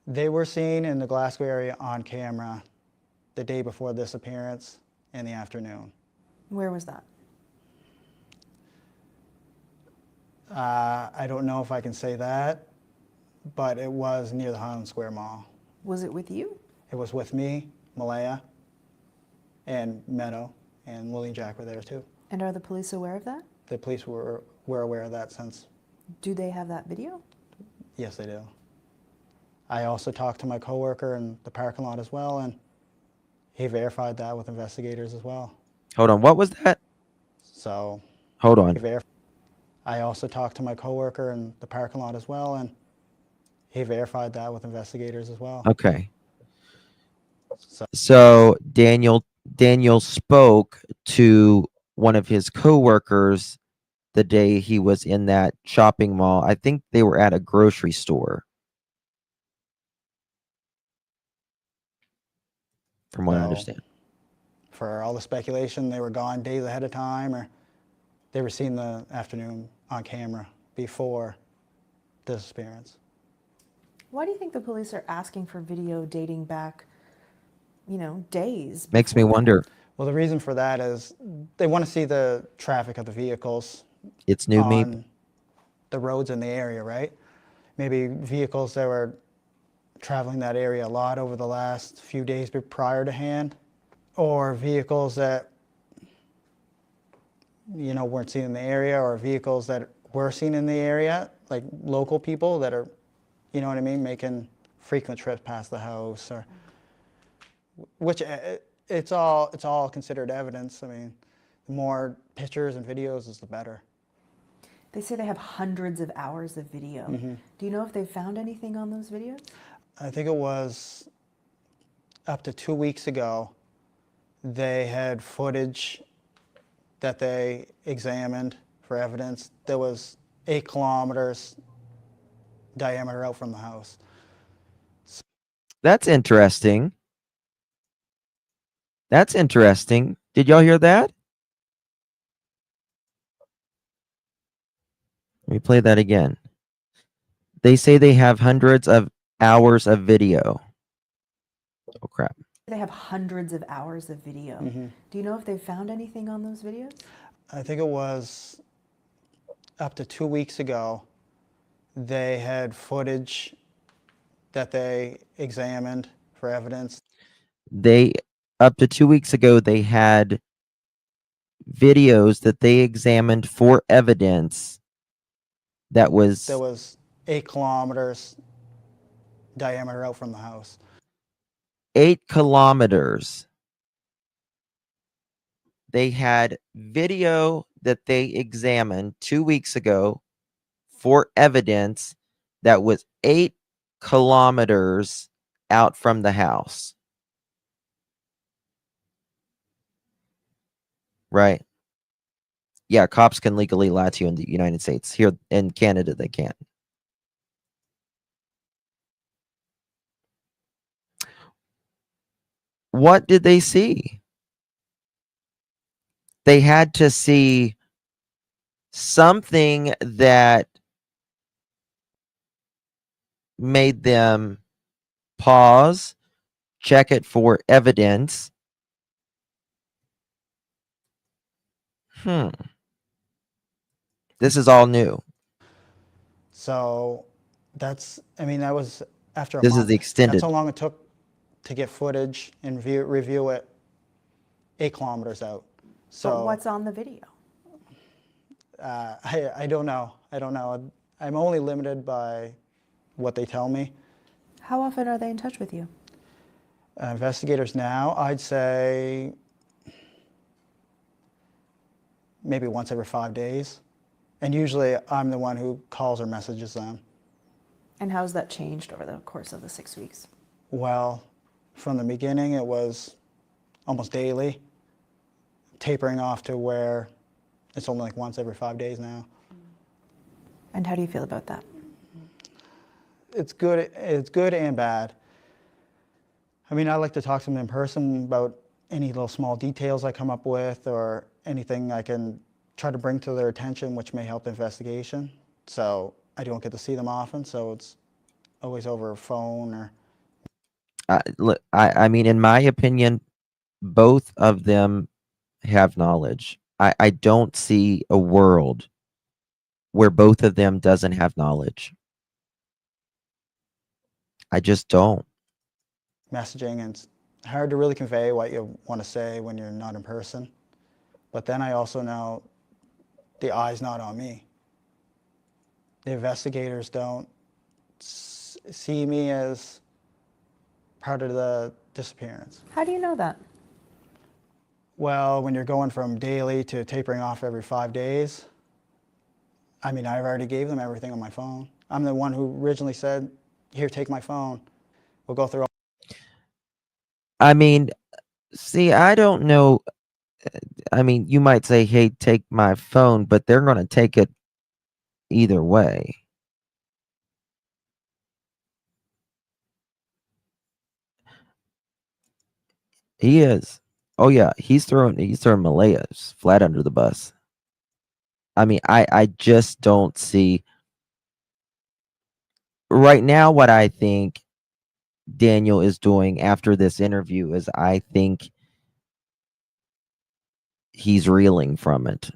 Speaker 7: they were seen in the Glasgow area on camera the day before this appearance in the afternoon.
Speaker 9: Where was that?
Speaker 7: I don't know if I can say that, but it was near the Highland Square Mall.
Speaker 9: Was it with you?
Speaker 7: It was with me, Malaya, and Meadow, and Lily and Jack were there too.
Speaker 9: And are the police aware of that?
Speaker 7: The police were aware of that since.
Speaker 9: Do they have that video?
Speaker 7: Yes, they do. I also talked to my coworker in the parking lot as well, and he verified that with investigators as well.
Speaker 1: hold on, what was that?
Speaker 7: So,
Speaker 1: Hold on.
Speaker 7: I also talked to my coworker in the parking lot as well, and he verified that with investigators as well.
Speaker 1: Okay. So Daniel spoke to one of his coworkers the day he was in that shopping mall. I think they were at a grocery store, from what I understand.
Speaker 7: For all the speculation, they were gone days ahead of time, or they were seen the afternoon on camera before this disappearance.
Speaker 9: Why do you think the police are asking for video dating back, you know, days?
Speaker 1: Makes me wonder.
Speaker 7: Well, the reason for that is they want to see the traffic of the vehicles.
Speaker 1: It's new
Speaker 7: on
Speaker 1: meat.
Speaker 7: The roads in the area, right? Maybe vehicles that were traveling that area a lot over the last few days prior to hand, or vehicles that, you know, weren't seen in the area, or vehicles that were seen in the area, like local people that are, you know what I mean, making frequent trips past the house, or which it's all considered evidence. I mean, the more pictures and videos is the better.
Speaker 9: They say they have hundreds of hours of video. Do you know if they found anything on those videos?
Speaker 7: I think it was up to 2 weeks ago, they had footage that they examined for evidence that was 8 kilometers diameter out from the house.
Speaker 1: That's interesting. That's interesting. Did y'all hear that? Let me play that again. They say they have hundreds of hours of video. Oh, crap.
Speaker 9: They have hundreds of hours of video. Do you know if they found anything on those videos?
Speaker 7: I think it was up to 2 weeks ago, they had footage that they examined for evidence.
Speaker 1: Up to 2 weeks ago, they had videos that they examined for evidence that was
Speaker 7: 8 kilometers diameter out from the house.
Speaker 1: 8 kilometers. They had video that they examined 2 weeks ago for evidence that was 8 kilometers out from the house. Right. Yeah, cops can legally lie to you in the United States. Here in Canada, they can't. what did they see? They had to see something that made them pause, check it for evidence. This is all new.
Speaker 7: So that's, I mean, that was after a
Speaker 1: This is
Speaker 7: month.
Speaker 1: the extended.
Speaker 7: That's how long it took to get footage and review it 8 kilometers out. So
Speaker 9: But what's on the video?
Speaker 7: I don't know. I don't know. I'm only limited by what they tell me.
Speaker 9: How often are they in touch with you?
Speaker 7: Investigators now, I'd say maybe once every 5 days. And usually I'm the one who calls or messages them.
Speaker 9: And how's that changed over the course of the 6 weeks?
Speaker 7: Well, from the beginning, it was almost daily, tapering off to where it's only like once every 5 days now.
Speaker 9: And how do you feel about that?
Speaker 7: It's good and bad. I mean, I like to talk to them in person about any little small details I come up with or anything I can try to bring to their attention which may help the investigation. So I don't get to see them often, so it's always over phone or...
Speaker 1: I mean, in my opinion, both of them have knowledge. I don't see a world where both of them doesn't have knowledge. I just don't.
Speaker 7: Messaging, and it's hard to really convey what you want to say when you're not in person. But then I also know the eye's not on me. The investigators don't see me as part of the disappearance.
Speaker 9: How do you know that?
Speaker 7: Well, when you're going from daily to tapering off every 5 days, I mean, I already gave them everything on my phone. I'm the one who originally said, here, take my phone. We'll go through all...
Speaker 1: I mean, see, I don't know. I mean, you might say, hey, take my phone, but they're going to take it either way. He is. Oh yeah, he's throwing Malaya flat under the bus. I mean, I just don't see right now what I think Daniel is doing after this interview is I think he's reeling from it.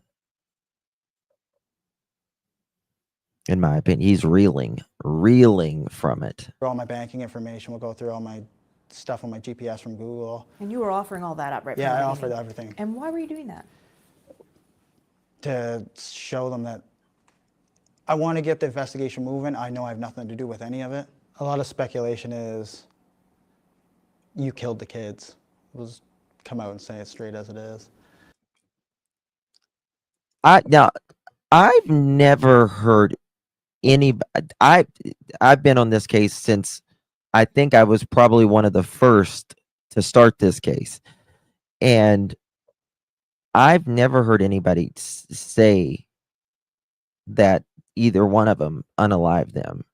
Speaker 1: In my opinion, he's reeling from it.
Speaker 7: all my banking information. We'll go through all my stuff on my GPS from Google.
Speaker 9: And you were offering all that up right
Speaker 7: Yeah,
Speaker 9: from the
Speaker 7: I
Speaker 9: beginning.
Speaker 7: offered everything.
Speaker 9: And why were you doing that?
Speaker 7: To show them that I want to get the investigation moving. I know I have nothing to do with any of it. A lot of speculation is you killed the kids. We'll just come out and say it straight as it is.
Speaker 1: Now I've never heard I've been on this case since I think I was probably one of the first to start this case. And I've never heard anybody say that either one of them unalived them.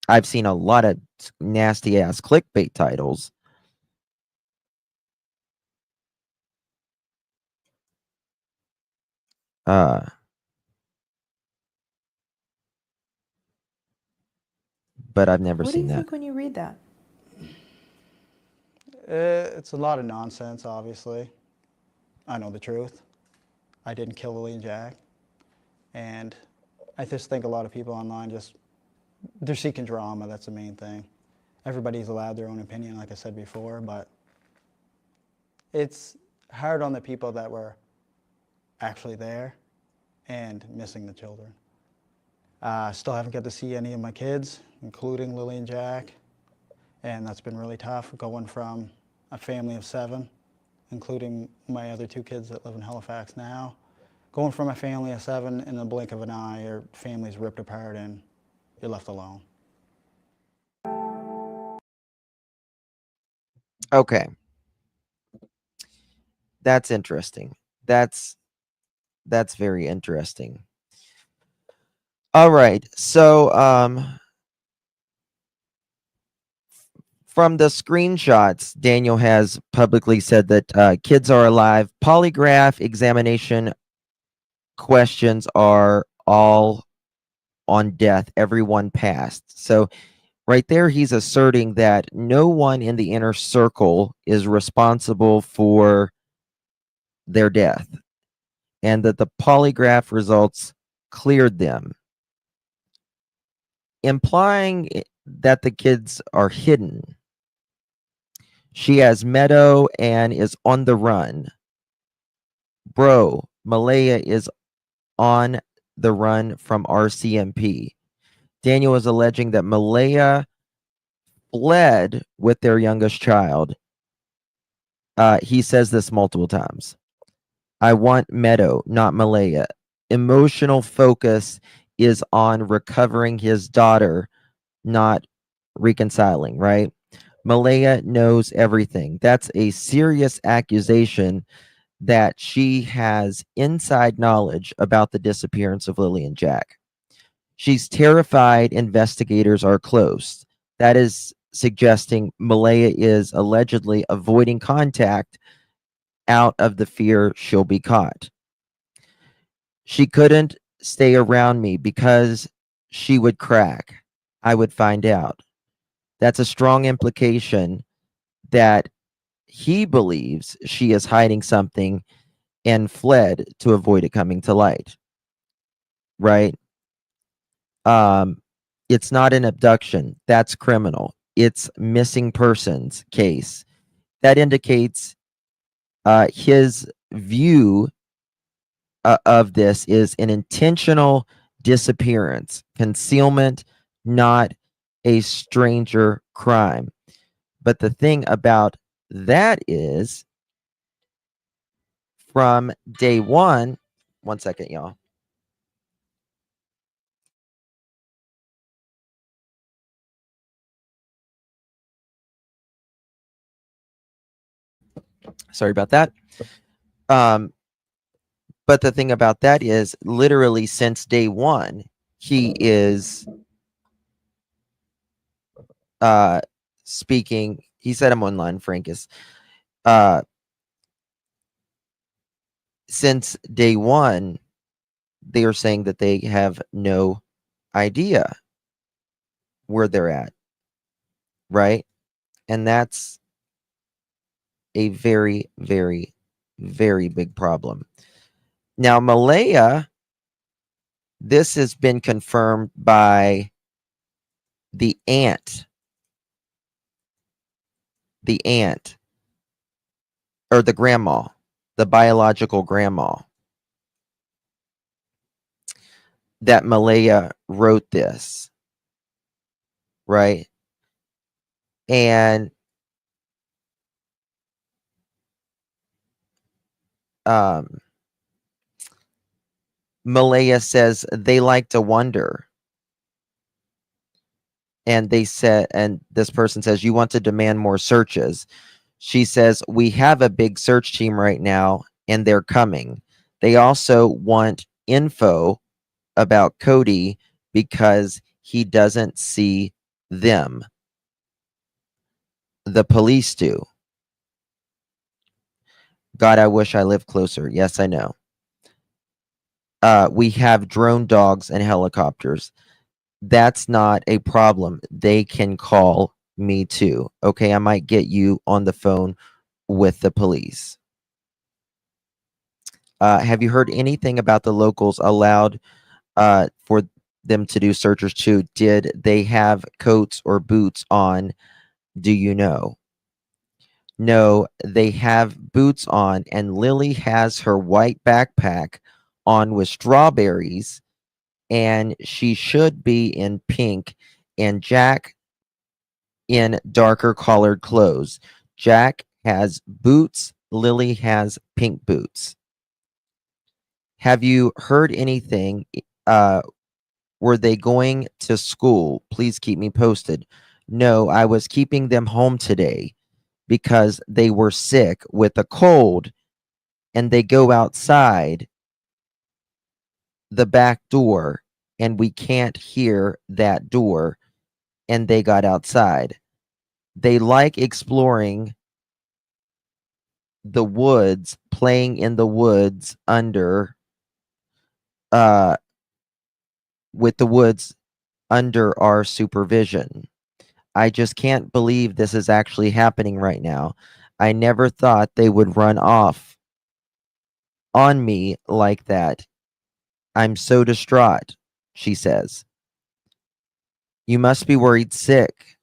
Speaker 1: I've seen a lot of nasty ass clickbait titles. But I've never
Speaker 9: What do
Speaker 1: seen
Speaker 9: you
Speaker 1: that.
Speaker 9: think when you read that?
Speaker 7: It's a lot of nonsense, obviously. I know the truth. I didn't kill Lily and Jack. And I just think a lot of people online they're seeking drama. That's the main thing. Everybody's allowed their own opinion, like I said before, but it's hard on the people that were actually there and missing the children. Still haven't got to see any of my kids, including Lily and Jack, and that's been really tough, going from a family of 7, including my other 2 kids that live in Halifax now. Going from a family of 7 in the blink of an eye, your family's ripped apart and you're left alone.
Speaker 1: Okay. That's interesting. That's very interesting. All right. So From the screenshots, Daniel has publicly said that kids are alive. Polygraph examination questions are all on death. Everyone passed. So right there, he's asserting that no one in the inner circle is responsible for their death and that the polygraph results cleared them, implying that the kids are hidden. She has Meadow and is on the run. Bro, Malaya is on the run from RCMP. Daniel is alleging that Malaya fled with their youngest child. He says this multiple times. I want Meadow, not Malaya. Emotional focus is on recovering his daughter, not reconciling, right? Malaya knows everything. That's a serious accusation that she has inside knowledge about the disappearance of Lily and Jack. She's terrified investigators are close. That is suggesting Malaya is allegedly avoiding contact out of the fear she'll be caught. She couldn't stay around me because she would crack. I would find out. That's a strong implication that he believes she is hiding something and fled to avoid it coming to light. Right? It's not an abduction. That's criminal. It's missing persons case. That indicates his view of this is an intentional disappearance, concealment, not a stranger crime. But the thing about that is, from day one second, y'all. Sorry about that. But the thing about that is, literally since day one, he is speaking. He said I'm online, Frankus. Since day one, they are saying that they have no idea where they're at, right? And that's a very, very, very big problem. Now, Malaya, this has been confirmed by the aunt, or the grandma, the biological grandma, that Malaya wrote this, right? And Malaya says they like to wonder. And they said, and this person says, you want to demand more searches. She says, we have a big search team right now, and they're coming. They also want info about Cody because he doesn't see them. The police do. God, I wish I lived closer. Yes, I know. We have drone dogs and helicopters. That's not a problem. They can call me too. Okay, I might get you on the phone with the police. Have you heard anything about the locals allowed for them to do searches too? Did they have coats or boots on? Do you know? No, they have boots on, and Lily has her white backpack on with strawberries, and she should be in pink, and Jack in darker colored clothes. Jack has boots, Lily has pink boots. Have you heard anything? Were they going to school? Please keep me posted. No, I was keeping them home today because they were sick with a cold, and they go outside the back door, and we can't hear that door, and they got outside. They like exploring the woods, playing in the woods under with the woods under our supervision. I just can't believe this is actually happening right now. I never thought they would run off on me like that. I'm so distraught, she says. You must be worried sick.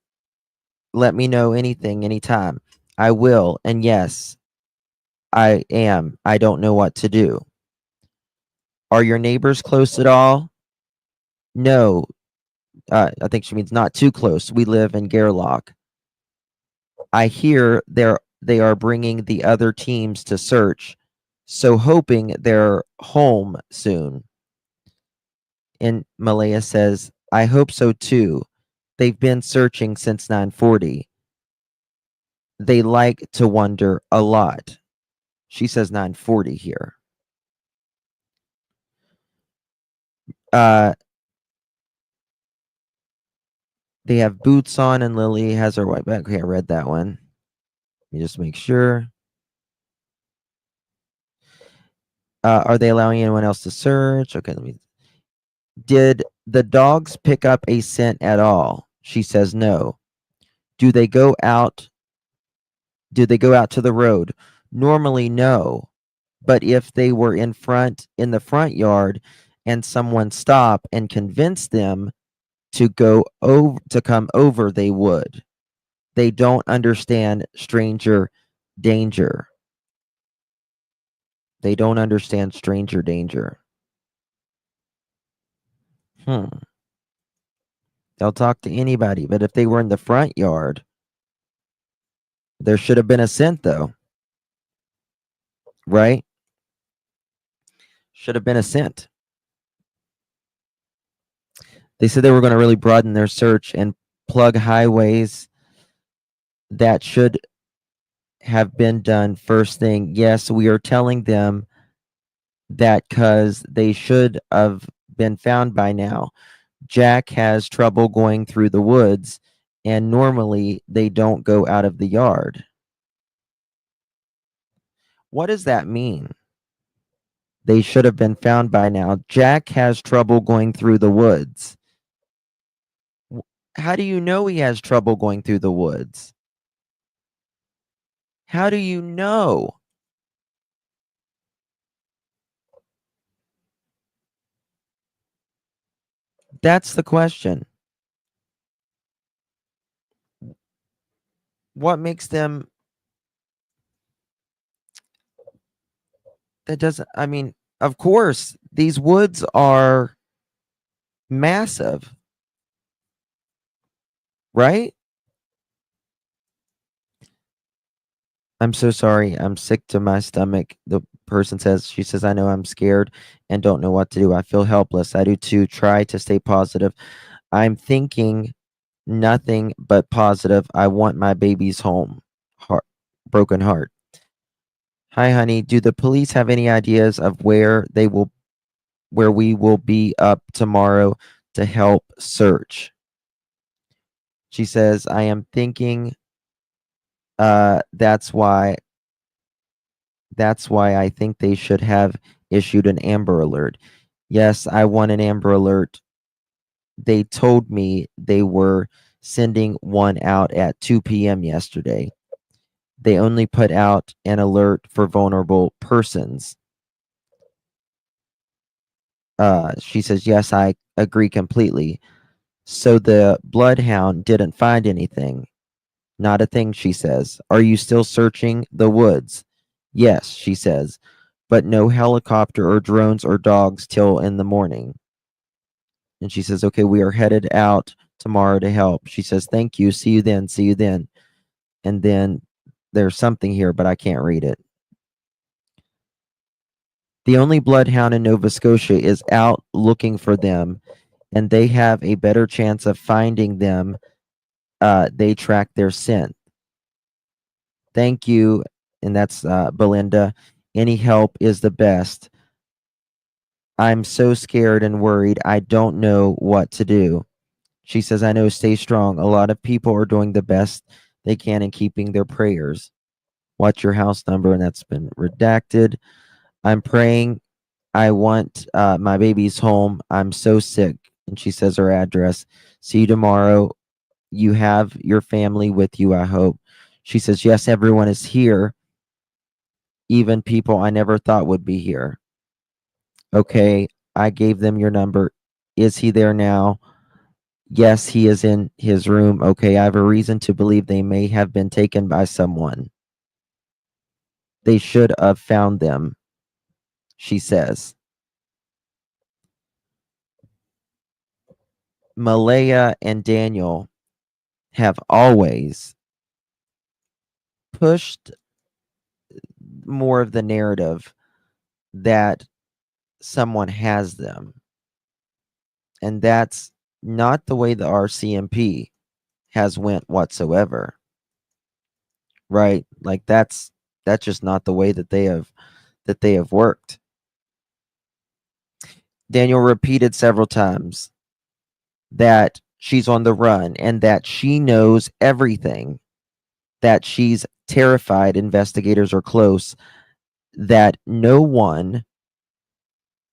Speaker 1: Let me know anything, anytime. I will, and yes, I am. I don't know what to do. Are your neighbors close at all? No. I think she means not too close. We live in Gairloch. I hear they are bringing the other teams to search, so hoping they're home soon. And Malaya says, I hope so too. They've been searching since 9:40. They like to wonder a lot. She says 9:40 here. They have boots on and Lily has her white bag. Okay, I read that one. Let me just make sure. Are they allowing anyone else to search? Okay, let me. Did the dogs pick up a scent at all? She says no. Do they go out? Do they go out to the road? Normally, no. But if they were in the front yard and someone stopped and convinced them to come over, they would. They don't understand stranger danger. They don't understand stranger danger. They'll talk to anybody, but if they were in the front yard, there should have been a scent, though. Right? Should have been a scent. They said they were going to really broaden their search and plug highways. That should have been done first thing. Yes, we are telling them that because they should have been found by now. Jack has trouble going through the woods, and normally they don't go out of the yard. What does that mean? They should have been found by now. Jack has trouble going through the woods. How do you know he has trouble going through the woods? How do you know? That's the question. What makes them... That doesn't... I mean, of course, these woods are massive. Right? I'm so sorry. I'm sick to my stomach. The person says, she says, I know I'm scared and don't know what to do. I feel helpless. I do too. Try to stay positive. I'm thinking nothing but positive. I want my baby's home. Broken heart. Hi, honey. Do the police have any ideas of where we will be up tomorrow to help search? She says, I am thinking that's why I think they should have issued an Amber Alert. Yes, I want an Amber Alert. They told me they were sending one out at 2 p.m. yesterday. They only put out an alert for vulnerable persons. She says, yes, I agree completely. So the bloodhound didn't find anything. Not a thing, she says. Are you still searching the woods? Yes, she says, but no helicopter or drones or dogs till in the morning. And she says, okay, we are headed out tomorrow to help. She says, thank you. See you then. See you then. And then there's something here, but I can't read it. The only bloodhound in Nova Scotia is out looking for them, and they have a better chance of finding them. They track their scent. Thank you. And that's Belinda. Any help is the best. I'm so scared and worried. I don't know what to do. She says, I know, stay strong. A lot of people are doing the best they can in keeping their prayers. What's your house number? And that's been redacted. I'm praying. I want my baby's home. I'm so sick. And she says her address. See you tomorrow. You have your family with you, I hope. She says, yes, everyone is here. Even people I never thought would be here. Okay, I gave them your number. Is he there now? Yes, he is in his room. Okay, I have a reason to believe they may have been taken by someone. They should have found them, she says. Malaya and Daniel have always pushed more of the narrative that someone has them. And that's not the way the RCMP has went whatsoever. Right? Like that's just not the way that they have worked. Daniel repeated several times that she's on the run and that she knows everything, that she's terrified investigators are close, that no one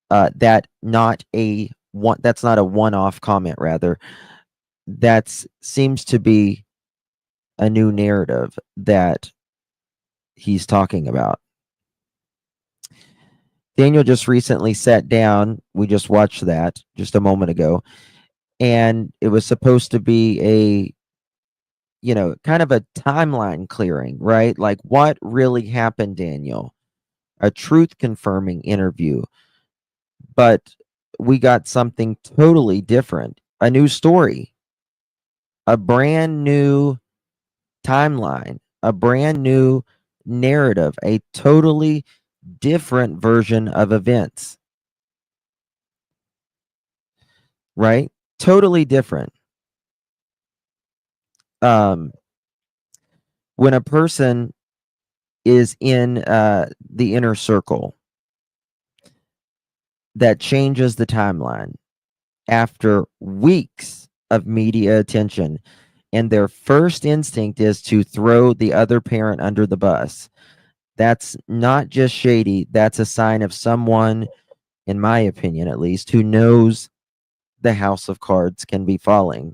Speaker 1: that's not a one-off comment, rather. That seems to be a new narrative that he's talking about. Daniel just recently sat down. We just watched that just a moment ago. And it was supposed to be a, kind of a timeline clearing, right? Like what really happened, Daniel? A truth confirming interview. But we got something totally different. A new story. A brand new timeline. A brand new narrative. A totally different version of events. Right? Totally different. When a person is in the inner circle, that changes the timeline after weeks of media attention, and their first instinct is to throw the other parent under the bus. That's not just shady. That's a sign of someone, in my opinion at least, who knows the house of cards can be falling,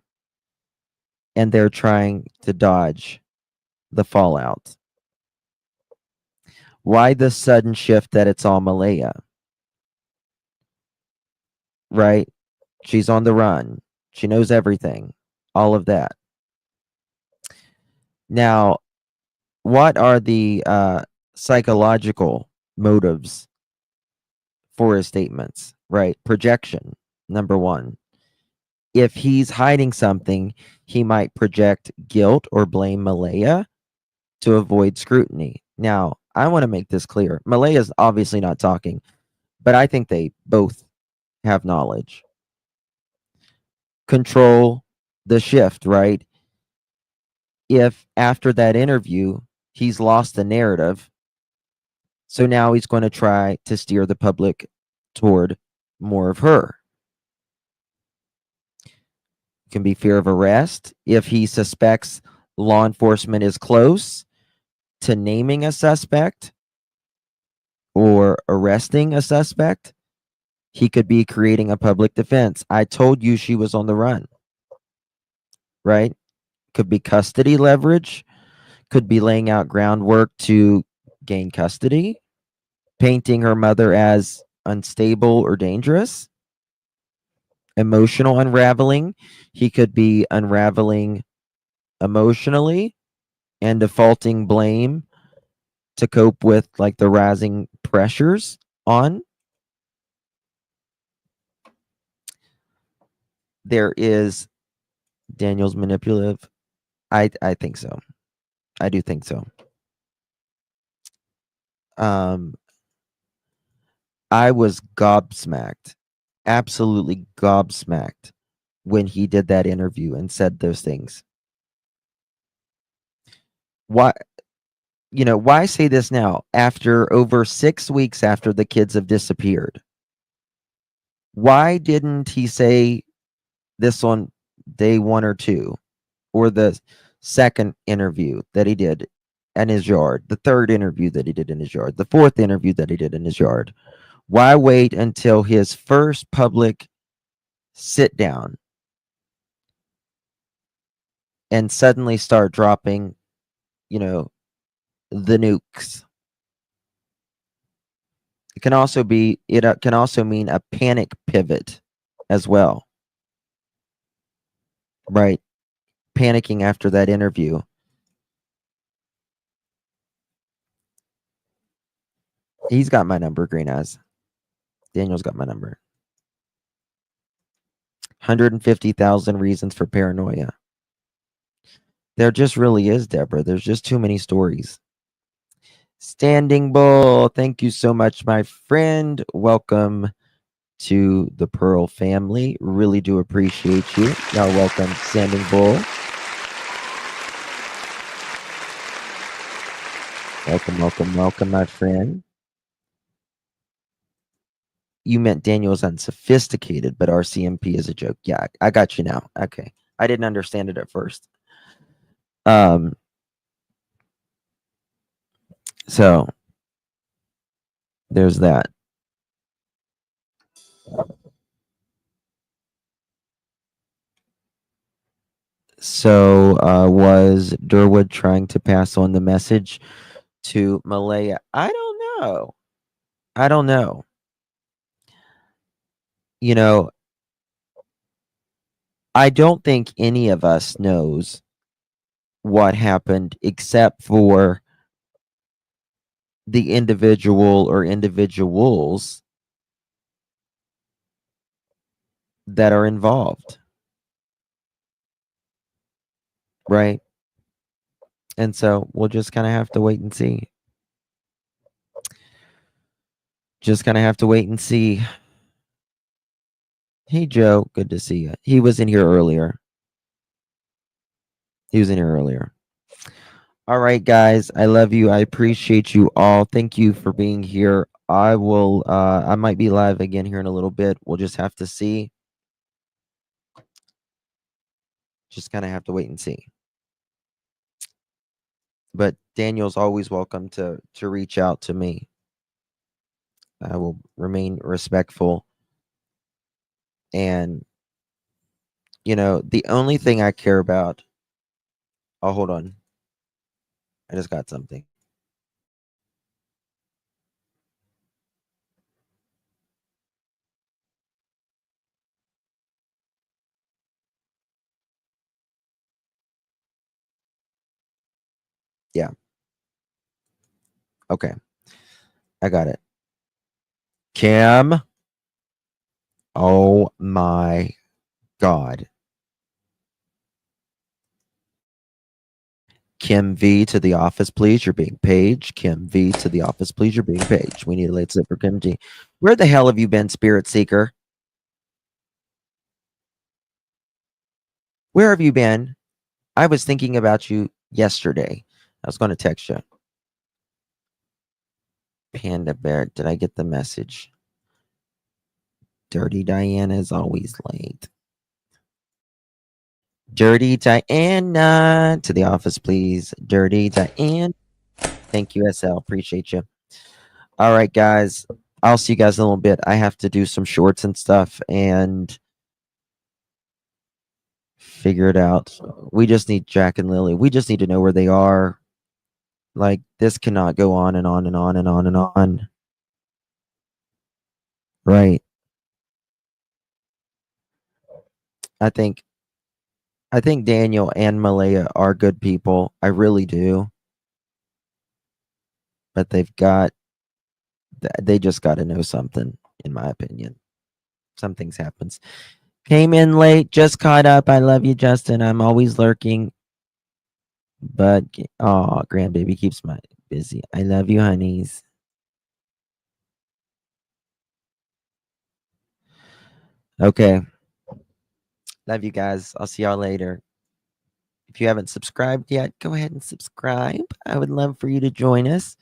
Speaker 1: and they're trying to dodge the fallout. Why the sudden shift that it's all Malaya? Right? She's on the run. She knows everything. All of that. Now, what are the psychological motives for his statements? Right? Projection, number one. If he's hiding something, he might project guilt or blame Malaya to avoid scrutiny. Now, I want to make this clear. Malaya's obviously not talking, but I think they both have knowledge. Control the shift, right? If after that interview, he's lost the narrative, so now he's going to try to steer the public toward more of her. Can be fear of arrest. If he suspects law enforcement is close to naming a suspect or arresting a suspect, he could be creating a public defense. I told you she was on the run. Right? Could be custody leverage. Could be laying out groundwork to gain custody. Painting her mother as unstable or dangerous. Emotional unraveling. He could be unraveling emotionally and defaulting blame to cope with like the rising pressures on. There is Daniel's manipulative. I think so. I do think so. I was gobsmacked, absolutely gobsmacked when he did that interview and said those things. Why say this now after over 6 weeks after the kids have disappeared? Why didn't he say this on day 1 or 2 or the second interview that he did in his yard, the third interview that he did in his yard, the fourth interview that he did in his yard? Why wait until his first public sit down and suddenly start dropping, you know, the nukes? It can also mean a panic pivot as well. Right? Panicking after that interview. He's got my number, Green Eyes. Daniel's got my number. 150,000 reasons for paranoia. There just really is, Deborah. There's just too many stories. Standing Bull, thank you so much, my friend. Welcome to the Pearl family. Really do appreciate you. Y'all welcome, Standing Bull. Welcome, welcome, welcome, my friend. You meant Daniel's unsophisticated, but RCMP is a joke. Yeah, I got you now. Okay. I didn't understand it at first. So there's that. So was Durwood trying to pass on the message to Malaya? I don't know. I don't know. You know, I don't think any of us knows what happened except for the individual or individuals that are involved. Right? And so we'll just kind of have to wait and see. Just kind of have to wait and see. Hey, Joe. Good to see you. He was in here earlier. All right, guys. I love you. I appreciate you all. Thank you for being here. I might be live again here in a little bit. We'll just have to see. Just kind of have to wait and see. But Daniel's always welcome to reach out to me. I will remain respectful. And, you know, the only thing I care about... Oh, hold on. I just got something. Yeah. Okay. I got it. Kim. Oh my God. Kim V to the office, please. You're being paged. Kim V to the office, please. You're being paged. We need a late slip for Kim G. Where the hell have you been, Spirit Seeker? Where have you been? I was thinking about you yesterday. I was going to text you. Panda Bear, did I get the message? Dirty Diana is always late. Dirty Diana to the office, please. Dirty Diana. Thank you, SL. Appreciate you. All right, guys. I'll see you guys in a little bit. I have to do some shorts and stuff and figure it out. We just need Jack and Lily. We just need to know where they are. Like, this cannot go on and on and on and on and on. Right. I think Daniel and Malaya are good people. I really do. But they just got to know something, in my opinion. Something's happens. Came in late, just caught up. I love you, Justin. I'm always lurking. But, oh, grandbaby keeps my busy. I love you, honeys. Okay. Love you guys. I'll see y'all later. If you haven't subscribed yet, go ahead and subscribe. I would love for you to join us.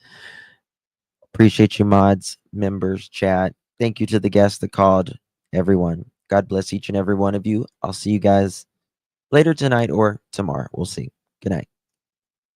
Speaker 1: Appreciate you, mods, members, chat. Thank you to the guests that called, everyone. God bless each and every one of you. I'll see you guys later tonight or tomorrow. We'll see. Good night.